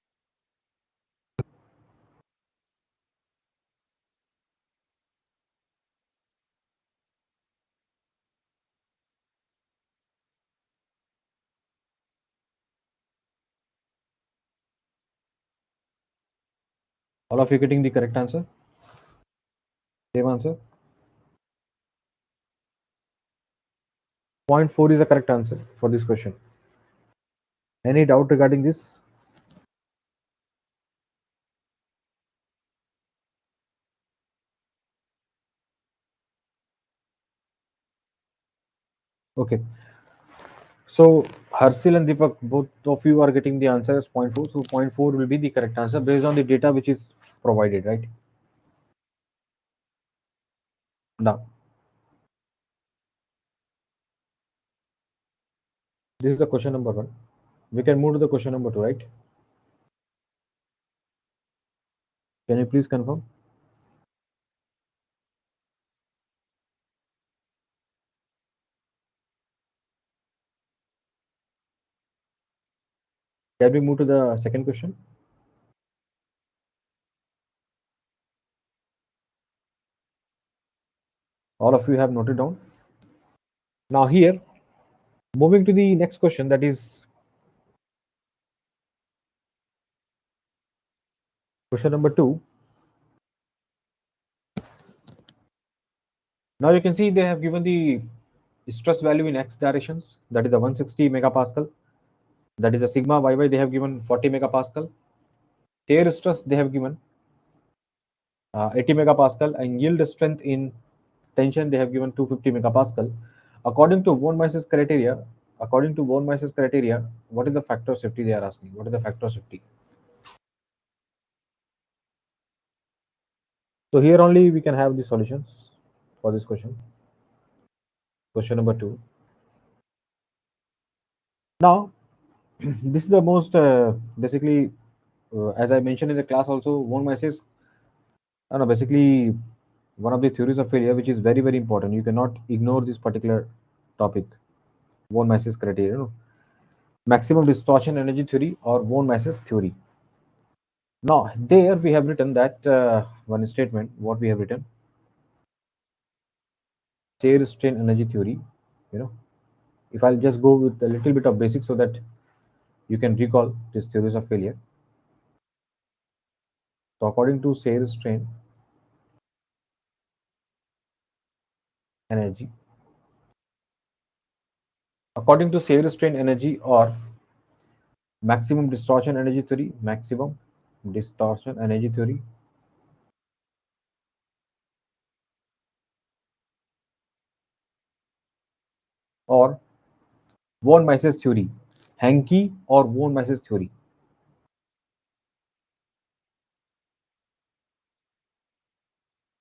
All of you getting the correct answer? Same answer? 0.4 is the correct answer for this question. Any doubt regarding this? Okay. So Harshil and Deepak, both of you are getting the answer as 0.4. So 0.4 will be the correct answer based on the data which is provided, right? Now, this is the question number 1. We can move to the question number 2, right? Can you please confirm? Can we move to the second question? All of you have noted down. Now here, moving to the next question, that is question number 2. Now you can see they have given the stress value in x directions, that is the 160 megapascal. That is the sigma yy, they have given 40 megapascal. Shear stress they have given 80 megapascal, and yield strength in tension they have given 250 megapascal. According to von Mises criteria, what is the factor of safety they are asking? What is the factor of safety? So here only we can have the solutions for this question. Question number 2. Now, this is the most basically, as I mentioned in the class also, von Mises, basically one of the theories of failure, which is very, very important. You cannot ignore this particular topic, von Mises criteria, you know, maximum distortion energy theory or von Mises theory. Now there we have written that one statement. What we have written, shear strain energy theory. You know, if I'll just go with a little bit of basics so that you can recall these theories of failure. So according to shear strain energy, according to shear strain energy or maximum distortion energy theory, maximum distortion energy theory, or von Mises theory, Hanke or von Mises theory.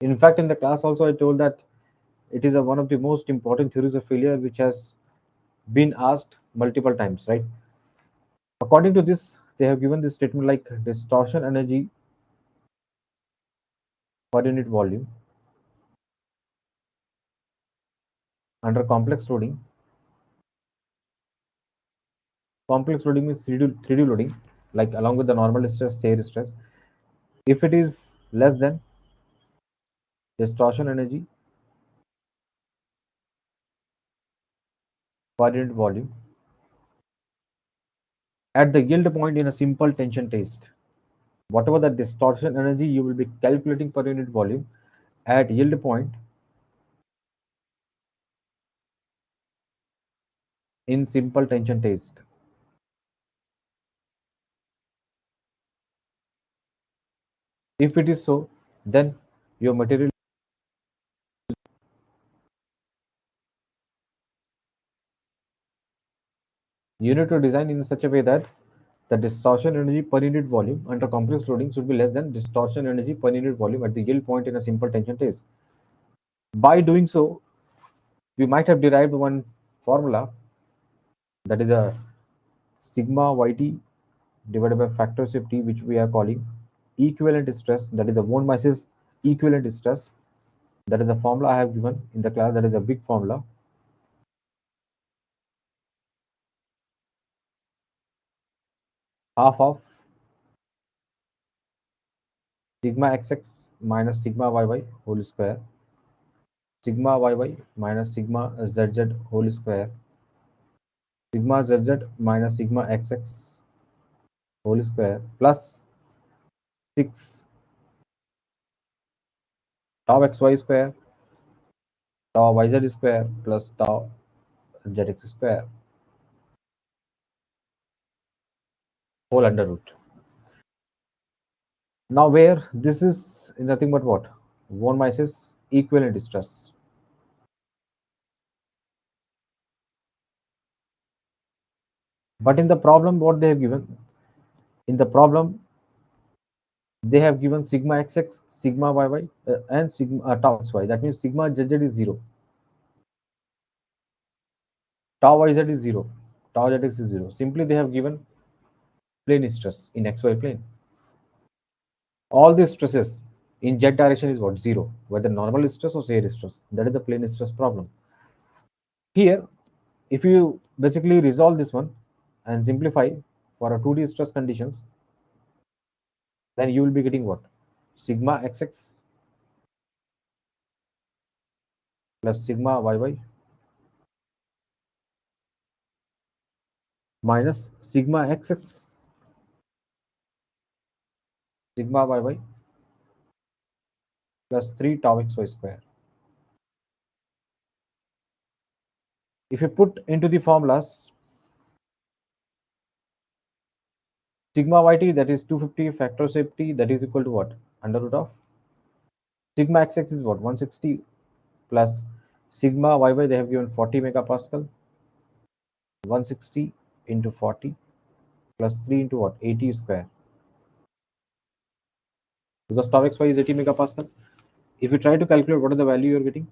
In fact, in the class also I told that it is one of the most important theories of failure which has been asked multiple times, right? According to this, they have given this statement like distortion energy per unit volume under complex loading. Complex loading means 3D loading, like along with the normal stress, shear stress. If it is less than distortion energy per unit volume at the yield point in a simple tension test. Whatever the distortion energy you will be calculating per unit volume at yield point in simple tension test. If it is so, then your material you need to design in such a way that the distortion energy per unit volume under complex loading should be less than distortion energy per unit volume at the yield point in a simple tension test. By doing so, we might have derived one formula, that is a sigma yt divided by factors of t, which we are calling equivalent stress, that is the von Mises equivalent stress. That is the formula I have given in the class. That is a big formula. Half of sigma xx minus sigma yy whole square, sigma yy minus sigma zz whole square, sigma zz minus sigma xx whole square plus 6 tau xy square, tau yz square plus tau zx square whole under root. Now where this is nothing but what? Von Mises equivalent stress. But in the problem, what they have given? In the problem, they have given sigma xx, sigma yy, and sigma tau xy. That means sigma zz is 0. Tau yz is 0. Tau zx is 0. Simply they have given plane stress in xy plane. All these stresses in z direction is what? 0. Whether normal stress or shear stress. That is the plane stress problem. Here, if you basically resolve this one and simplify for a 2D stress conditions, then you will be getting what? Sigma xx plus sigma yy minus sigma xx sigma yy plus 3 tau xy square. If you put into the formulas, sigma yt, that is 250 factor safety, that is equal to what? Under root of sigma xx is what? 160 plus sigma yy, they have given 40 megapascal. 160 into 40 plus 3 into what? 80 square. Because tau xy is 80 megapascal. If you try to calculate what is the value you are getting,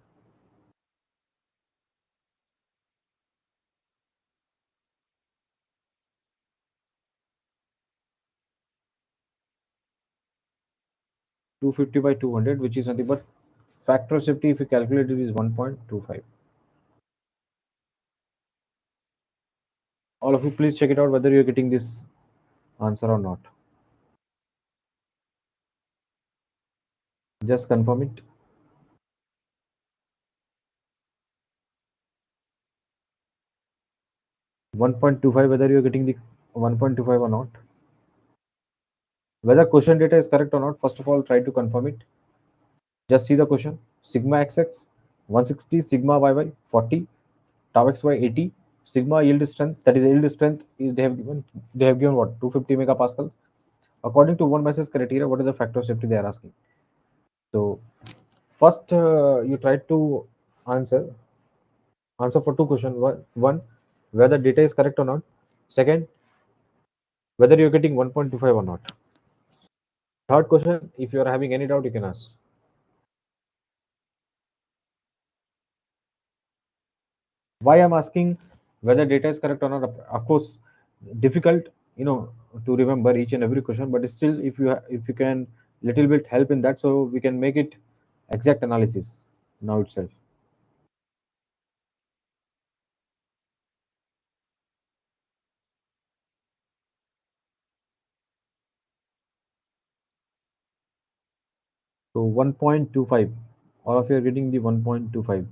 (250 by 200), which is nothing but factor of safety. If you calculate it, is 1.25. All of you, please check it out whether you're getting this answer or not. Just confirm it. (1.25), whether you're getting the 1.25 or not. Whether question data is correct or not, first of all, try to confirm it. Just see the question. Sigma xx 160, sigma yy 40, tau xy 80, sigma yield strength, that is yield strength is they have given what, 250 megapascal. According to one message criteria, what is the factor of safety they are asking? So first you try to answer for two questions. One, whether data is correct or not. Second, whether you're getting 1.25 or not. Third question, if you are having any doubt, you can ask. Why I'm asking whether data is correct or not? Of course, difficult, to remember each and every question, but still, if you can little bit help in that, so we can make it exact analysis now itself. So 1.25, all of you are getting the 1.25.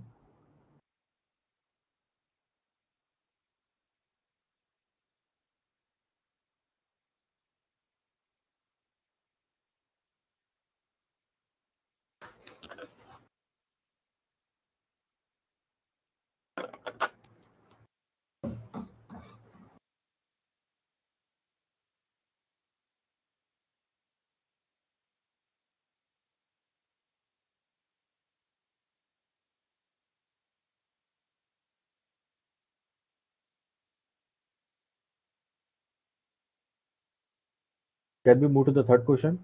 Can we move to the third question?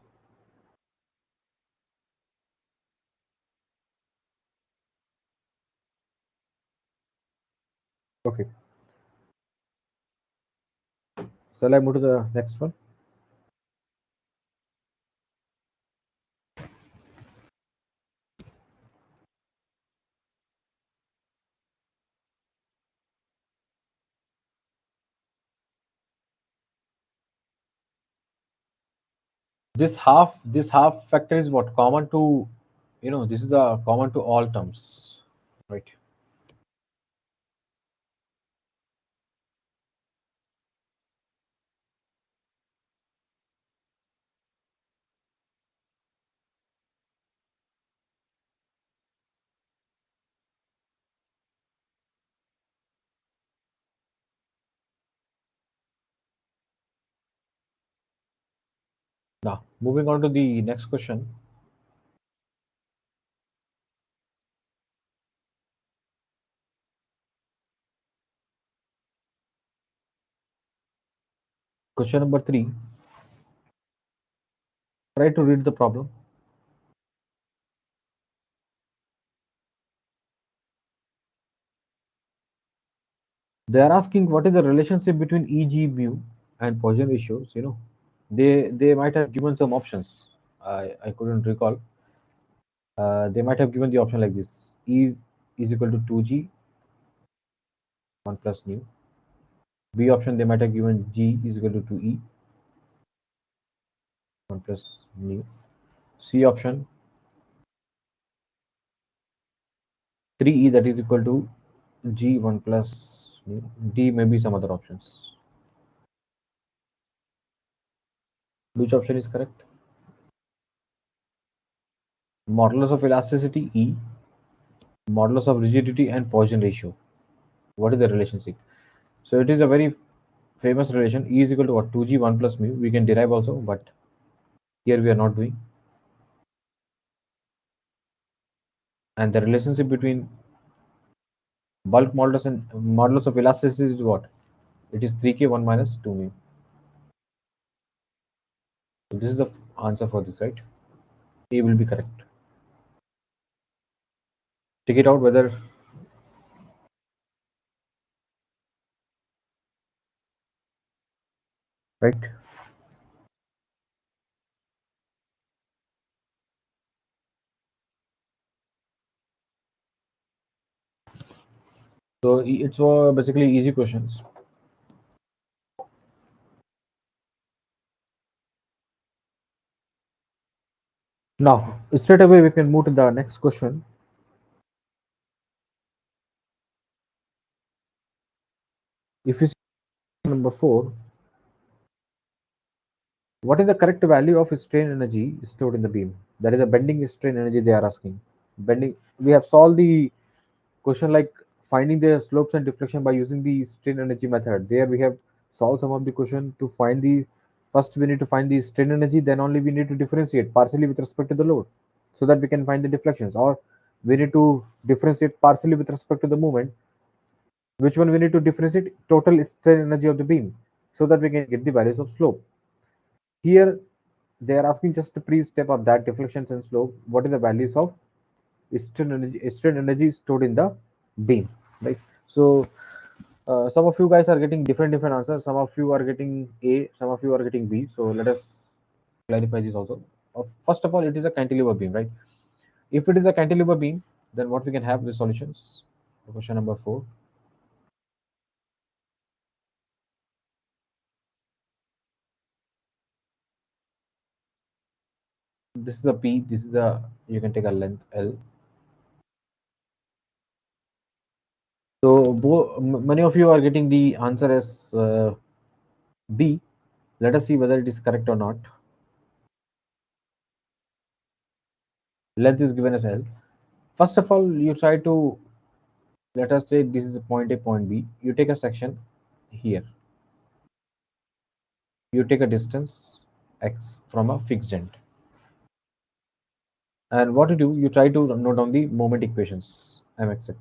Okay. Shall I move to the next one? This half factor is what common to, this is the common to all terms, right? Now, moving on to the next question. Question number 3. Try to read the problem. They are asking what is the relationship between Eg mu and Poisson ratios. They might have given some options. I couldn't recall. They might have given the option like this: E is equal to 2g 1 plus nu. B option they might have given G is equal to 2e 1 plus nu. C option 3e, that is equal to G 1 plus nu. D may be some other options. Which option is correct? Modulus of elasticity E, modulus of rigidity and Poisson ratio. What is the relationship? So it is a very famous relation. E is equal to what? 2g 1 plus mu. We can derive also, but here we are not doing. And the relationship between bulk modulus and modulus of elasticity is what? It is 3k 1 minus 2 mu. So this is the answer for this, right? A will be correct. Check it out whether right. So it's basically easy questions. Now, straight away we can move to the next question. If you see number 4, what is the correct value of strain energy stored in the beam? That is the bending strain energy they are asking. Bending. We have solved the question like finding the slopes and deflection by using the strain energy method. There we have solved some of the question to find the first we need to find the strain energy, then only we need to differentiate partially with respect to the load so that we can find the deflections, or we need to differentiate partially with respect to the movement. Which one we need to differentiate? Total strain energy of the beam so that we can get the values of slope. Here they are asking just the pre-step of that deflections and slope. What is the values of strain energy stored in the beam, right? So some of you guys are getting different answers. Some of you are getting A, some of you are getting B. So let us clarify this also. First of all, it is a cantilever beam, right? If it is a cantilever beam, then what we can have the solutions. Question number 4. This is a P. This is a, you can take a length L. So many of you are getting the answer as B. Let us see whether it is correct or not. Length is given as L. First of all, you try to, let us say this is point A, point B. You take a section here. You take a distance x from a fixed end. And what you do, you try to note down the moment equations, mxx.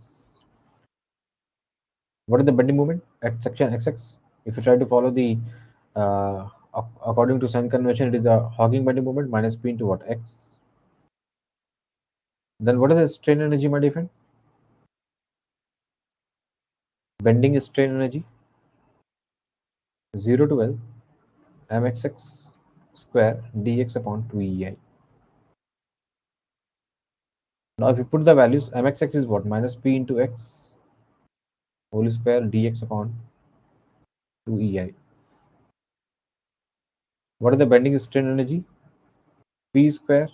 What is the bending moment at section xx? If you try to follow the, according to sign convention, it is a Hawking bending moment minus p into what? X. Then what is the strain energy, my dear friend? Bending strain energy 0 to L mxx square dx upon 2ei. Now if you put the values, mxx is what? Minus p into x whole square dx upon 2ei. What is the bending strain energy? P square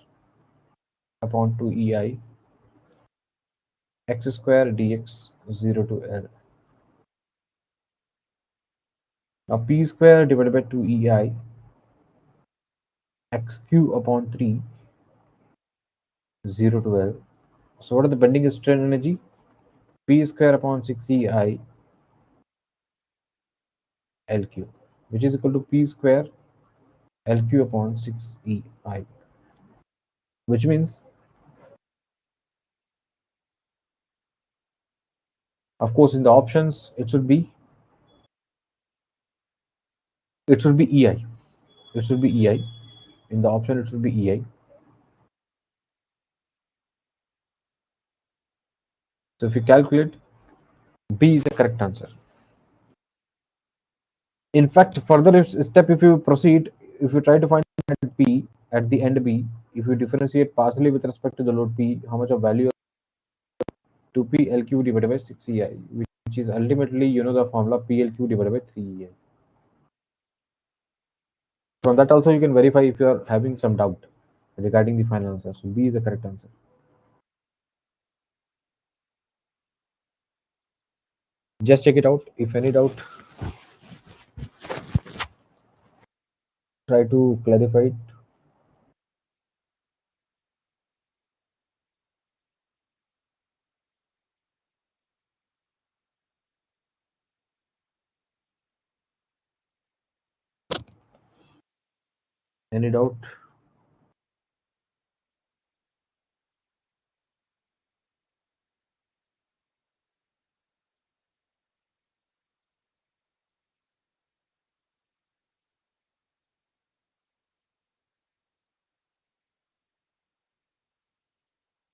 upon 2ei x square dx 0 to L. Now p square divided by 2ei x cube upon 3 0 to L. So what is the bending strain energy? P square upon 6ei L cube, which is equal to P square L cube upon 6ei, which means, of course, in the options it should be ei. It should be ei. In the option it should be ei. So if you calculate, B is the correct answer. In fact, further step, if you proceed, if you try to find P at the end B, if you differentiate partially with respect to the load P, how much of value 2P LQ divided by 6EI, which is ultimately, you know, the formula PLQ divided by 3EI. From that also you can verify if you are having some doubt regarding the final answer. So B is the correct answer. Just check it out. If any doubt, try to clarify it. Any doubt?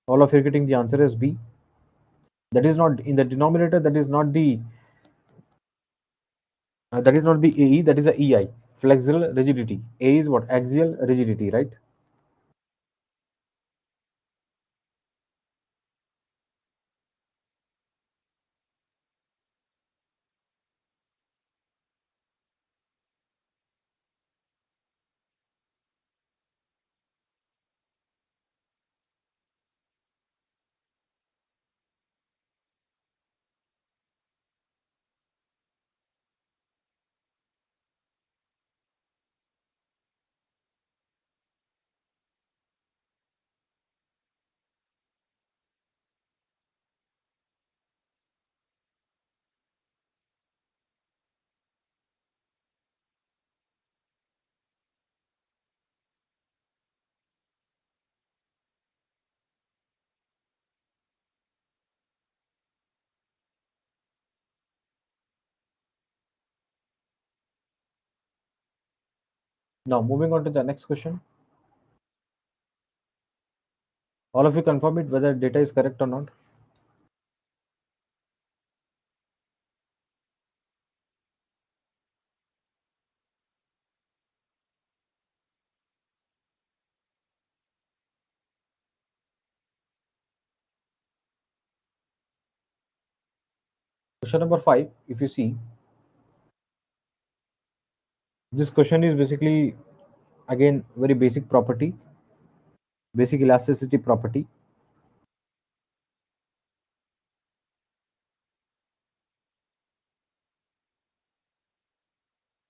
All of you are getting the answer as B. That is not in the denominator. That is not the AE. That is the EI. Flexural rigidity. A is what? Axial rigidity, right? Now moving on to the next question. All of you confirm it whether data is correct or not. Question number 5, if you see, this question is basically again very basic property, basic elasticity property.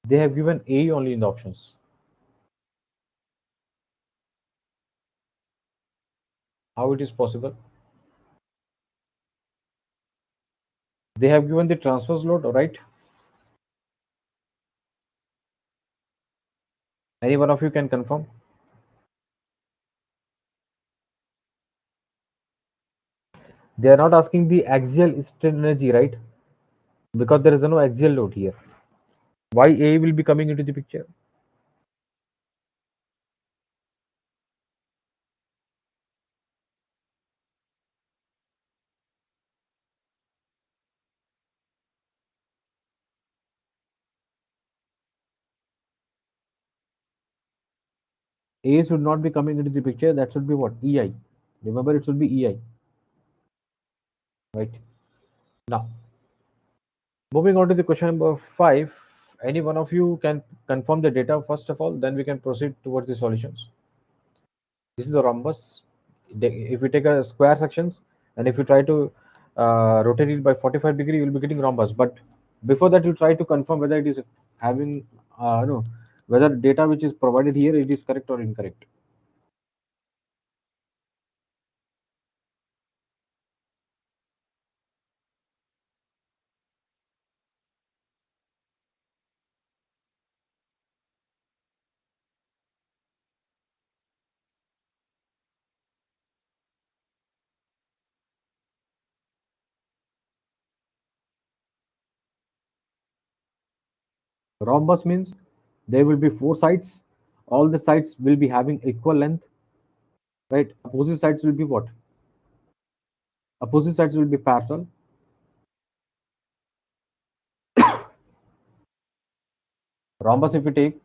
They have given A only in the options. How it is possible? They have given the transverse load, right? Any one of you can confirm? They are not asking the axial strain energy, right? Because there is no axial load here. Why A will be coming into the picture? A should not be coming into the picture. That should be what? EI. Remember, it should be EI. Right. Now, moving on to the question number 5. Any one of you can confirm the data first of all, then we can proceed towards the solutions. This is a rhombus. If we take a square sections and if you try to rotate it by 45 degree, you will be getting rhombus. But before that, you try to confirm whether it is having no, whether data which is provided here it is correct or incorrect. Rhombus means there will be 4 sides. All the sides will be having equal length, right? Opposite sides will be what? Opposite sides will be parallel. Rhombus, if you take,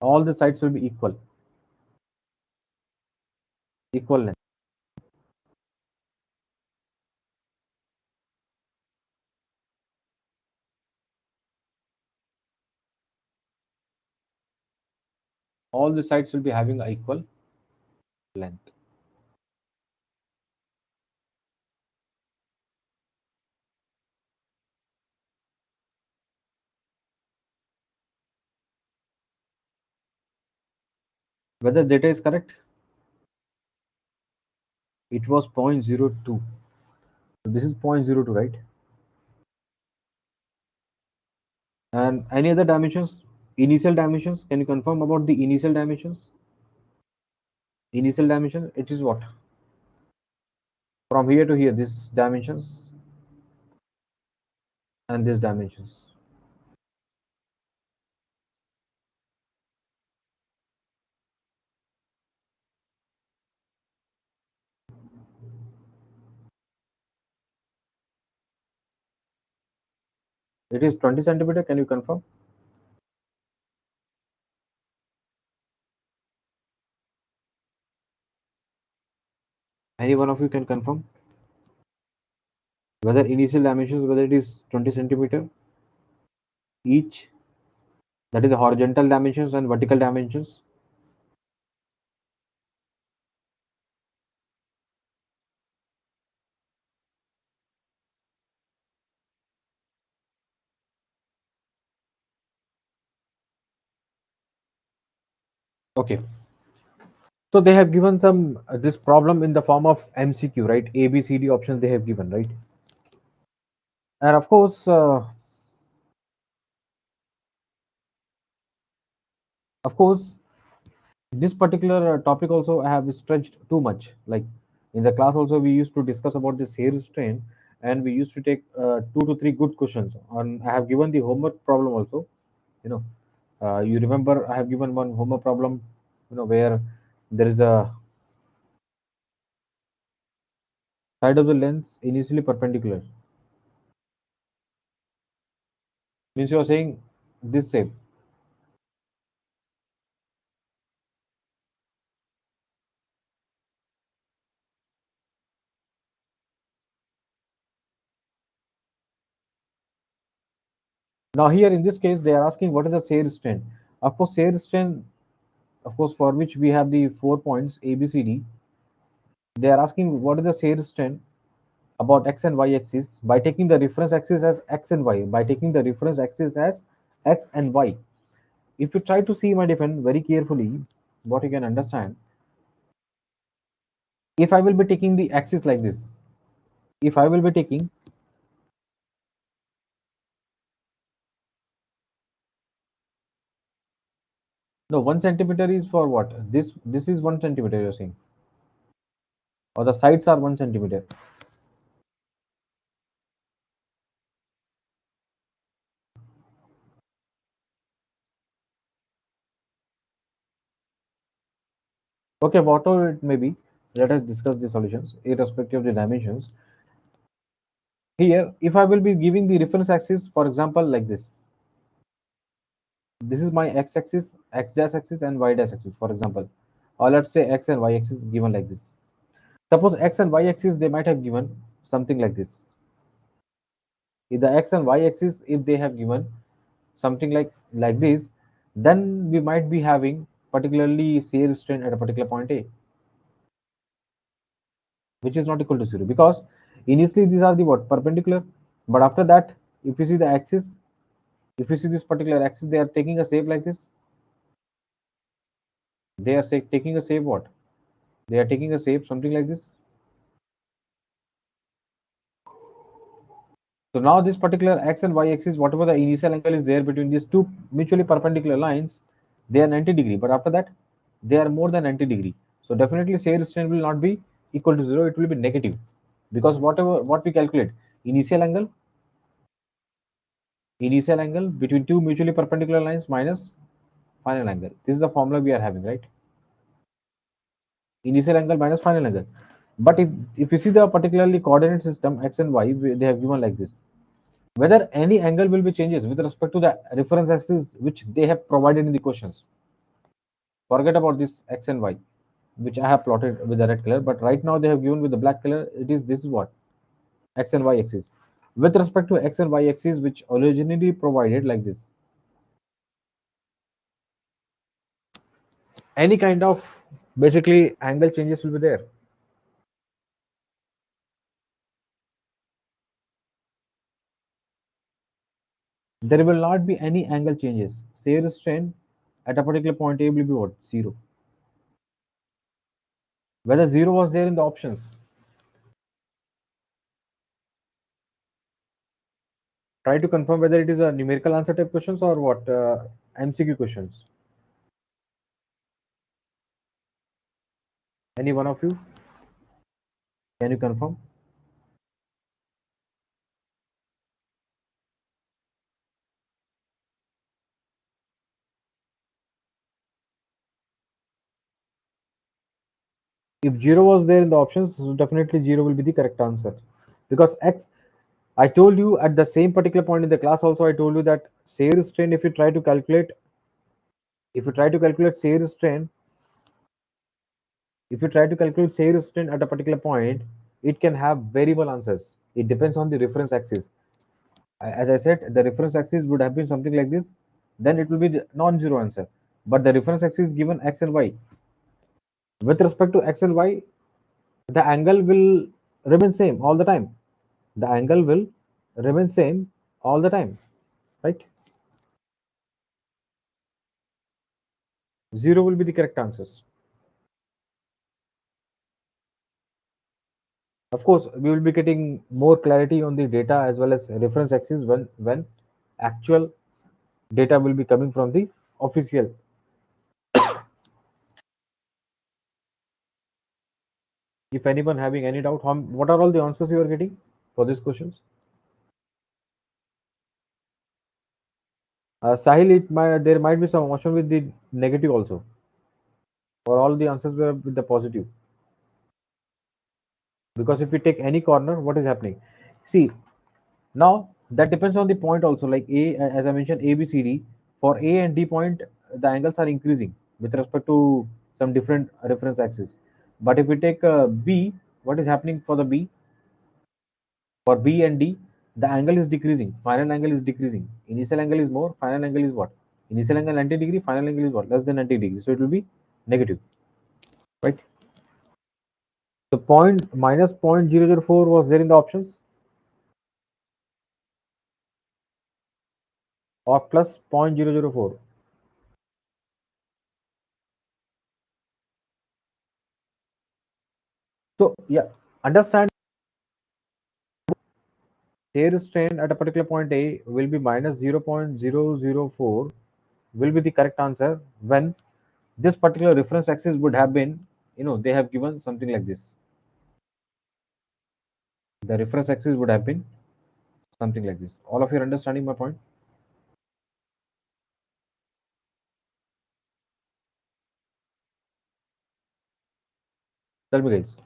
all the sides will be equal length. All the sides will be having equal length. Whether data is correct? It was 0.02. So this is 0.02, right? And any other dimensions? Initial dimensions? Can you confirm about the initial dimensions? Initial dimension, it is what? From here to here, this dimensions and these dimensions. It is 20 centimeter. Can you confirm? Any one of you can confirm? Whether initial dimensions, whether it is 20 centimeter each, that is the horizontal dimensions and vertical dimensions. Okay. So they have given some this problem in the form of MCQ, right? A, B, C, D options they have given, right? And of course, this particular topic also I have stretched too much. Like in the class also we used to discuss about this hair strain, and we used to take 2 to 3 good questions. And I have given the homework problem also, you know. You remember I have given one homework problem, where there is a side of the lens initially perpendicular. Means you are saying this shape. Now here in this case, they are asking what is the shear strain. Of course, shear strain, of course, for which we have the 4 points A, B, C, D. They are asking what is the shear strain about x and y axis by taking the reference axis as x and y. By taking the reference axis as x and y. If you try to see my definition very carefully, what you can understand, if I will be taking the axis like this, if I will be taking no 1 centimeter is for what? This is 1 centimeter you're saying, or the sides are 1 centimeter. Okay, whatever it may be, let us discuss the solutions irrespective of the dimensions. Here, if I will be giving the reference axis, for example, like this is my x-axis, x-dash axis, and y-dash axis, for example, or let's say x and y-axis given like this. Suppose x and y-axis they might have given something like this. If the x and y-axis, if they have given something like this, then we might be having particularly shear strain at a particular point A, which is not equal to 0, because initially these are the what, perpendicular, but after that, if you see the axis, if you see this particular axis, they are taking a shape like this. They are taking a shape what? They are taking a shape something like this. So now this particular x and y axis, whatever the initial angle is there between these two mutually perpendicular lines, they are 90 degree, but after that they are more than 90 degree. So definitely shear strain will not be equal to 0, it will be negative, because what we calculate, initial angle between two mutually perpendicular lines minus final angle. This is the formula we are having, right? Initial angle minus final angle. But if you see the particularly coordinate system x and y, they have given like this. Whether any angle will be changes with respect to the reference axis which they have provided in the questions. Forget about this x and y, which I have plotted with the red color, but right now they have given with the black color. This is what, x and y axis. With respect to x and y axis, which originally provided like this, any kind of basically angle changes will be there. There will not be any angle changes. Shear strain at a particular point A will be what? 0. Whether 0 was there in the options. Try to confirm whether it is a numerical answer type questions or what, MCQ questions. Any one of you? Can you confirm? If 0 was there in the options, so definitely 0 will be the correct answer. Because x, I told you at the same particular point in the class also, I told you that shear strain, if you try to calculate shear strain, if you try to calculate shear strain at a particular point, it can have variable answers. It depends on the reference axis. As I said, the reference axis would have been something like this, then it will be the non-zero answer. But the reference axis is given x and y. With respect to x and y, the angle will remain same all the time. The angle will remain same all the time, right? 0 will be the correct answers. Of course, we will be getting more clarity on the data as well as reference axis when actual data will be coming from the official. If anyone having any doubt, what are all the answers you are getting for these questions? Sahil, there might be some option with the negative also, or all the answers were with the positive. Because if we take any corner, what is happening? See, now that depends on the point also. Like A, as I mentioned, A, B, C, D. For A and D point, the angles are increasing with respect to some different reference axis. But if we take B, what is happening for the B? For B and D, the angle is decreasing. Final angle is decreasing. Initial angle is more. Final angle is what? Initial angle 90 degree. Final angle is what? Less than 90 degree. So it will be negative, right? The point minus 0.004 was there in the options, or plus 0.004. So yeah, understand shear strain at a particular point A will be minus 0.004 will be the correct answer when this particular reference axis would have been, they have given something like this. The reference axis would have been something like this. All of you are understanding my point? Tell me, guys.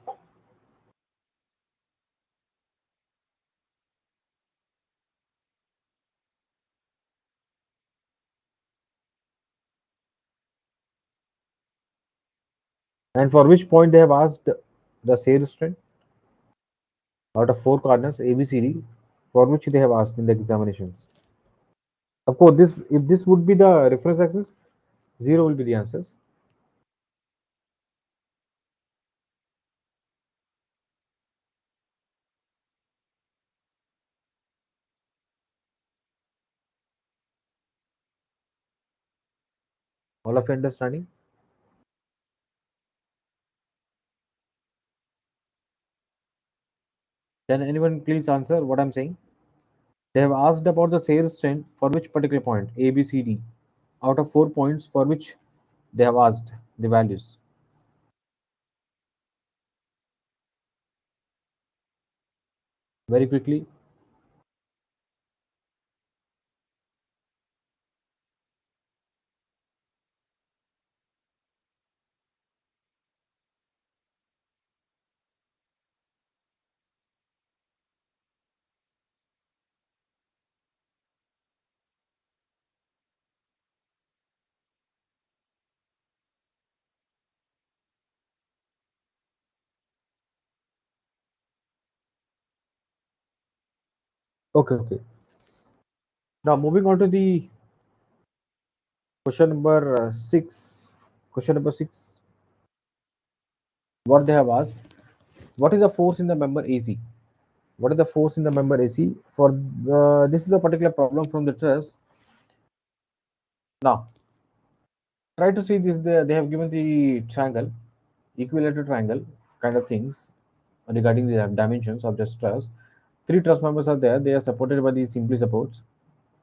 And for which point they have asked the shear strain out of 4 corners A, B, C, D, for which they have asked in the examinations. Of course, this if this would be the reference axis, 0 will be the answers. All of you understanding? Can anyone please answer what I'm saying? They have asked about the shear strain for which particular point A, B, C, D out of 4 points for which they have asked the values. Very quickly. Okay, okay. Now moving on to the question number 6. Question number 6. What they have asked: what is the force in the member AC? What is the force in the member AC? For this is a particular problem from the truss. Now, try to see this. They have given the triangle, equilateral triangle kind of things regarding the dimensions of this truss. 3 truss members are there. They are supported by the simply supports,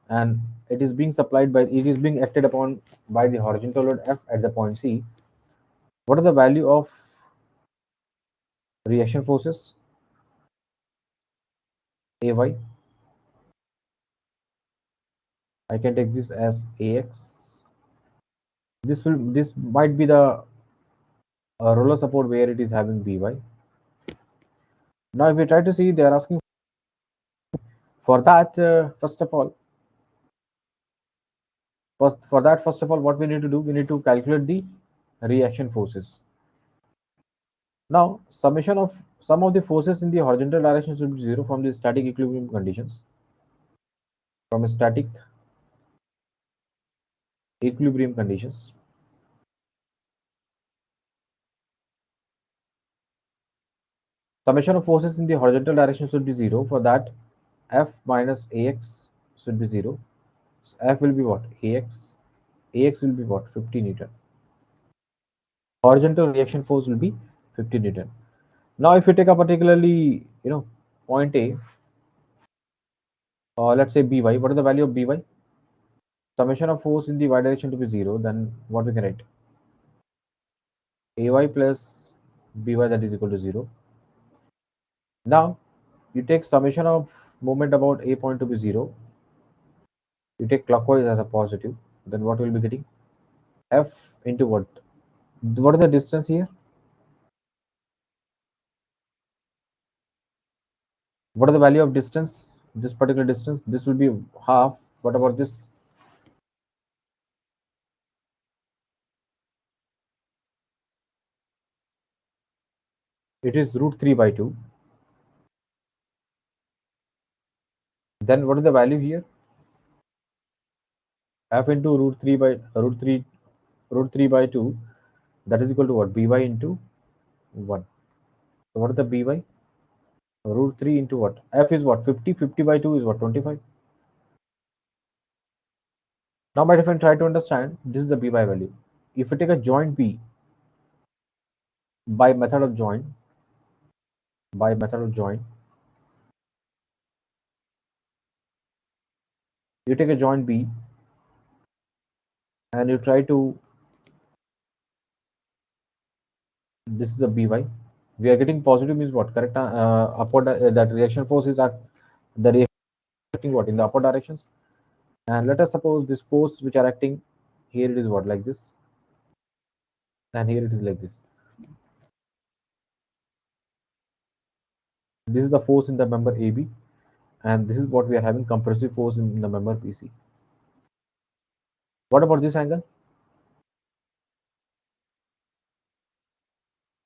and it is being supplied by, it is being acted upon by the horizontal load F at the point C. What is the value of reaction forces AY? I can take this as AX. This might be the roller support where it is having BY. Now, if we try to see, they are asking for that. First of all, what we need to do, we need to calculate the reaction forces. Now, summation of some of the forces in the horizontal direction should be 0 from the static equilibrium conditions. From static equilibrium conditions. Summation of forces in the horizontal direction should be 0. For that, F minus AX should be 0. So F will be what? AX. AX will be what? 50 Newton. Horizontal reaction force will be 50 Newton. Now, if you take a particularly, point A, let's say BY, what is the value of BY? Summation of force in the y direction to be 0, then what we can write? AY plus BY, that is equal to 0. Now, you take summation of moment about A point to be 0. You take clockwise as a positive, then what will be getting? F into what? What is the distance here? What is the value of distance? This particular distance, this will be half. What about this? It is root 3 by 2. Then what is the value here? F into root 3 by 2, that is equal to what? By into 1. So what is the by? Root 3 into what? F is what? 50. 50 by 2 is what? 25. Now my friend, try to understand, this is the by value. If you take a joint B by method of join, you take a joint B and you try to, this is the by. We are getting positive means what? Correct? Upward, that reaction force is at the reacting what? In the upward directions. And let us suppose this force which are acting here, it is what? Like this. And here it is like this. This is the force in the member AB, and this is what we are having, compressive force in the member PC. What about this angle?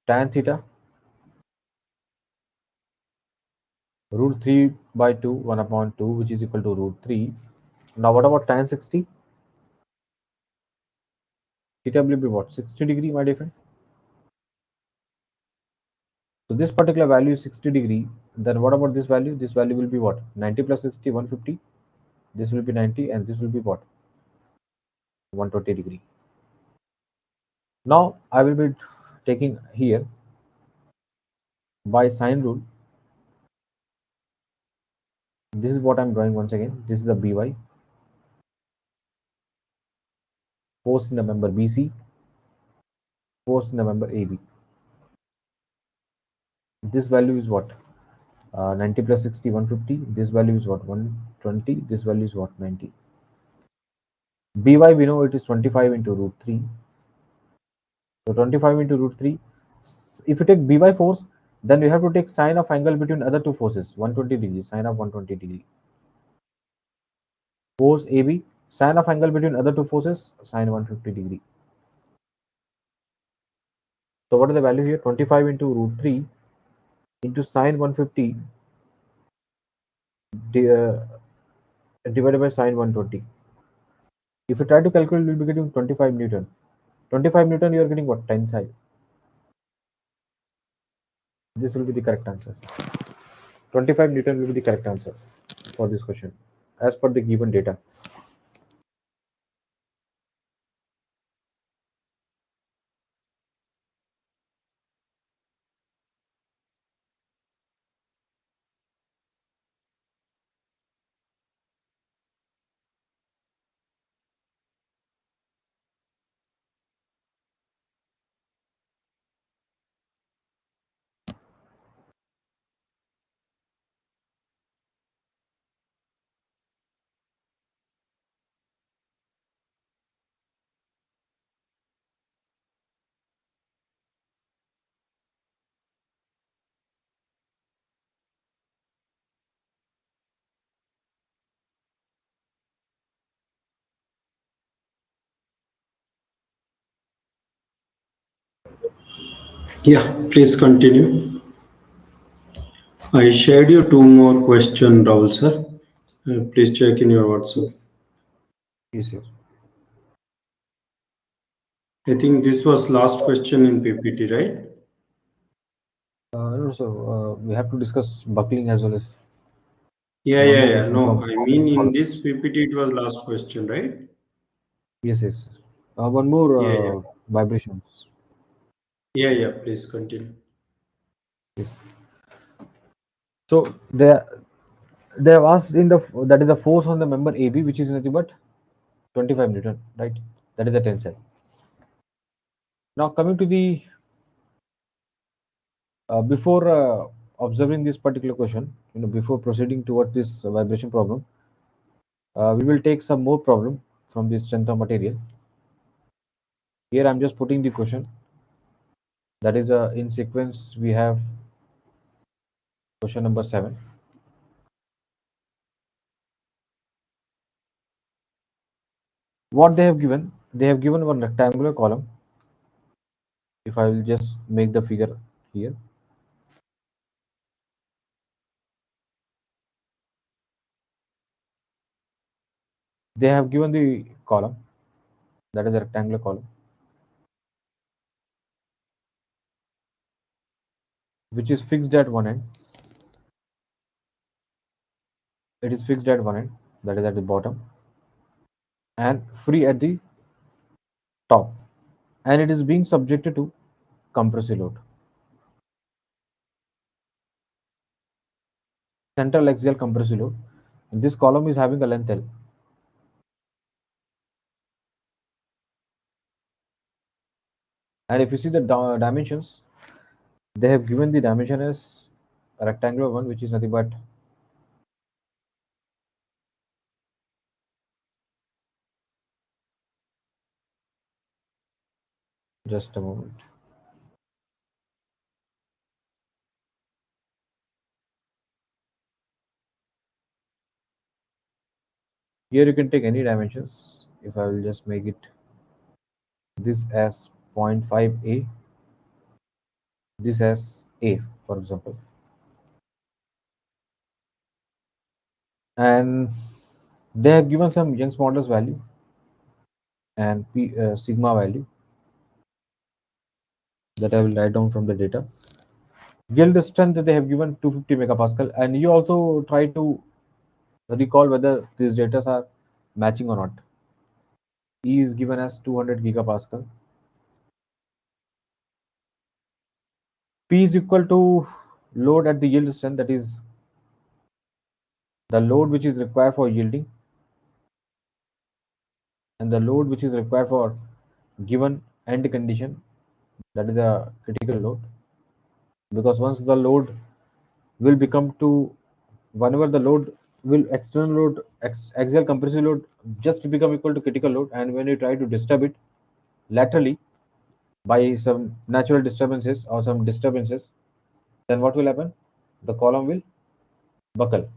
Tan theta root 3 by 2, 1 upon 2, which is equal to root 3. Now what about tan 60? Theta will be what? 60 degree, my dear friend. So this particular value is 60 degree. Then what about this value? This value will be what? 90 plus 60, 150. This will be 90, and this will be what? 120 degree. Now I will be taking here by sine rule. This is what I'm drawing once again. This is the by. Force in the member BC. Force in the member AB. This value is what? 90 plus 60, 150. This value is what? 120. This value is what? 90. By we know it is 25 into root 3. So 25 into root 3. If you take by force, then you have to take sine of angle between other two forces, 120 degrees, sine of 120 degree. Force AB, sine of angle between other two forces, sine 150 degree. So what is the value here? 25 into root 3 into sine 150 divided by sine 120. If you try to calculate, you'll be getting 25 Newton. 25 Newton, you are getting what? Tensile. This will be the correct answer. 25 Newton will be the correct answer for this question as per the given data. Yeah, please continue. I shared you two more questions, Rahul sir. Please check in your WhatsApp. Yes, yes. I think this was last question in PPT, right? No, so we have to discuss buckling as well as Yeah, one yeah, more yeah. question No, from. I mean in this PPT it was last question, right? Yes, yes. One more Yeah, yeah. vibrations. Yeah, yeah. Please continue. Yes. So they have asked in the that is the force on the member AB, which is nothing but 25 Newton, right? That is the tensile. Now coming to the before observing this particular question, before proceeding towards this vibration problem, We will take some more problem from the strength of material. Here I'm just putting the question. That is in sequence we have question number 7. What they have given? They have given one rectangular column. If I will just make the figure here. They have given the column, that is a rectangular column, which is fixed at one end. It is fixed at one end, that is at the bottom, and free at the top, and it is being subjected to compressive load. Central axial compressive load. And this column is having a length L. And if you see the dimensions, they have given the dimension as a rectangular one, which is nothing but just a moment. Here you can take any dimensions. If I will just make it this as 0.5a, this as a, for example, and they have given some Young's modulus value and sigma value that I will write down from the data. Yield strength they have given 250 megapascal, and you also try to recall whether these data are matching or not. E is given as 200 gigapascal. P is equal to load at the yield strength, that is the load which is required for yielding and the load which is required for given end condition, that is a critical load. Because once the load will become to, whenever the load will external load, axial compressive load just become equal to critical load, and when you try to disturb it laterally by some natural disturbances or some disturbances, then what will happen? The column will buckle.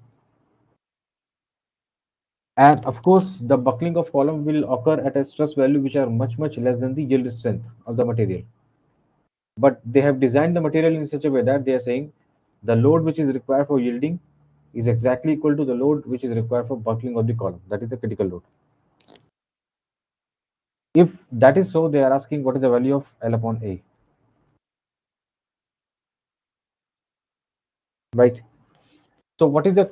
And of course, the buckling of column will occur at a stress value which are much less than the yield strength of the material. But they have designed the material in such a way that they are saying the load which is required for yielding is exactly equal to the load which is required for buckling of the column. That is the critical load. If that is so, they are asking what is the value of L upon A. Right. So what is the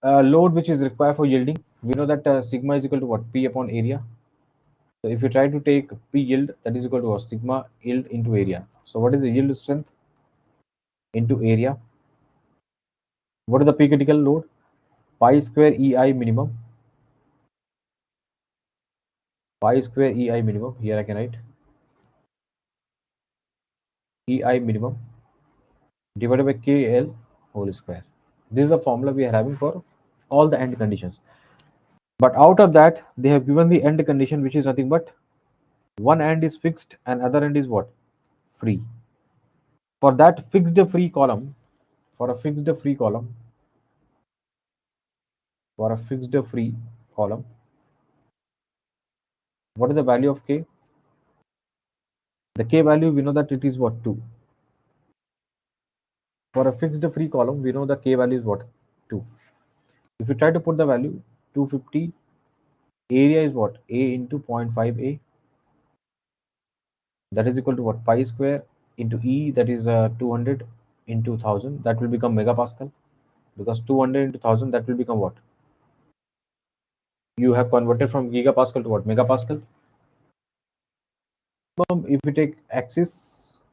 load which is required for yielding? We know that sigma is equal to what? P upon area. So if you try to take P yield, that is equal to what? Sigma yield into area. So what is the yield strength into area? What is the P critical load? Pi square EI minimum. Pi square EI minimum. Here I can write EI minimum divided by KL whole square. This is the formula we are having for all the end conditions. But out of that, they have given the end condition, which is nothing but one end is fixed and other end is what? Free. For that fixed free column, for a fixed free column, for a fixed free column, what is the value of K? The K value, we know that it is what? 2. For a fixed free column, we know the K value is what? 2. If you try to put the value 250, area is what? A into 0.5A, that is equal to what? Pi square into E, that is 200 into 1000, that will become megapascal, because 200 into 1000, that will become what? You have converted from gigapascal to what? Megapascal. If you take axis,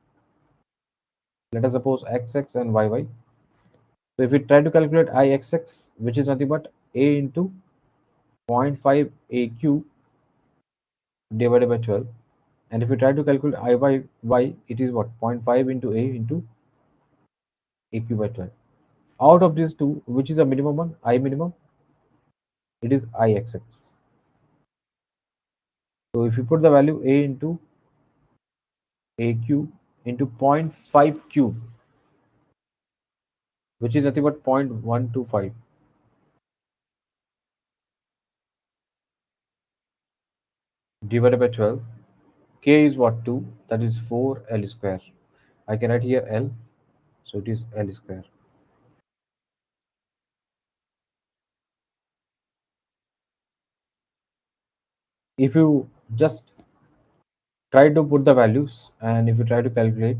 let us suppose xx and yy. So if we try to calculate ixx, which is nothing but A into 0.5 AQ divided by 12, and if we try to calculate Iy, it is what? 0.5 into A into AQ by 12. Out of these two, which is the minimum one? I minimum. it is Ixx. So if you put the value A into A cube into 0.5 cube, which is nothing but 0.125, divided by 12, K is what, 2, that is 4L square. I can write here L, so it is L square. If you just try to put the values and if you try to calculate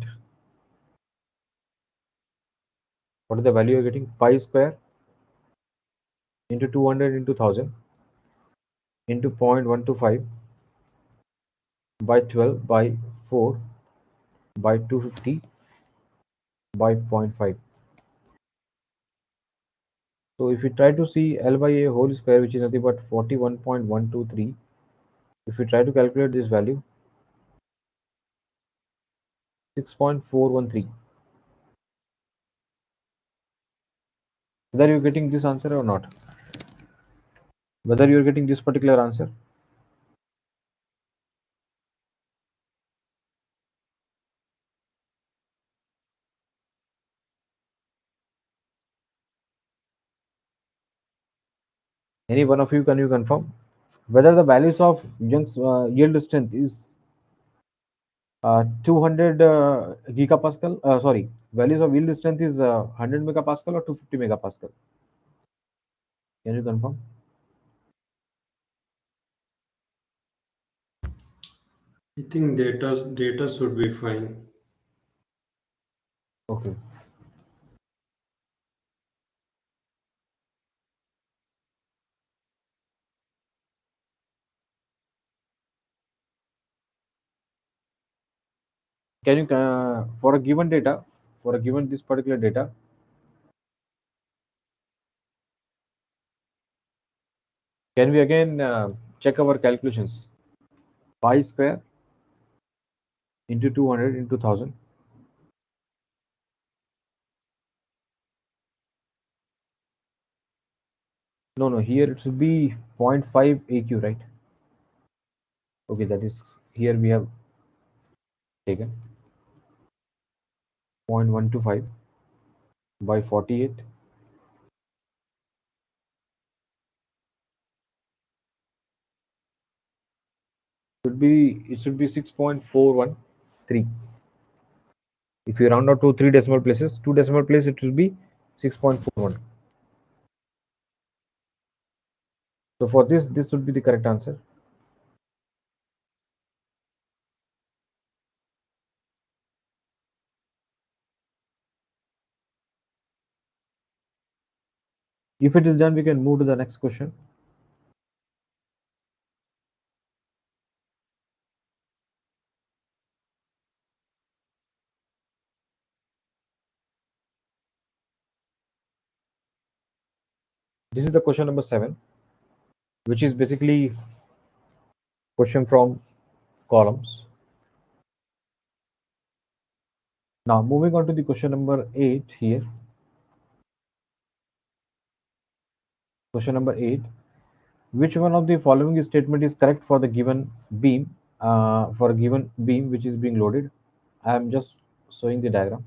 what is the value you're getting, pi square into 200 into 1000 into 0.125 by 12 by 4 by 250 by 0.5. So if you try to see L by A whole square, which is nothing but 41.123, if you try to calculate this value, 6.413. Whether you're getting this answer or not, whether you're getting this particular answer. Any one of you, can you confirm whether the values of Young's yield strength is 200 gigapascal? Sorry, values of yield strength is 100 megapascal or 250 megapascal? Can you confirm? I think data should be fine. Okay. Can you for a given data, for a given this particular data, can we again check our calculations? Pi square into 200 into 1000. No, here it should be 0.5 AQ, right? Okay, that is here we have taken 0.125 by 48. It should be 6.413. If you round out to 3 decimal places, 2 decimal places, it will be 6.41. So for this would be the correct answer. If it is done, we can move to the next question. This is the question number 7, which is basically question from columns. Now moving on to the question number 8 here. Question number 8. Which one of the following statement is correct for the given beam, for a given beam which is being loaded? I am just showing the diagram.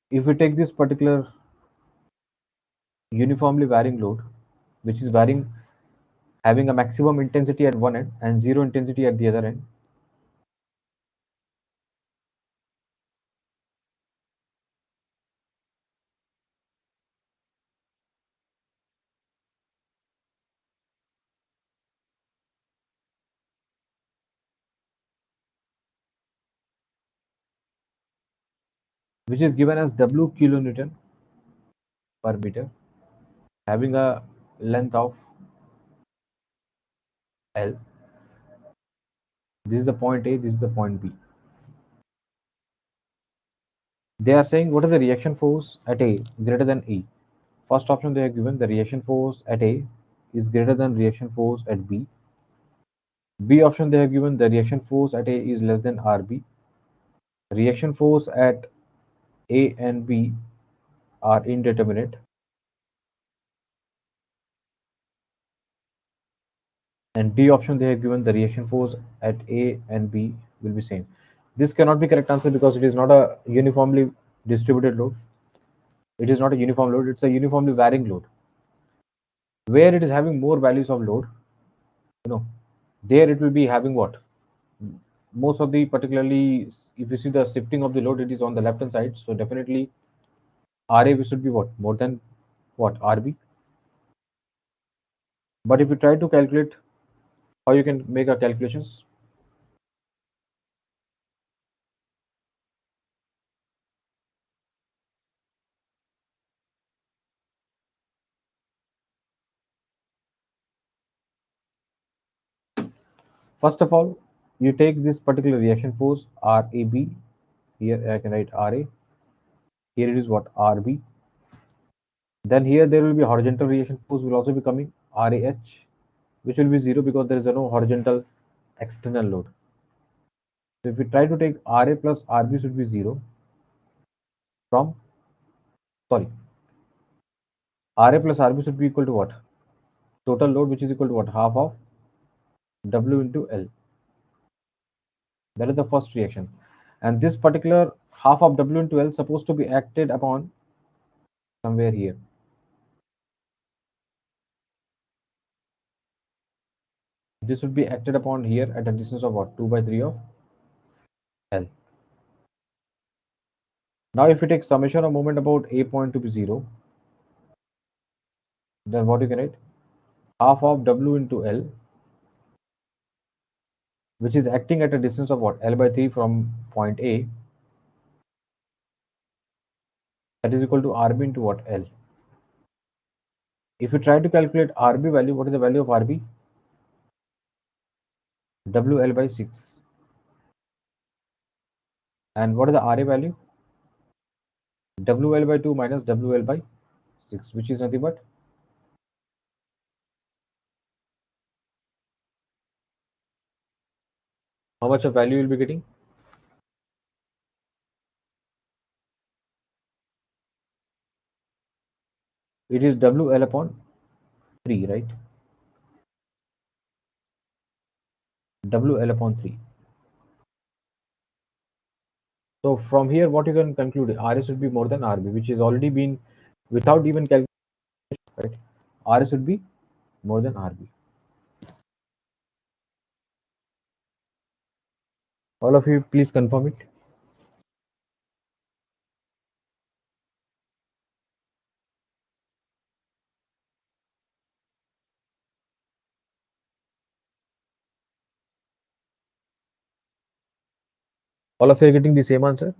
If we take this particular uniformly varying load, which is varying, having a maximum intensity at one end and zero intensity at the other end, which is given as W kilonewton per meter, having a length of L. This is the point A, this is the point B. They are saying what is the reaction force at A greater than E. First option they are given, the reaction force at A is greater than reaction force at B. B option they have given the reaction force at A is less than RB. Reaction force at A and B are indeterminate. And D option they have given the reaction force at A and B will be same. This cannot be correct answer because it is not a uniformly distributed load. It is not a uniform load, it's a uniformly varying load. Where it is having more values of load, there it will be having what? Most of the, particularly if you see the shifting of the load, it is on the left hand side. So definitely RA should be what? More than what? RB. But if you try to calculate how you can make a calculations, first of all, you take this particular reaction force RAB. Here I can write RA. Here it is what? RB. Then here there will be horizontal reaction force will also be coming RAH, which will be 0 because there is no horizontal external load. So if we try to take RA plus RB should be 0 from, sorry, RA plus RB should be equal to what? Total load, which is equal to what? Half of W into L. That is the first reaction. And this particular half of W into L supposed to be acted upon somewhere here. This would be acted upon here at a distance of what? 2 by 3 of L. Now if you take summation of moment about A point to be 0, then what you can write? Half of W into L, which is acting at a distance of what? L by 3 from point A, that is equal to RB into what? L. If you try to calculate RB value, what is the value of RB? WL by 6. And what is the RA value? WL by 2 minus WL by 6, which is nothing but how much of value you will be getting? It is WL upon 3, right? WL upon 3. So from here, what you can conclude, RS should be more than RB, which is already been without even calculation, right? RS should be more than RB. All of you, please confirm it. All of you are getting the same answer?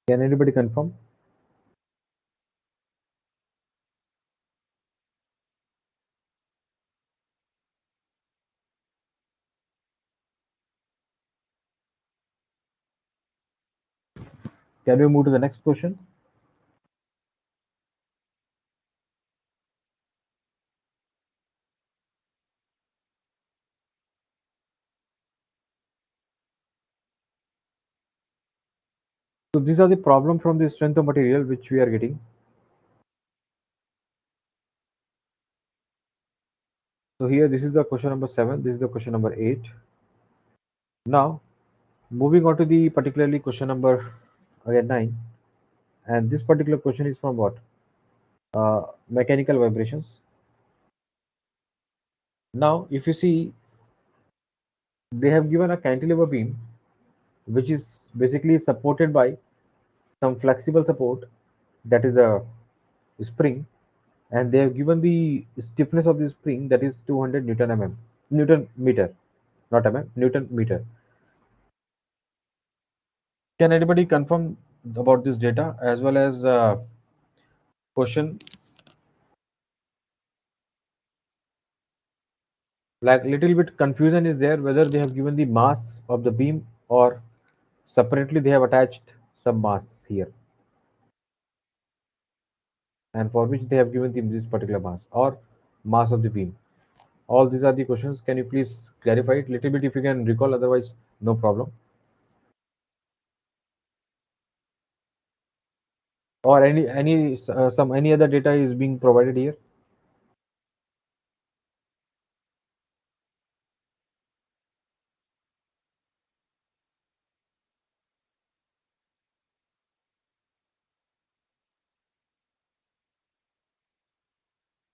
Can anybody confirm? Can we move to the next question? So these are the problem from the strength of material which we are getting. So here, this is the question number 7. This is the question number 8. Now, moving on to the particularly question number again 9. And this particular question is from what? Mechanical vibrations. Now, if you see, they have given a cantilever beam, which is basically supported by some flexible support, that is the spring, and they have given the stiffness of the spring, that is 200 Newton meter, not mm, Newton meter. Can anybody confirm about this data as well as question? Like little bit confusion is there whether they have given the mass of the beam or separately they have attached some mass here, and for which they have given this particular mass or mass of the beam. All these are the questions. Can you please clarify it little bit if you can recall? Otherwise, no problem. Or any other data is being provided here.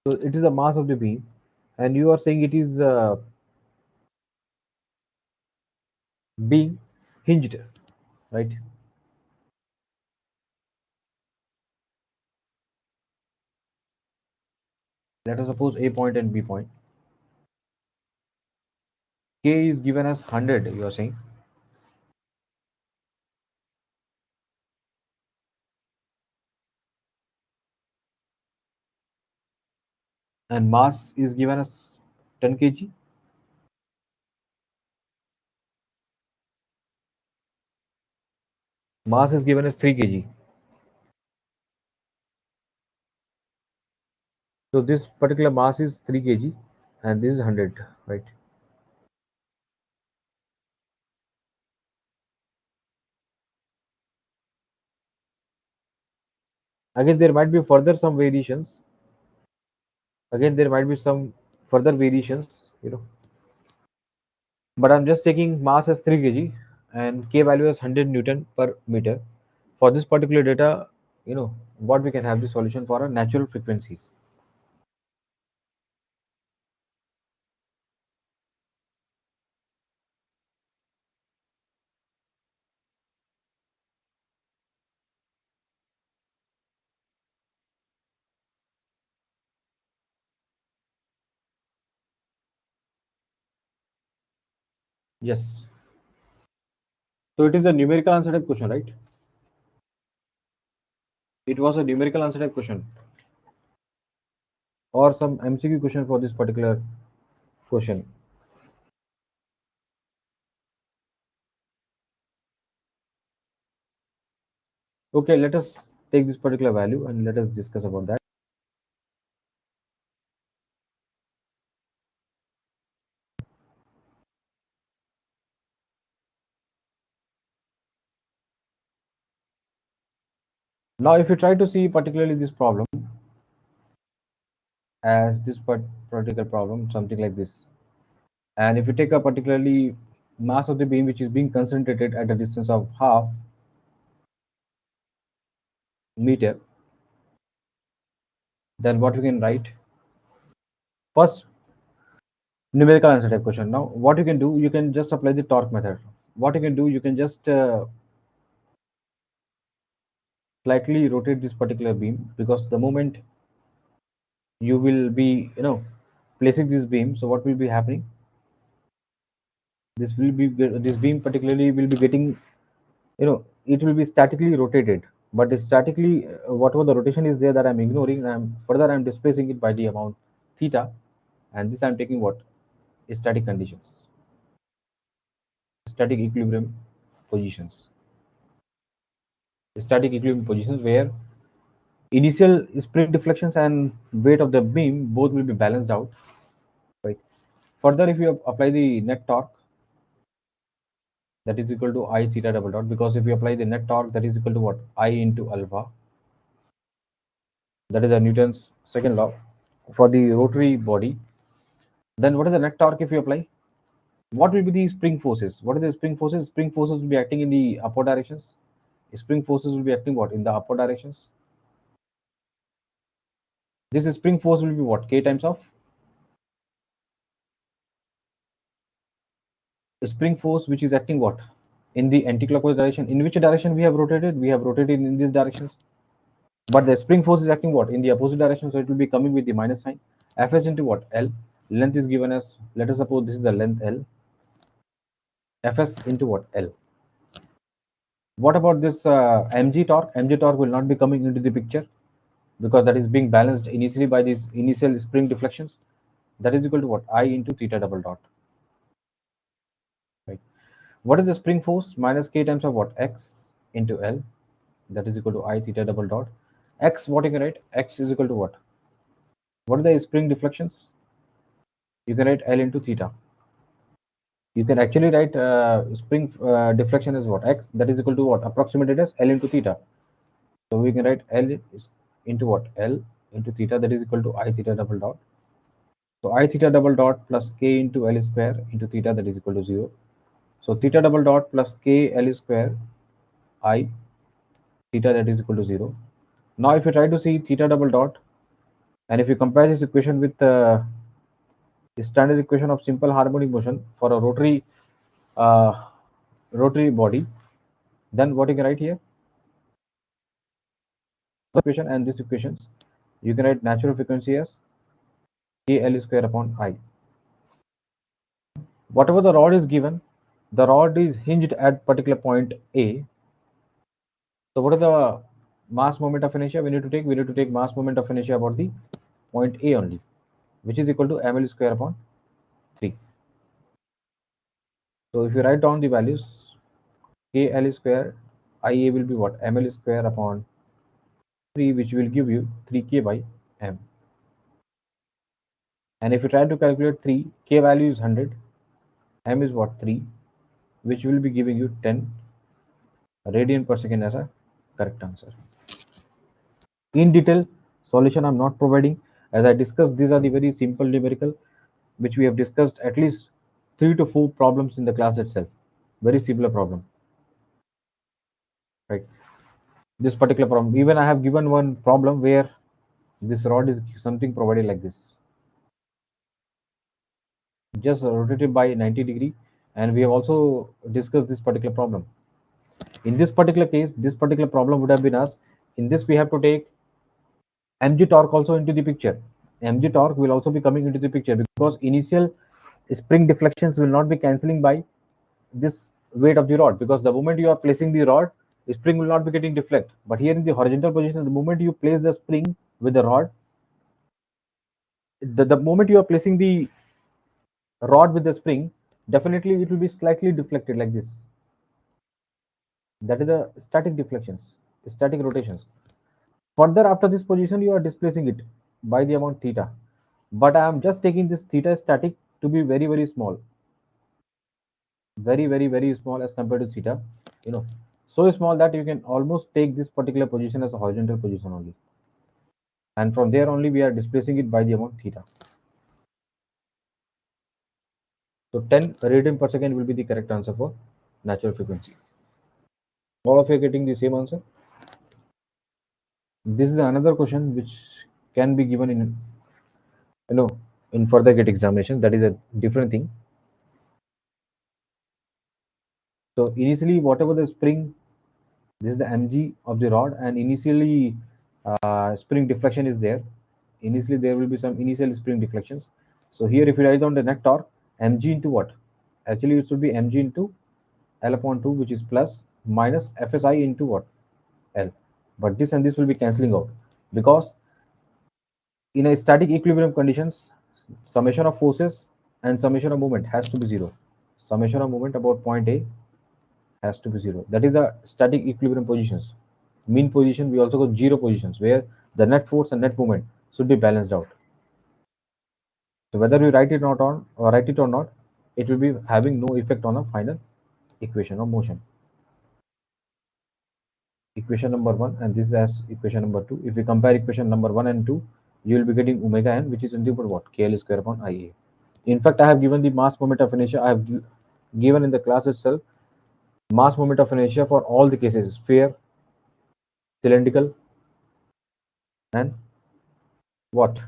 So it is the mass of the beam, and you are saying it is being hinged, right? Let us suppose A point and B point. K is given as 100, you are saying. And mass is given as 10 kg. Mass is given as 3 kg. So this particular mass is 3 kg and this is 100, right? Again, there might be further some variations. Again, there might be some further variations, But I'm just taking mass as 3 kg and K value as 100 Newton per meter. For this particular data, what we can have the solution for are natural frequencies. Yes. So it is a numerical answer type question, right? It was a numerical answer type question or some MCQ question for this particular question. Okay, let us take this particular value and let us discuss about that. Now, if you try to see particularly this problem as this particular problem, something like this, and if you take a particularly mass of the beam which is being concentrated at a distance of half meter, then what we can write? First, numerical answer type question. Now, what you can do, you can just apply the torque method. What you can do, you can just slightly rotate this particular beam, because the moment you will be placing this beam, so what will be happening, this beam particularly will be getting, it will be statically rotated, but statically whatever the rotation is there that I'm ignoring, I'm displacing it by the amount theta, and this I'm taking what? Static conditions, static equilibrium positions. Static equilibrium positions where initial spring deflections and weight of the beam both will be balanced out, right? Further, if you apply the net torque, that is equal to I theta double dot, because if you apply the net torque, that is equal to what? I into alpha. That is a Newton's second law for the rotary body. Then what is the net torque if you apply? What will be the spring forces? What are the spring forces? Spring forces will be acting in the upward directions. Spring forces will be acting what? In the upward directions. This spring force will be what? K times of spring force, which is acting what? In the anti-clockwise direction. In which direction we have rotated? We have rotated in these directions. But the spring force is acting what? In the opposite direction. So it will be coming with the minus sign. Fs into what? L. Length is given as, let us suppose this is the length L. Fs into what? L. What about this mg torque? Mg torque will not be coming into the picture because that is being balanced initially by these initial spring deflections. That is equal to what? I into theta double dot. Right. What is the spring force? Minus k times of what? X into L. That is equal to I theta double dot. X, what you can write? X is equal to what? What are the spring deflections? You can write L into theta. You can actually write spring deflection as what? X, that is equal to what? Approximated as L into theta. So we can write L is into what? L into theta, that is equal to I theta double dot. So I theta double dot plus k into L square into theta, that is equal to 0. So theta double dot plus k L square I theta, that is equal to 0. Now if you try to see theta double dot, and if you compare this equation with the standard equation of simple harmonic motion for a rotary body, then what you can write here? Equation and these equations, you can write natural frequency as k L square upon I. Whatever the rod is given, the rod is hinged at particular point A. So what is the mass moment of inertia we need to take? We need to take mass moment of inertia about the point A only, which is equal to ml square upon 3. So if you write down the values, kl square ia will be what? Ml square upon 3, which will give you 3k by m. And if you try to calculate 3, k value is 100, m is what? 3, which will be giving you 10 radian per second as a correct answer. In detail solution I'm not providing. As I discussed, these are the very simple numerical which we have discussed at least 3 to 4 problems in the class itself. Very similar problem, right? This particular problem, even I have given one problem where this rod is something provided like this, just rotated by 90 degree, and we have also discussed this particular problem. In this particular case, this particular problem would have been asked. In this, we have to take mg torque also into the picture. Mg torque will also be coming into the picture because initial spring deflections will not be cancelling by this weight of the rod, because the moment you are placing the rod, the spring will not be getting deflect. But here in the horizontal position, the moment you place the spring with the rod, the moment you are placing the rod with the spring, definitely it will be slightly deflected like this. That is the static deflections, static rotations. Further, after this position, you are displacing it by the amount theta. But I am just taking this theta static to be very, very small. Very, very, very small as compared to theta. You know, so small that you can almost take this particular position as a horizontal position only. And from there only we are displacing it by the amount theta. So 10 radian per second will be the correct answer for natural frequency. All of you are getting the same answer. This is another question which can be given in in further gate examination. That is a different thing. So initially, whatever the spring, this is the mg of the rod, and initially spring deflection is there. Initially, there will be some initial spring deflections. So here, if you write down the net torque, mg into what? Actually, it should be mg into L upon 2, which is plus minus fsi into what? L. But this and this will be cancelling out, because in a static equilibrium conditions, summation of forces and summation of moment has to be 0. Summation of moment about point A has to be 0. That is the static equilibrium positions. Mean position, we also got 0 positions where the net force and net moment should be balanced out. So whether we write it or not, it will be having no effect on a final equation of motion. Equation number 1, and this is as equation number 2. If we compare equation number 1 and 2, you will be getting omega n, which is nothing but what? KL square upon IA. In fact, I have given the mass moment of inertia. I have given in the class itself mass moment of inertia for all the cases: sphere, cylindrical, and what?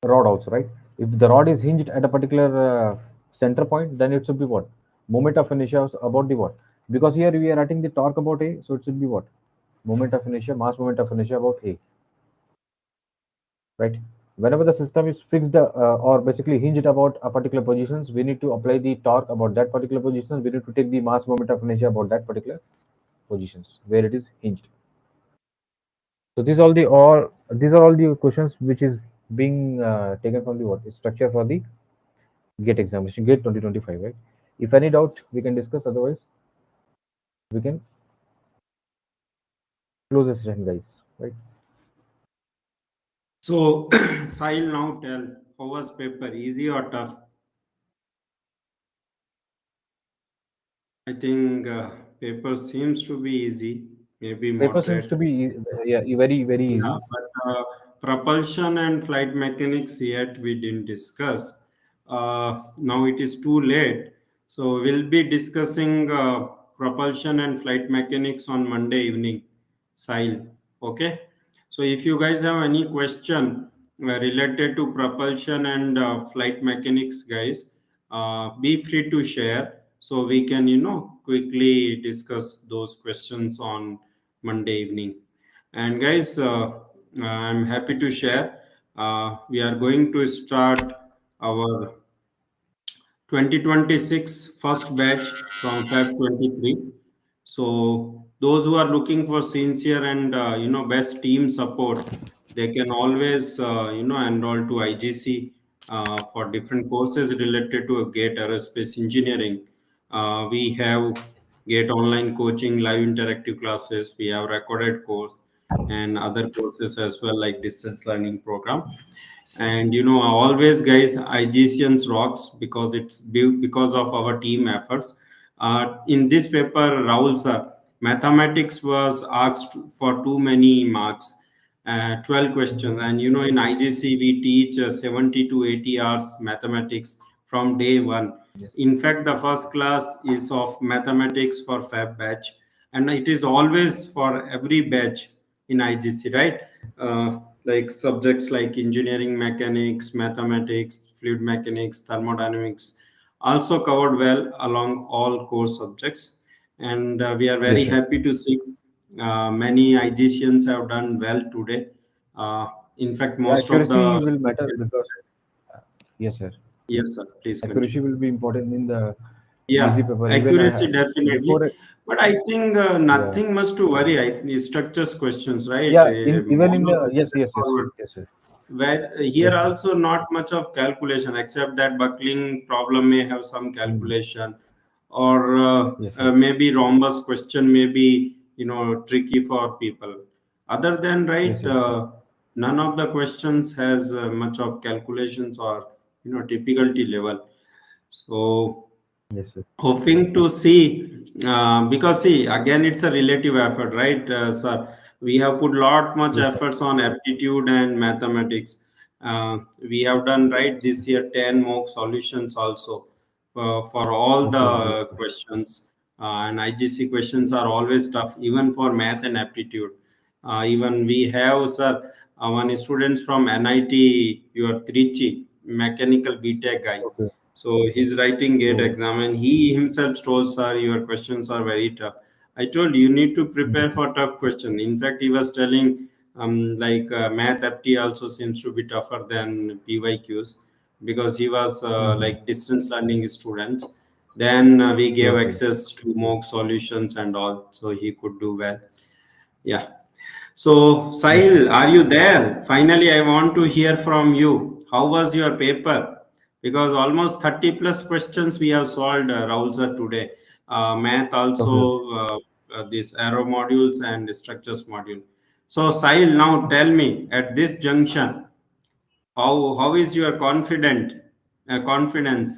Rod also, right? If the rod is hinged at a particular center point, then it should be what? Moment of inertia about the what? Because here we are writing the torque about A, so it should be what? Moment of inertia, mass moment of inertia about A, right? Whenever the system is fixed or basically hinged about a particular positions, we need to apply the torque about that particular position. We need to take the mass moment of inertia about that particular positions where it is hinged. So these are all the questions which is being taken from the what structure for the GATE examination, GATE 2025, right? If any doubt, we can discuss. Otherwise, we can close the session, guys. Right? So, Sahil, now tell, how was paper? Easy or tough? I think paper seems to be easy, maybe Paper seems to moderate. be very Yeah, easy. but propulsion and flight mechanics yet we didn't discuss. Now it is too late. So we'll be discussing propulsion and flight mechanics on Monday evening, Sahil. Okay. So if you guys have any question related to propulsion and flight mechanics, guys, be free to share. So we can, quickly discuss those questions on Monday evening. And guys, I'm happy to share. We are going to start our 2026 first batch from Feb 23. So those who are looking for sincere and best team support, they can always enroll to IGC for different courses related to a GATE Aerospace Engineering. We have GATE online coaching, live interactive classes. We have recorded course and other courses as well, like distance learning program. And always, guys, IGCNs rocks because because of our team efforts. In this paper, Rahul sir, mathematics was asked for too many marks, 12 questions. And in IGC we teach 70 to 80 hours mathematics from day one. Yes. In fact, the first class is of mathematics for Fab batch, and it is always for every batch in IGC, right? Like subjects like engineering mechanics, mathematics, fluid mechanics, thermodynamics, also covered well along all core subjects. And we are very Yes, sir. happy to see many IGCians have done well today. In fact, Yeah, most of accuracy the will matter because yes, sir. yes, sir. Please Accuracy continue. will be important in the easy Yeah, paper. Even I accuracy have definitely. before. But I think Yeah, nothing much to worry. Structures questions, right? yeah. In even in All of the us yes, straightforward. yes, sir. Where here Yes, sir. also not much of calculation, except that buckling problem may have some Mm. calculation, or Yes, sir. maybe rhombus question may be tricky for people. Other than Yes, right, yes, sir. none of the questions has much of calculations or difficulty level. So Yes, sir. hoping to see because see again it's a relative effort, right, sir? We have put lot much Yes, sir. efforts on aptitude and mathematics. We have done right this year 10 mock solutions also for all Okay, okay, the questions. And IGC questions are always tough even for math and aptitude. Even we have, sir, one students from NIT, your Trichy, mechanical BTech guy. okay. So he's writing GATE Oh. exam, and he himself told, "Sir, your questions are very tough." I told you need to prepare Mhm. for tough question. In fact, he was telling, like math apti also seems to be tougher than PYQs because he was Mhm. like distance learning students. Then we gave Okay. access to mock solutions and all, so he could do well. Yeah. So, Yes, sir. Sahil, are you there? Finally, I want to hear from you. How was your paper? Because almost 30 plus questions we have solved, Rahul sir, today. Math Okay. also, this arrow modules and structures module. So, Sahil, now tell me at this junction, how is your confidence?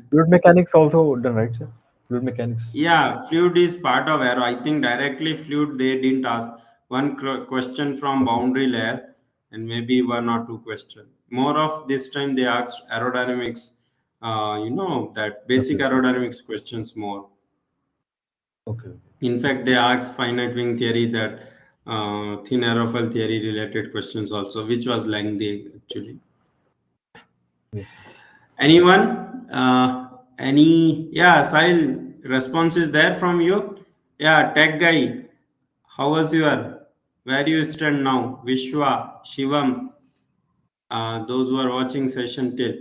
Fluid mechanics also done, right, sir? Fluid mechanics. Yeah, fluid is part of aero. I think directly fluid they didn't ask one question from Okay. boundary layer and maybe one or two question. More of this time they asked aerodynamics. That Okay. basic Okay. aerodynamics questions more. Okay. In fact, they asked finite wing theory, that thin aerofoil theory related questions also, which was lengthy actually. Yes, sir. Anyone? Any? Yeah, Sahil, response is there from you? Yeah, tech guy. How was your? Where you stand now? Vishwa, Shivam. those who are watching session till.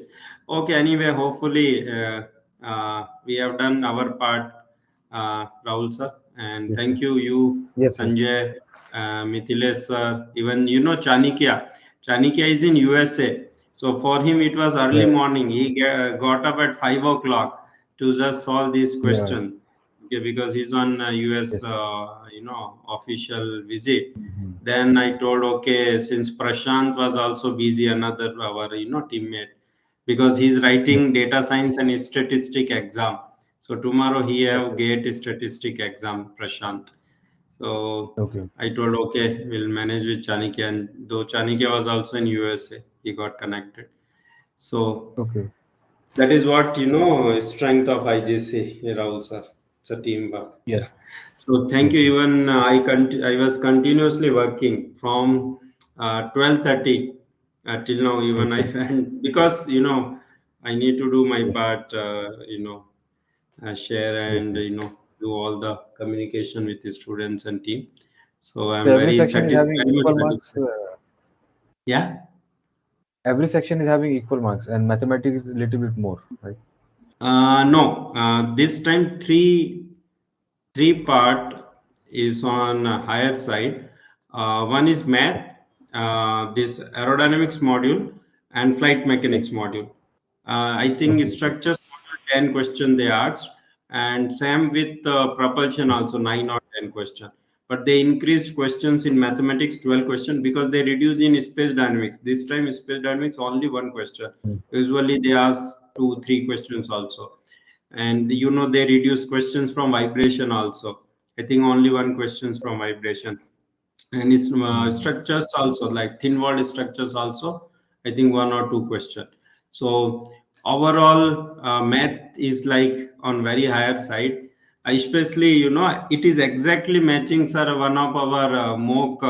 Okay, anyway, hopefully we have done our part, Rahul sir, and Yes, thank sir. you, Yes, sir. Sanjay, Mithilesh sir, even Chanakya. Chanakya is in USA, so for him it was early Yeah. morning. He got up at 5 o'clock to just solve this Yeah. question. Okay, because he's on US, Yes. official visit. Mhm. Then I told, okay, since Prashant was also busy, another our teammate, because he's Yes. writing data science and statistic exam. So tomorrow he have Okay. GATE statistic exam, Prashant. So Okay. I told, okay, we'll manage with Chanakya, and though Chanakya was also in USA, he got connected. So Okay. that is what strength of IGC, Rahul sir. It's a teamwork. Yes. Yeah. So thank Yes, you. sir. Even I was continuously working from 12:30 till now. Even Yes, I sir. went because I need to do my Yes. part. Share Yes, and sir. do all the communication with the students and team. So So I'm every very section is having satisfied. Very much equal marks. satisfied. Yeah. Every section is having equal marks, and mathematics is a little bit more, right? No. This time three part is on a higher side. One is math, this aerodynamics module, and flight Yes. mechanics module. I think Okay. structures module 10 question they asked, and same with propulsion also 9 or 10 question. But they increased questions in mathematics 12 question because they reduce in space dynamics. This time space dynamics only one question. Mm. Usually they ask 2 3 questions also, and they reduce questions from vibration also. I think only one questions from vibration, and its Mm. structures also, like thin walled structures also, I think 1 or 2 question. So overall math is like on very higher side, especially it is exactly matching, sir, one of our mock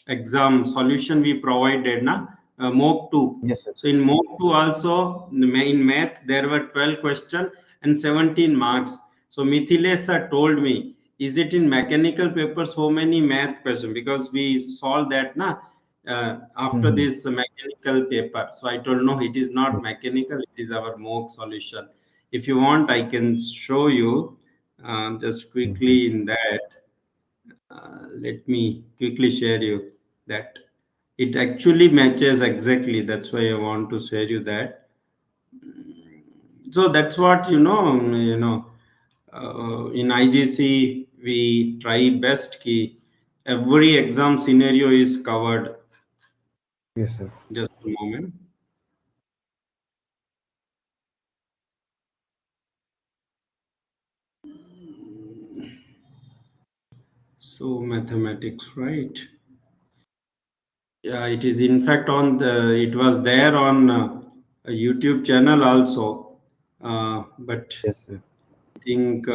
exam solution we provided na, mock 2. Yes, sir. So in mock 2 also, in math there were 12 question and 17 marks. So Mithilesh sir told me, is it in mechanical paper so many math questions, because we solved that na after Mm-hmm. this mechanical paper. So I told, no, it is not Yes. mechanical, it is our mock solution. If you want, I can show you just Mm-hmm. quickly in that. Let me quickly share you that it actually matches exactly. That's why I want to share you that. So that's what in IGC we try best key. Every exam scenario is covered. Yes, sir. Just a moment. So mathematics, right? Yeah, it is in fact on the. It was there on a YouTube channel also, but Yes, sir. I think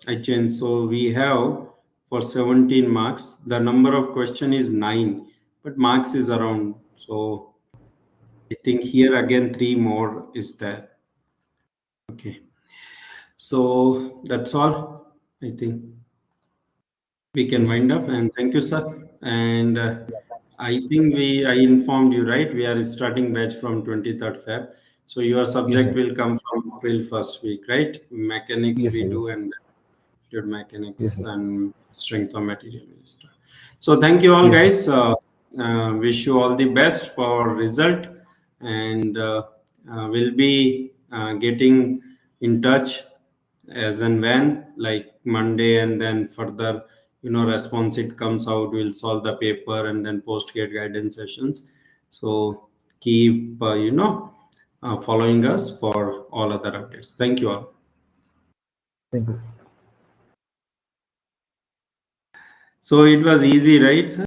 I changed. So we have for 17 marks. The number of question is 9, but marks is around. So I think here again 3 more is there. Okay. So that's all. I think we can Yes, sir. wind up, and thank you, sir. And I think I informed you, right? We are starting batch from 23rd Feb. So your Yes, subject sir. will come from April first week, right? Mechanics Yes, we sir. do, Yes, sir. and fluid Yes, mechanics sir. and strength of material will start. So thank you all, Yes, sir. guys. Wish you all the best for result, and we'll be getting in touch as and when, like Monday, and then further response it comes out, we'll solve the paper and then post gate guidance sessions. So keep following us for all other updates. Thank you all. Thank you. So it was easy, right, sir?